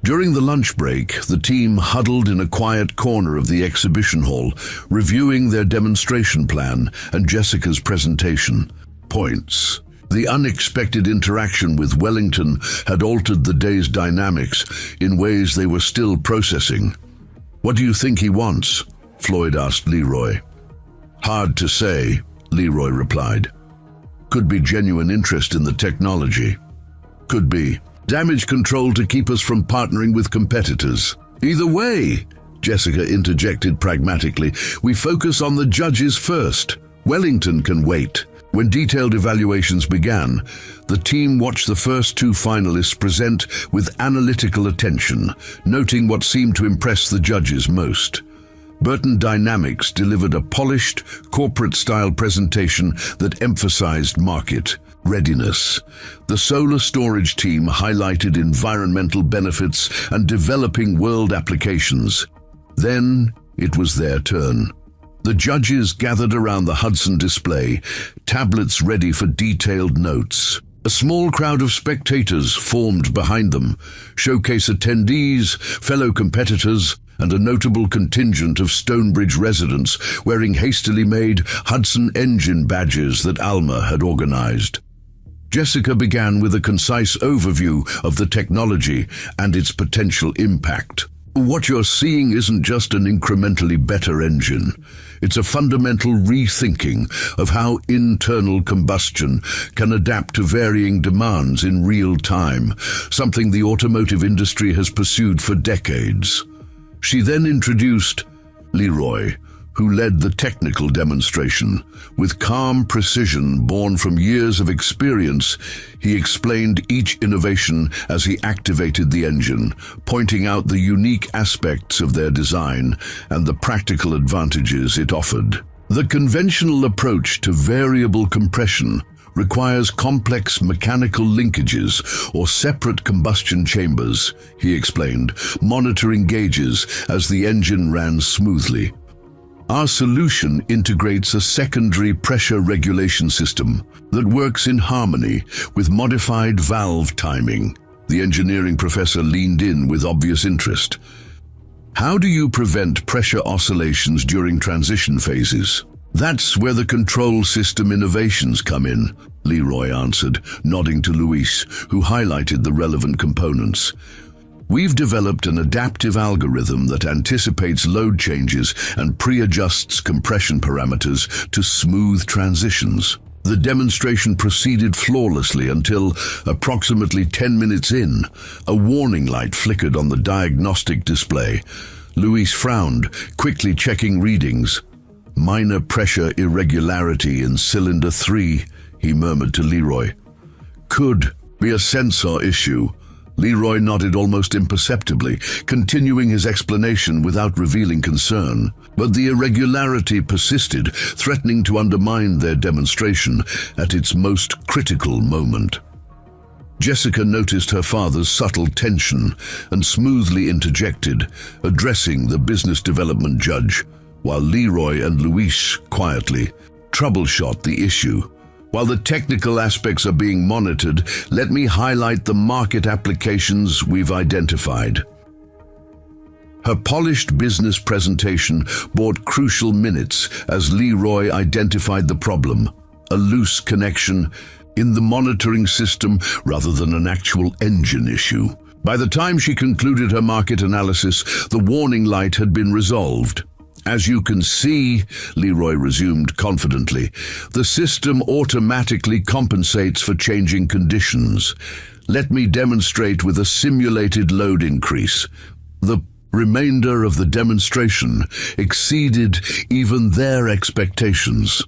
During the lunch break, the team huddled in a quiet corner of the exhibition hall, reviewing their demonstration plan and Jessica's presentation points. The unexpected interaction with Wellington had altered the day's dynamics in ways they were still processing. "What do you think he wants?" Floyd asked Leroy. "Hard to say," Leroy replied. "Could be genuine interest in the technology. Could be damage control to keep us from partnering with competitors. Either way," Jessica interjected pragmatically, "we focus on the judges first. Wellington can wait." When detailed evaluations began, the team watched the first two finalists present with analytical attention, noting what seemed to impress the judges most. Burton Dynamics delivered a polished, corporate-style presentation that emphasized market readiness. The solar storage team highlighted environmental benefits and developing world applications. Then it was their turn. The judges gathered around the Hudson display, tablets ready for detailed notes. A small crowd of spectators formed behind them, showcase attendees, fellow competitors, and a notable contingent of Stonebridge residents wearing hastily made Hudson engine badges that Alma had organized. Jessica began with a concise overview of the technology and its potential impact. "What you're seeing isn't just an incrementally better engine. It's a fundamental rethinking of how internal combustion can adapt to varying demands in real time, something the automotive industry has pursued for decades." She then introduced Leroy, who led the technical demonstration. With calm precision born from years of experience, he explained each innovation as he activated the engine, pointing out the unique aspects of their design and the practical advantages it offered. "The conventional approach to variable compression requires complex mechanical linkages or separate combustion chambers," he explained, monitoring gauges as the engine ran smoothly. "Our solution integrates a secondary pressure regulation system that works in harmony with modified valve timing." The engineering professor leaned in with obvious interest. "How do you prevent pressure oscillations during transition phases?" "That's where the control system innovations come in," Leroy answered, nodding to Luis, who highlighted the relevant components. "We've developed an adaptive algorithm that anticipates load changes and pre-adjusts compression parameters to smooth transitions." The demonstration proceeded flawlessly until, approximately 10 minutes in, a warning light flickered on the diagnostic display. Luis frowned, quickly checking readings. "Minor pressure irregularity in cylinder 3, he murmured to Leroy. "Could be a sensor issue." Leroy nodded almost imperceptibly, continuing his explanation without revealing concern. But the irregularity persisted, threatening to undermine their demonstration at its most critical moment. Jessica noticed her father's subtle tension and smoothly interjected, addressing the business development judge, while Leroy and Luis quietly troubleshot the issue. "While the technical aspects are being monitored, let me highlight the market applications we've identified." Her polished business presentation bought crucial minutes as Leroy identified the problem, a loose connection in the monitoring system rather than an actual engine issue. By the time she concluded her market analysis, the warning light had been resolved. As you can see, Leroy resumed confidently, the system automatically compensates for changing conditions. Let me demonstrate with a simulated load increase. The remainder of the demonstration exceeded even their expectations.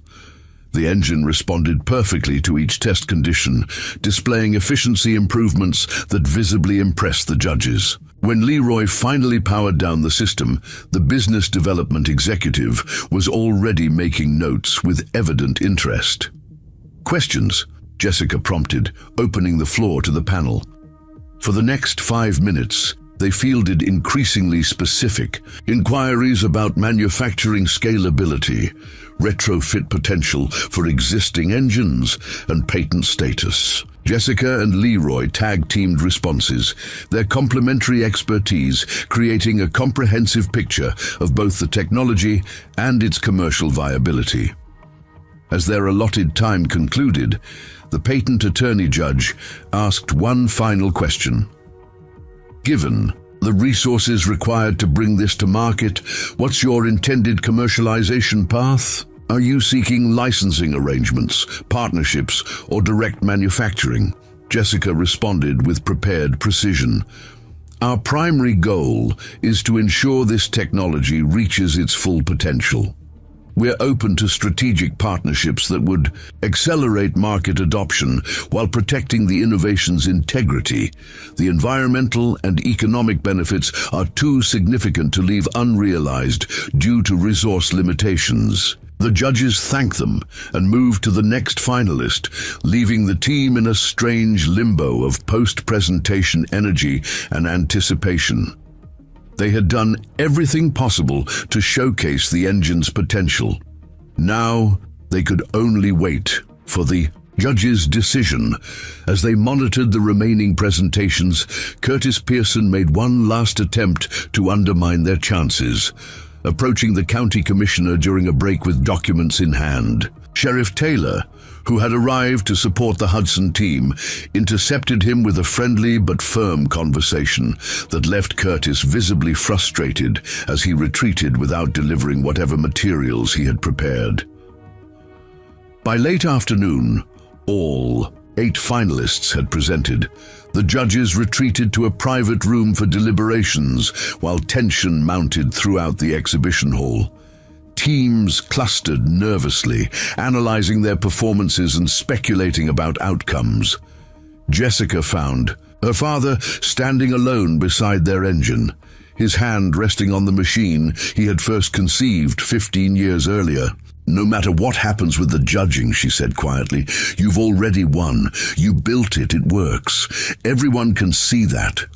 The engine responded perfectly to each test condition, displaying efficiency improvements that visibly impressed the judges. When Leroy finally powered down the system, the business development executive was already making notes with evident interest. "Questions?" Jessica prompted, opening the floor to the panel. For the next 5 minutes, they fielded increasingly specific inquiries about manufacturing scalability, retrofit potential for existing engines, and patent status. Jessica and Leroy tag-teamed responses, their complementary expertise creating a comprehensive picture of both the technology and its commercial viability. As their allotted time concluded, the patent attorney judge asked one final question. "Given the resources required to bring this to market, what's your intended commercialization path? Are you seeking licensing arrangements, partnerships, or direct manufacturing?" Jessica responded with prepared precision. "Our primary goal is to ensure this technology reaches its full potential. We're open to strategic partnerships that would accelerate market adoption while protecting the innovation's integrity. The environmental and economic benefits are too significant to leave unrealized due to resource limitations." The judges thanked them and moved to the next finalist, leaving the team in a strange limbo of post-presentation energy and anticipation. They had done everything possible to showcase the engine's potential. Now they could only wait for the judges' decision. As they monitored the remaining presentations, Curtis Pearson made one last attempt to undermine their chances. Approaching the county commissioner during a break with documents in hand, Sheriff Taylor, who had arrived to support the Hudson team, intercepted him with a friendly but firm conversation that left Curtis visibly frustrated as he retreated without delivering whatever materials he had prepared. By late afternoon, all 8 finalists had presented. The judges retreated to a private room for deliberations while tension mounted throughout the exhibition hall. Teams clustered nervously, analyzing their performances and speculating about outcomes. Jessica found her father standing alone beside their engine, his hand resting on the machine he had first conceived 15 years earlier. "No matter what happens with the judging," she said quietly, "you've already won. You built it, it works. Everyone can see that."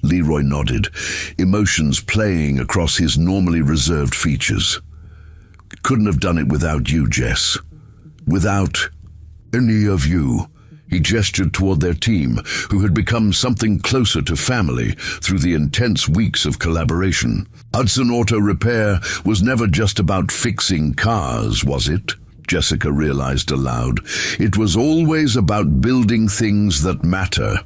Leroy nodded, emotions playing across his normally reserved features. "Couldn't have done it without you, Jess. Without any of you." He gestured toward their team, who had become something closer to family through the intense weeks of collaboration. Hudson Auto Repair was never just about fixing cars, was it? Jessica realized aloud. It was always about building things that matter.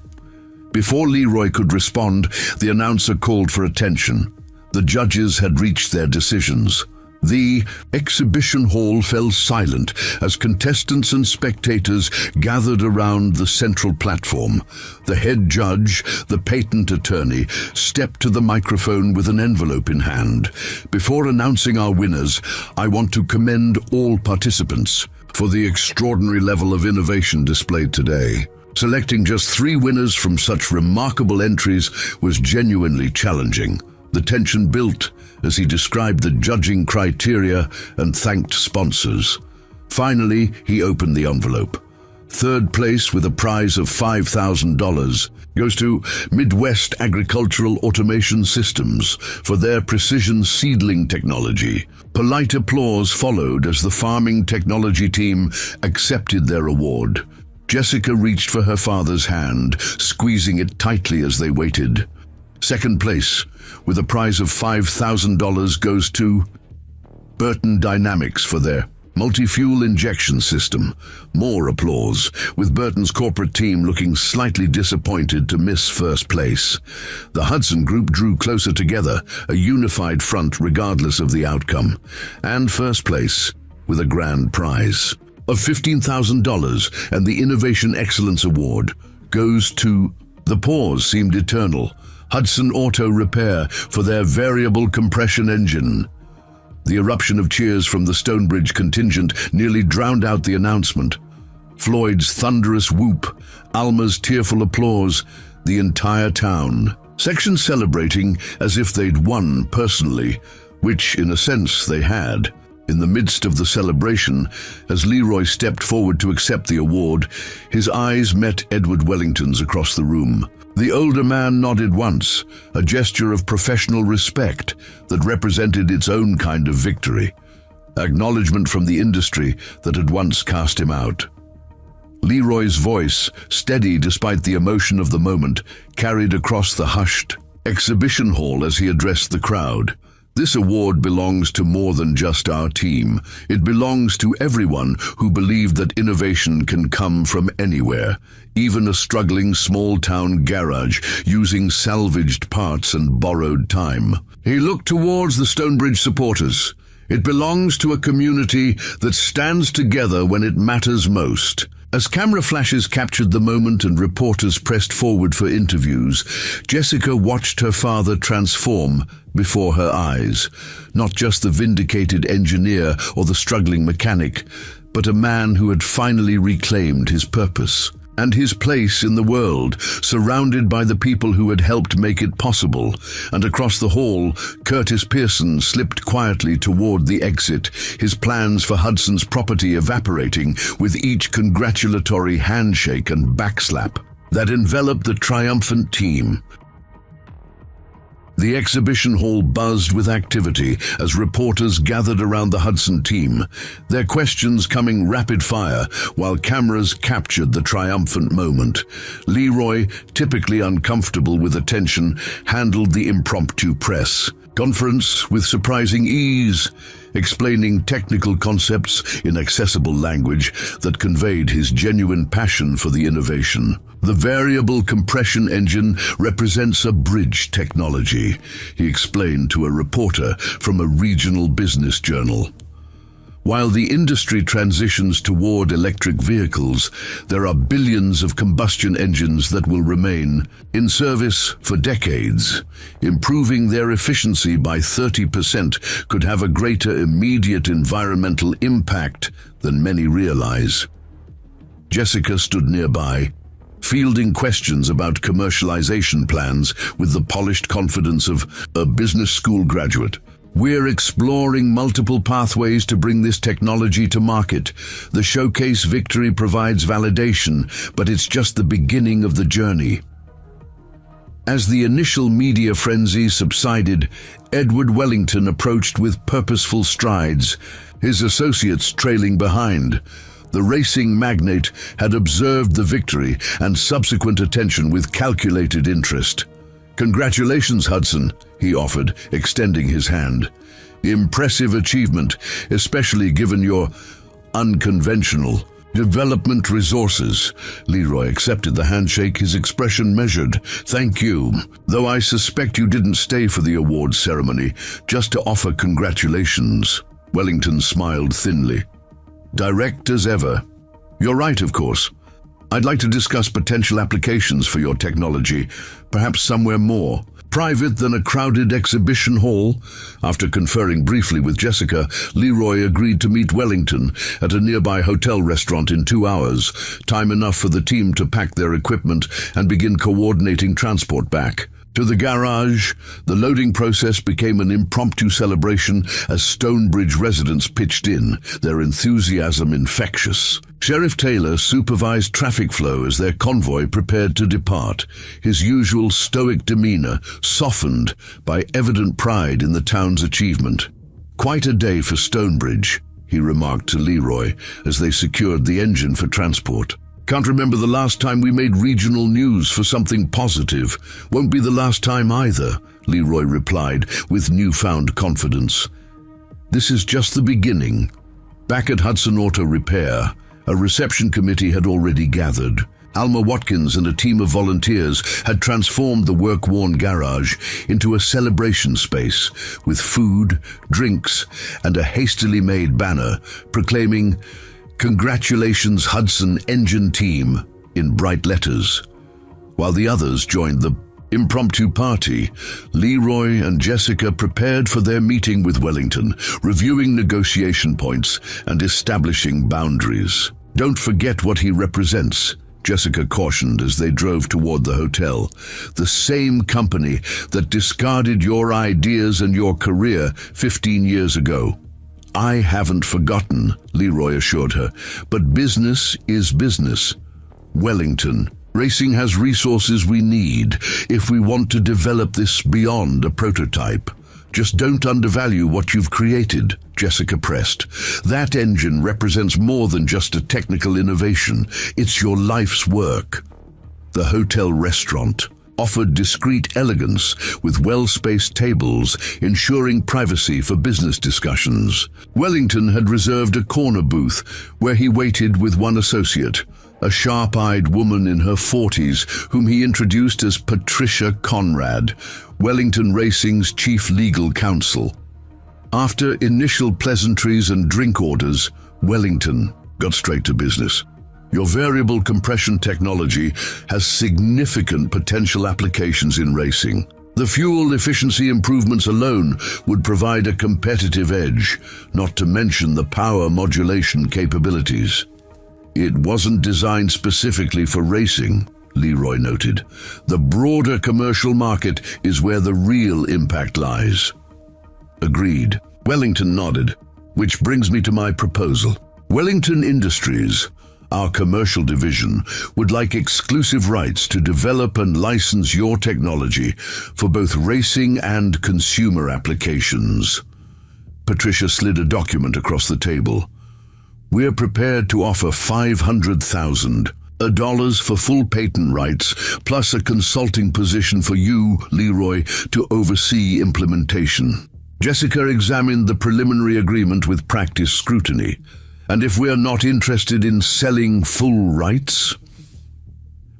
Before Leroy could respond, the announcer called for attention. The judges had reached their decisions. The exhibition hall fell silent as contestants and spectators gathered around the central platform. The head judge, the patent attorney, stepped to the microphone with an envelope in hand. "Before announcing our winners, I want to commend all participants for the extraordinary level of innovation displayed today. Selecting just 3 winners from such remarkable entries was genuinely challenging." The tension built as he described the judging criteria and thanked sponsors. Finally, he opened the envelope. 3rd place with a prize of $5,000 goes to Midwest Agricultural Automation Systems for their precision seedling technology. Polite applause followed as the farming technology team accepted their award. Jessica reached for her father's hand, squeezing it tightly as they waited. 2nd place with a prize of $5,000 goes to Burton Dynamics for their multi-fuel injection system. More applause, with Burton's corporate team looking slightly disappointed to miss first place. The Hudson Group drew closer together, a unified front regardless of the outcome, and first place, with a grand prize of $15,000 and the Innovation Excellence Award, goes to the pause seemed eternal, Hudson Auto Repair for their variable compression engine. The eruption of cheers from the Stonebridge contingent nearly drowned out the announcement. Floyd's thunderous whoop, Alma's tearful applause, the entire town. Sections celebrating as if they'd won personally, which in a sense they had. In the midst of the celebration, as Leroy stepped forward to accept the award, his eyes met Edward Wellington's across the room. The older man nodded once, a gesture of professional respect that represented its own kind of victory, acknowledgement from the industry that had once cast him out. Leroy's voice, steady despite the emotion of the moment, carried across the hushed exhibition hall as he addressed the crowd. This award belongs to more than just our team. It belongs to everyone who believed that innovation can come from anywhere, even a struggling small-town garage using salvaged parts and borrowed time. He looked towards the Stonebridge supporters. It belongs to a community that stands together when it matters most. As camera flashes captured the moment and reporters pressed forward for interviews, Jessica watched her father transform before her eyes. Not just the vindicated engineer or the struggling mechanic, but a man who had finally reclaimed his purpose and his place in the world, surrounded by the people who had helped make it possible. And across the hall, Curtis Pearson slipped quietly toward the exit, his plans for Hudson's property evaporating with each congratulatory handshake and backslap that enveloped the triumphant team. The exhibition hall buzzed with activity as reporters gathered around the Hudson team, their questions coming rapid fire while cameras captured the triumphant moment. Leroy, typically uncomfortable with attention, handled the impromptu press conference with surprising ease, explaining technical concepts in accessible language that conveyed his genuine passion for the innovation. The variable compression engine represents a bridge technology, he explained to a reporter from a regional business journal. While the industry transitions toward electric vehicles, there are billions of combustion engines that will remain in service for decades. Improving their efficiency by 30% could have a greater immediate environmental impact than many realize. Jessica stood nearby, fielding questions about commercialization plans with the polished confidence of a business school graduate. We're exploring multiple pathways to bring this technology to market. The showcase victory provides validation, but it's just the beginning of the journey. As the initial media frenzy subsided, Edward Wellington approached with purposeful strides, his associates trailing behind. The racing magnate had observed the victory and subsequent attention with calculated interest. "Congratulations, Hudson," he offered, extending his hand. "Impressive achievement, especially given your unconventional development resources." Leroy accepted the handshake, his expression measured. "Thank you, though I suspect you didn't stay for the awards ceremony just to offer congratulations." Wellington smiled thinly. "Direct as ever. You're right, of course. I'd like to discuss potential applications for your technology, perhaps somewhere more private than a crowded exhibition hall." After conferring briefly with Jessica, Leroy agreed to meet Wellington at a nearby hotel restaurant in 2 hours, time enough for the team to pack their equipment and begin coordinating transport back to the garage. The loading process became an impromptu celebration as Stonebridge residents pitched in, their enthusiasm infectious. Sheriff Taylor supervised traffic flow as their convoy prepared to depart, his usual stoic demeanor softened by evident pride in the town's achievement. "Quite a day for Stonebridge," he remarked to Leroy as they secured the engine for transport. Can't remember the last time we made regional news for something positive. Won't be the last time either, Leroy replied with newfound confidence. This is just the beginning. Back at Hudson Auto Repair, a reception committee had already gathered. Alma Watkins and a team of volunteers had transformed the work-worn garage into a celebration space with food, drinks, and a hastily made banner proclaiming, "Congratulations Hudson Engine Team," in bright letters. While the others joined the impromptu party, Leroy and Jessica prepared for their meeting with Wellington, reviewing negotiation points and establishing boundaries. "Don't forget what he represents," Jessica cautioned as they drove toward the hotel. "The same company that discarded your ideas and your career 15 years ago." "I haven't forgotten," Leroy assured her, "but business is business. Wellington, racing has resources we need if we want to develop this beyond a prototype. Just don't undervalue what you've created," Jessica pressed. "That engine represents more than just a technical innovation. It's your life's work." The hotel restaurant offered discreet elegance with well-spaced tables, ensuring privacy for business discussions. Wellington had reserved a corner booth where he waited with one associate, a sharp-eyed woman in her 40s whom he introduced as Patricia Conrad, Wellington Racing's chief legal counsel. After initial pleasantries and drink orders, Wellington got straight to business. "Your variable compression technology has significant potential applications in racing. The fuel efficiency improvements alone would provide a competitive edge, not to mention the power modulation capabilities." "It wasn't designed specifically for racing," Leroy noted. "The broader commercial market is where the real impact lies." "Agreed." Wellington nodded, "which brings me to my proposal. Wellington Industries, our commercial division, would like exclusive rights to develop and license your technology for both racing and consumer applications." Patricia slid a document across the table. "We're prepared to offer $500,000 for full patent rights, plus a consulting position for you, Leroy, to oversee implementation." Jessica examined the preliminary agreement with practiced scrutiny. "And if we're not interested in selling full rights?"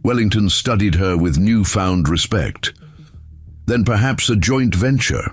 Wellington studied her with newfound respect. "Then perhaps a joint venture.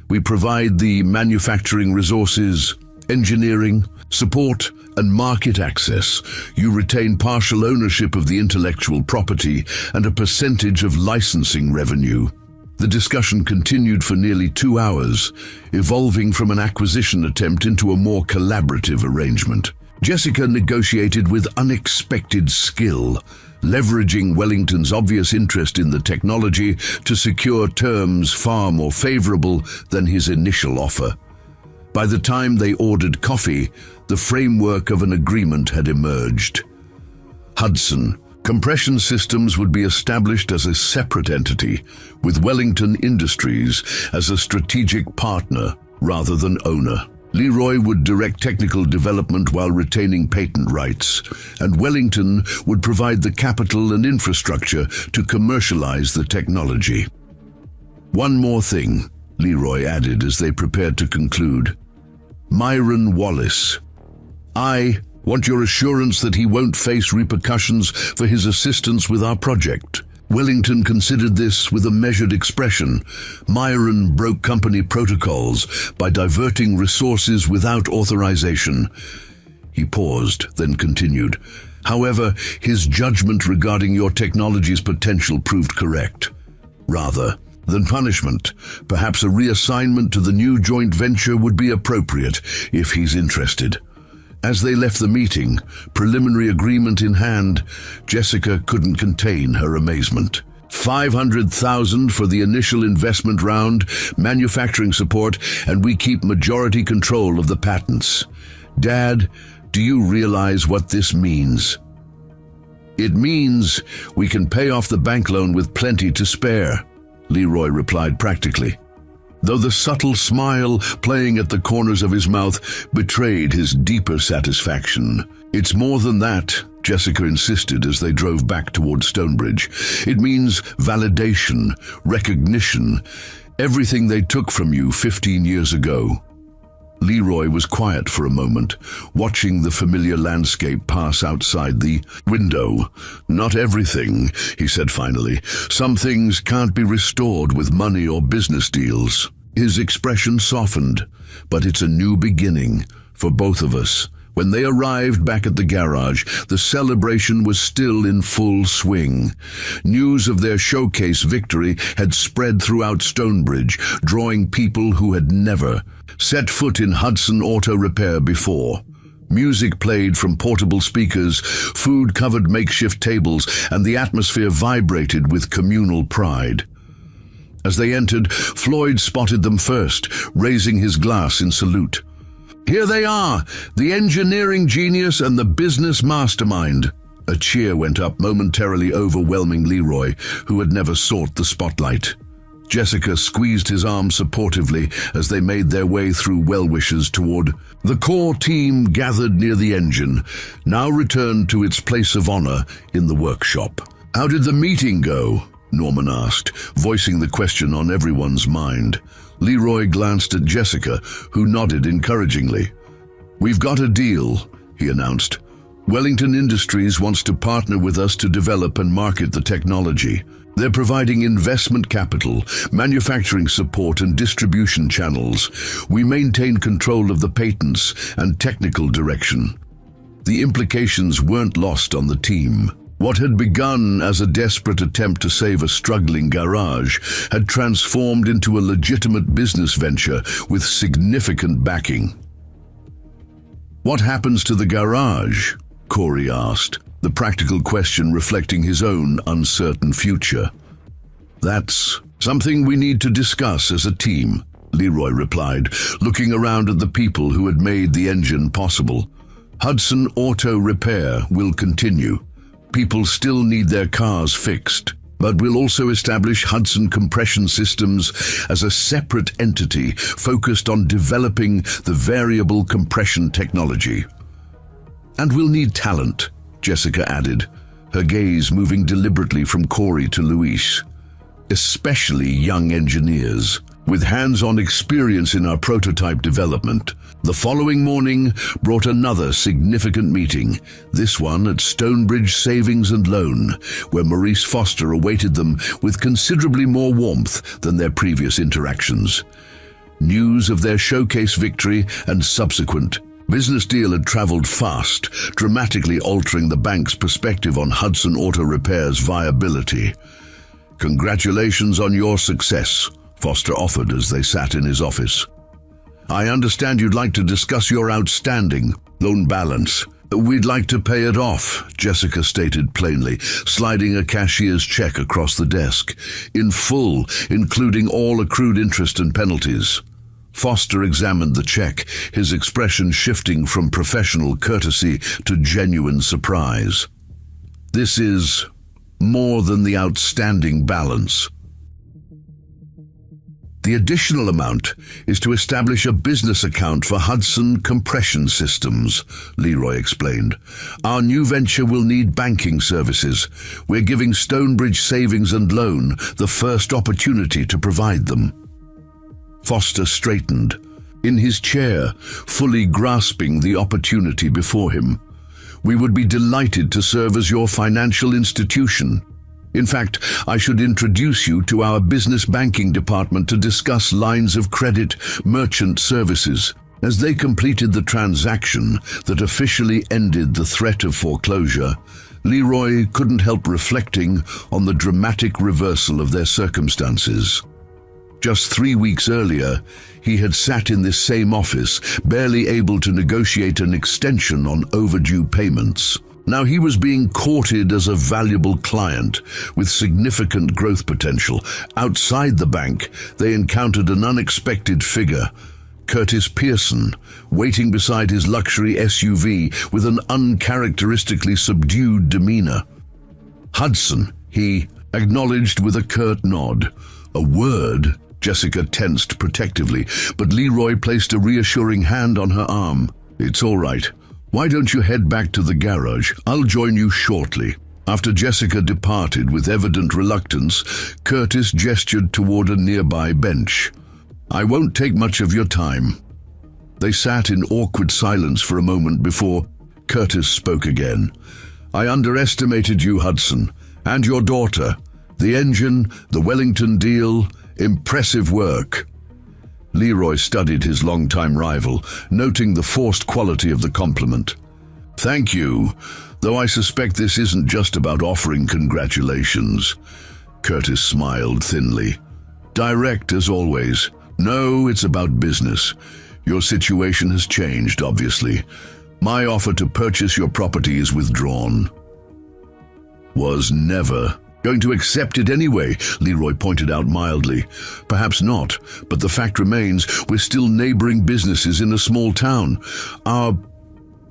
We provide the manufacturing resources, engineering, support, and market access. You retain partial ownership of the intellectual property and a percentage of licensing revenue." The discussion continued for nearly 2 hours, evolving from an acquisition attempt into a more collaborative arrangement. Jessica negotiated with unexpected skill, leveraging Wellington's obvious interest in the technology to secure terms far more favorable than his initial offer. By the time they ordered coffee, the framework of an agreement had emerged. Hudson Compression Systems would be established as a separate entity, with Wellington Industries as a strategic partner rather than owner. Leroy would direct technical development while retaining patent rights, and Wellington would provide the capital and infrastructure to commercialize the technology. "One more thing," Leroy added as they prepared to conclude. "Myron Wallace. I want your assurance that he won't face repercussions for his assistance with our project." Wellington considered this with a measured expression. Myron broke company protocols by diverting resources without authorization. He paused, then continued. "However, his judgment regarding your technology's potential proved correct. Rather than punishment, perhaps a reassignment to the new joint venture would be appropriate if he's interested." As they left the meeting, preliminary agreement in hand, Jessica couldn't contain her amazement. $500,000 for the initial investment round, manufacturing support, and we keep majority control of the patents. Dad, do you realize what this means? "It means we can pay off the bank loan with plenty to spare," Leroy replied practically, though the subtle smile playing at the corners of his mouth betrayed his deeper satisfaction. "It's more than that," Jessica insisted as they drove back toward Stonebridge. "It means validation, recognition, everything they took from you 15 years ago." Leroy was quiet for a moment, watching the familiar landscape pass outside the window. "Not everything," he said finally. "Some things can't be restored with money or business deals." His expression softened. "But it's a new beginning for both of us." When they arrived back at the garage, the celebration was still in full swing. News of their showcase victory had spread throughout Stonebridge, drawing people who had never set foot in Hudson Auto Repair before. Music played from portable speakers, food covered makeshift tables, and the atmosphere vibrated with communal pride. As they entered, Floyd spotted them first, raising his glass in salute. "Here they are, the engineering genius and the business mastermind." A cheer went up, momentarily overwhelming Leroy, who had never sought the spotlight. Jessica squeezed his arm supportively as they made their way through well-wishers toward the core team gathered near the engine, now returned to its place of honor in the workshop. "How did the meeting go?" Norman asked, voicing the question on everyone's mind. Leroy glanced at Jessica, who nodded encouragingly. "We've got a deal," he announced. "Wellington Industries wants to partner with us to develop and market the technology. They're providing investment capital, manufacturing support, and distribution channels. We maintain control of the patents and technical direction." The implications weren't lost on the team. What had begun as a desperate attempt to save a struggling garage had transformed into a legitimate business venture with significant backing. "What happens to the garage?" Corey asked, the practical question reflecting his own uncertain future. "That's something we need to discuss as a team," Leroy replied, looking around at the people who had made the engine possible. "Hudson Auto Repair will continue. People still need their cars fixed, but we'll also establish Hudson Compression Systems as a separate entity focused on developing the variable compression technology. And we'll need talent," Jessica added, her gaze moving deliberately from Corey to Luis. "Especially young engineers with hands-on experience in our prototype development." The following morning brought another significant meeting, this one at Stonebridge Savings and Loan, where Maurice Foster awaited them with considerably more warmth than their previous interactions. News of their showcase victory and subsequent business deal had traveled fast, dramatically altering the bank's perspective on Hudson Auto Repair's viability. "Congratulations on your success," Foster offered as they sat in his office. "I understand you'd like to discuss your outstanding loan balance." "We'd like to pay it off," Jessica stated plainly, sliding a cashier's check across the desk. "In full, including all accrued interest and penalties." Foster examined the check, his expression shifting from professional courtesy to genuine surprise. "This is more than the outstanding balance. The additional amount is to establish a business account for Hudson Compression Systems," Leroy explained. "Our new venture will need banking services. We're giving Stonebridge Savings and Loan the first opportunity to provide them." Foster straightened in his chair, fully grasping the opportunity before him. "We would be delighted to serve as your financial institution. In fact, I should introduce you to our business banking department to discuss lines of credit, merchant services." As they completed the transaction that officially ended the threat of foreclosure, Leroy couldn't help reflecting on the dramatic reversal of their circumstances. Just 3 weeks earlier, he had sat in this same office, barely able to negotiate an extension on overdue payments. Now he was being courted as a valuable client with significant growth potential. Outside the bank, they encountered an unexpected figure, Curtis Pearson, waiting beside his luxury SUV with an uncharacteristically subdued demeanor. "Hudson," he acknowledged with a curt nod. A word. Jessica tensed protectively, but Leroy placed a reassuring hand on her arm. "It's all right. Why don't you head back to the garage? I'll join you shortly." After Jessica departed with evident reluctance, Curtis gestured toward a nearby bench. "I won't take much of your time." They sat in awkward silence for a moment before Curtis spoke again. "I underestimated you, Hudson, and your daughter. The engine, the Wellington deal, impressive work." Leroy studied his longtime rival, noting the forced quality of the compliment. "Thank you, though I suspect this isn't just about offering congratulations." Curtis smiled thinly. "Direct as always. No, it's about business. Your situation has changed, obviously. My offer to purchase your property is withdrawn." "Was never going to accept it anyway," Leroy pointed out mildly. "Perhaps not, but the fact remains we're still neighboring businesses in a small town. Our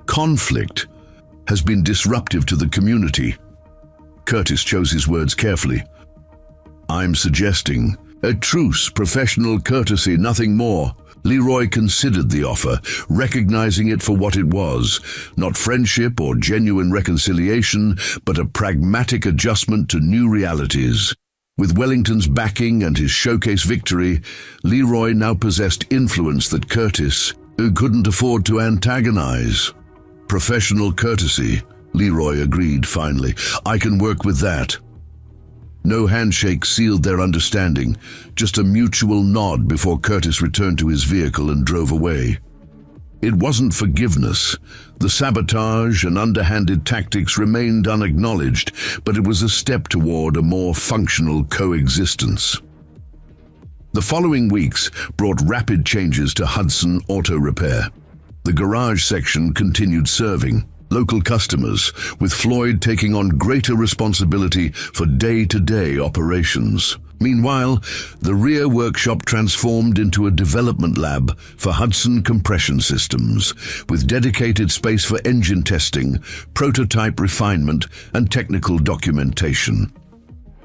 conflict has been disruptive to the community." Curtis chose his words carefully. "I'm suggesting a truce, professional courtesy, nothing more." Leroy considered the offer, recognizing it for what it was, not friendship or genuine reconciliation, but a pragmatic adjustment to new realities. With Wellington's backing and his showcase victory, Leroy now possessed influence that Curtis couldn't afford to antagonize. "Professional courtesy," Leroy agreed finally. "I can work with that." No handshake sealed their understanding, just a mutual nod before Curtis returned to his vehicle and drove away. It wasn't forgiveness. The sabotage and underhanded tactics remained unacknowledged, but it was a step toward a more functional coexistence. The following weeks brought rapid changes to Hudson Auto Repair. The garage section continued serving local customers, with Floyd taking on greater responsibility for day-to-day operations. Meanwhile, the rear workshop transformed into a development lab for Hudson Compression Systems, with dedicated space for engine testing, prototype refinement, and technical documentation.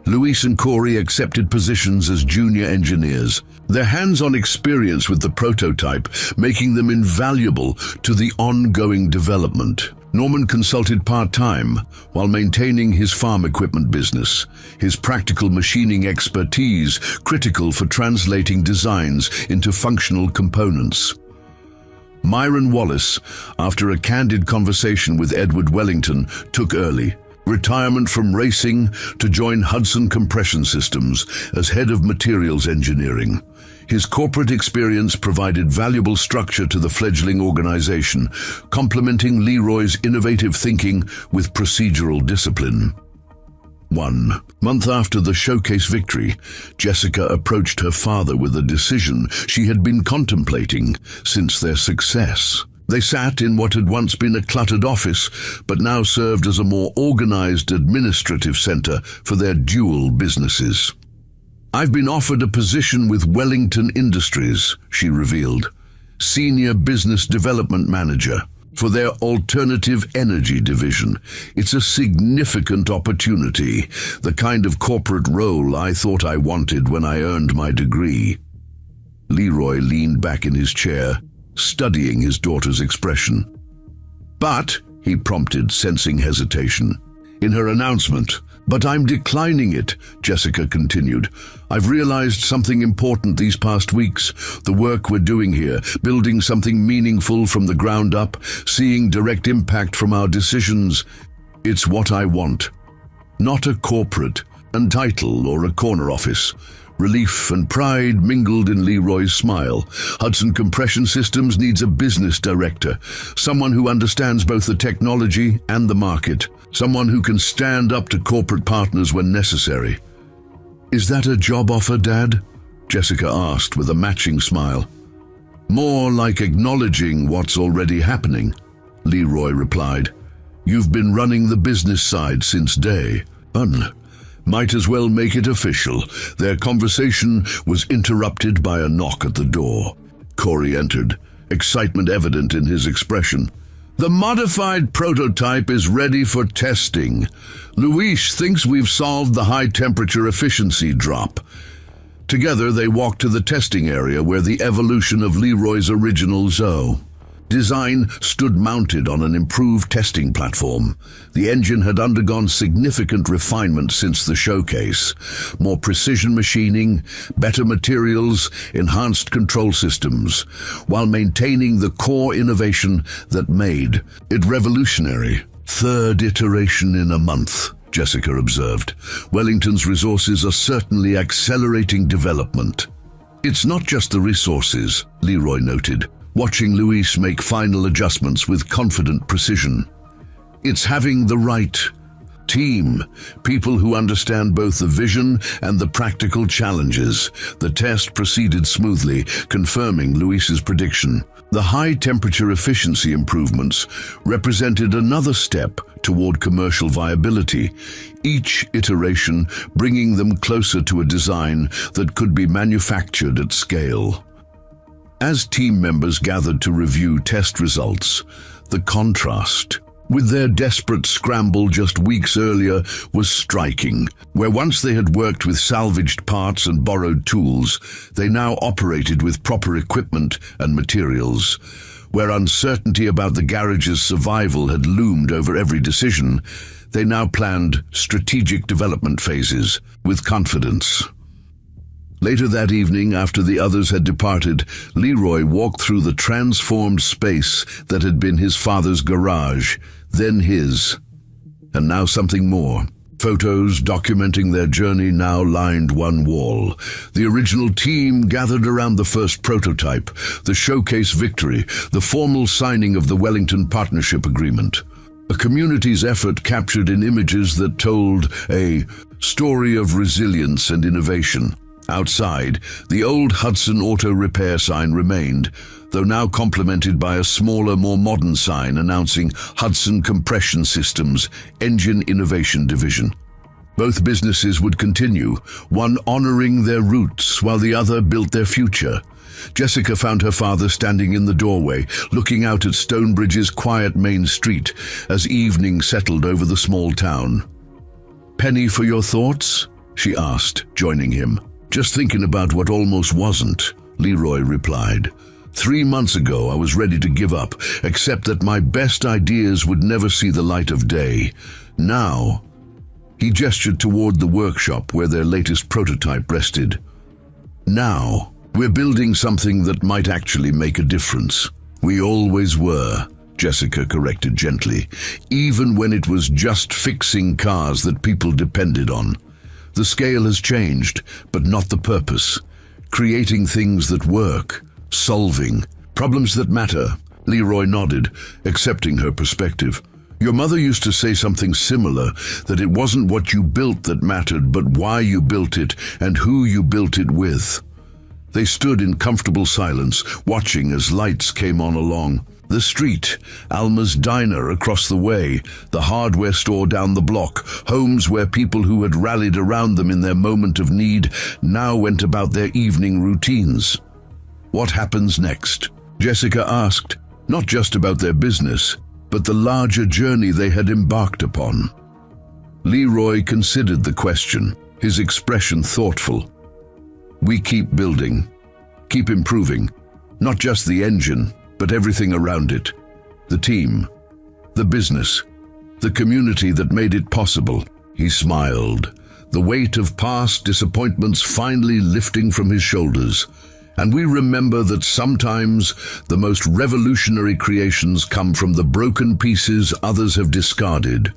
Luis and Corey accepted positions as junior engineers, their hands-on experience with the prototype making them invaluable to the ongoing development. Norman consulted part-time while maintaining his farm equipment business, his practical machining expertise critical for translating designs into functional components. Myron Wallace, after a candid conversation with Edward Wellington, took early retirement from racing to join Hudson Compression Systems as head of materials engineering. His corporate experience provided valuable structure to the fledgling organization, complementing Leroy's innovative thinking with procedural discipline. 1 month after the showcase victory, Jessica approached her father with a decision she had been contemplating since their success. They sat in what had once been a cluttered office, but now served as a more organized administrative center for their dual businesses. "I've been offered a position with Wellington Industries," she revealed, Senior Business Development Manager for their alternative energy division. "It's a significant opportunity, the kind of corporate role I thought I wanted when I earned my degree." Leroy leaned back in his chair, studying his daughter's expression. "But," he prompted, sensing hesitation. In her announcement, "But I'm declining it," Jessica continued. "I've realized something important these past weeks. The work we're doing here, building something meaningful from the ground up, seeing direct impact from our decisions. It's what I want. Not a corporate, a title, or a corner office." Relief and pride mingled in Leroy's smile. Hudson Compression Systems needs a business director, someone who understands both the technology and the market, someone who can stand up to corporate partners when necessary. "Is that a job offer, Dad?" Jessica asked with a matching smile. "More like acknowledging what's already happening," Leroy replied. "You've been running the business side since day one. Might as well make it official." Their conversation was interrupted by a knock at the door. Corey entered, excitement evident in his expression. "The modified prototype is ready for testing. Luis thinks we've solved the high-temperature efficiency drop." Together they walked to the testing area where the evolution of Leroy's original Zoe, Design stood mounted on an improved testing platform. The engine had undergone significant refinement since the showcase. More precision machining, better materials, enhanced control systems, while maintaining the core innovation that made it revolutionary. Third iteration in a month, Jessica observed. Wellington's resources are certainly accelerating development. It's not just the resources, Leroy noted, watching Luis make final adjustments with confident precision. It's having the right team, people who understand both the vision and the practical challenges. The test proceeded smoothly, confirming Luis's prediction. The high-temperature efficiency improvements represented another step toward commercial viability, each iteration bringing them closer to a design that could be manufactured at scale. As team members gathered to review test results, the contrast with their desperate scramble just weeks earlier was striking. Where once they had worked with salvaged parts and borrowed tools, they now operated with proper equipment and materials. Where uncertainty about the garage's survival had loomed over every decision, they now planned strategic development phases with confidence. Later that evening, after the others had departed, Leroy walked through the transformed space that had been his father's garage, then his, and now something more. Photos documenting their journey now lined one wall. The original team gathered around the first prototype, the showcase victory, the formal signing of the Wellington Partnership Agreement. A community's effort captured in images that told a story of resilience and innovation. Outside, the old Hudson Auto Repair sign remained, though now complemented by a smaller, more modern sign announcing Hudson Compression Systems, Engine Innovation Division. Both businesses would continue, one honoring their roots while the other built their future. Jessica found her father standing in the doorway, looking out at Stonebridge's quiet main street as evening settled over the small town. "Penny for your thoughts?" she asked, joining him. "Just thinking about what almost wasn't," Leroy replied. 3 months ago, I was ready to give up, accept that my best ideas would never see the light of day. Now," he gestured toward the workshop where their latest prototype rested. "Now, we're building something that might actually make a difference." "We always were," Jessica corrected gently, "even when it was just fixing cars that people depended on. The scale has changed, but not the purpose. Creating things that work, solving problems that matter." Leroy nodded, accepting her perspective. "Your mother used to say something similar, that it wasn't what you built that mattered, but why you built it and who you built it with." They stood in comfortable silence, watching as lights came on along the street, Alma's diner across the way, the hardware store down the block, homes where people who had rallied around them in their moment of need now went about their evening routines. "What happens next?" Jessica asked, not just about their business, but the larger journey they had embarked upon. Leroy considered the question, his expression thoughtful. "We keep building, keep improving, not just the engine, but everything around it. The team, the business, the community that made it possible." He smiled, the weight of past disappointments finally lifting from his shoulders. "And we remember that sometimes the most revolutionary creations come from the broken pieces others have discarded."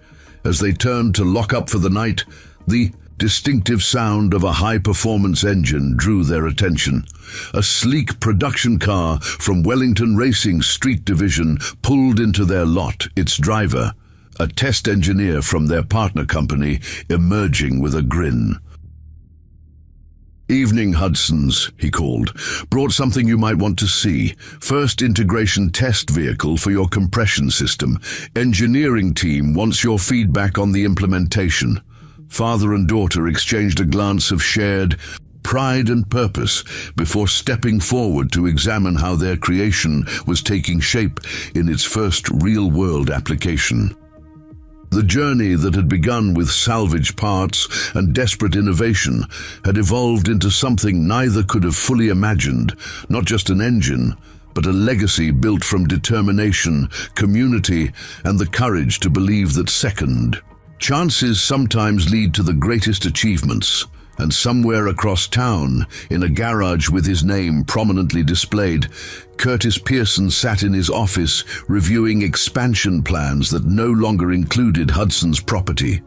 As they turned to lock up for the night, the distinctive sound of a high-performance engine drew their attention. A sleek production car from Wellington Racing's Street Division pulled into their lot, its driver, a test engineer from their partner company, emerging with a grin. "Evening, Hudsons," he called. "Brought something you might want to see. First integration test vehicle for your compression system. Engineering team wants your feedback on the implementation." Father and daughter exchanged a glance of shared pride and purpose before stepping forward to examine how their creation was taking shape in its first real-world application. The journey that had begun with salvaged parts and desperate innovation had evolved into something neither could have fully imagined, not just an engine, but a legacy built from determination, community, and the courage to believe that second chances sometimes lead to the greatest achievements. And somewhere across town, in a garage with his name prominently displayed, Curtis Pearson sat in his office reviewing expansion plans that no longer included Hudson's property.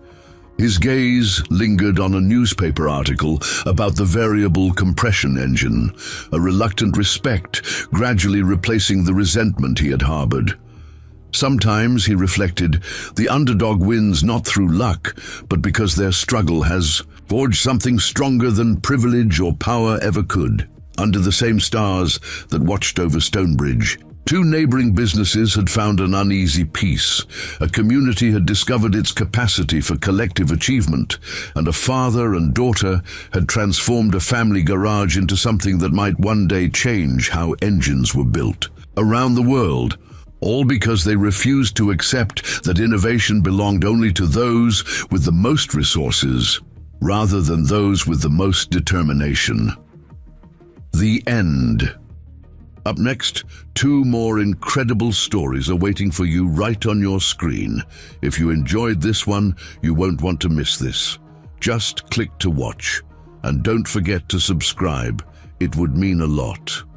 His gaze lingered on a newspaper article about the variable compression engine, a reluctant respect gradually replacing the resentment he had harbored. Sometimes, he reflected, the underdog wins not through luck, but because their struggle has forged something stronger than privilege or power ever could. Under the same stars that watched over Stonebridge, two neighboring businesses had found an uneasy peace. A community had discovered its capacity for collective achievement, and a father and daughter had transformed a family garage into something that might one day change how engines were built. Around the world, all because they refused to accept that innovation belonged only to those with the most resources, rather than those with the most determination. The end. Up next, two more incredible stories are waiting for you right on your screen. If you enjoyed this one, you won't want to miss this. Just click to watch, and don't forget to subscribe. It would mean a lot.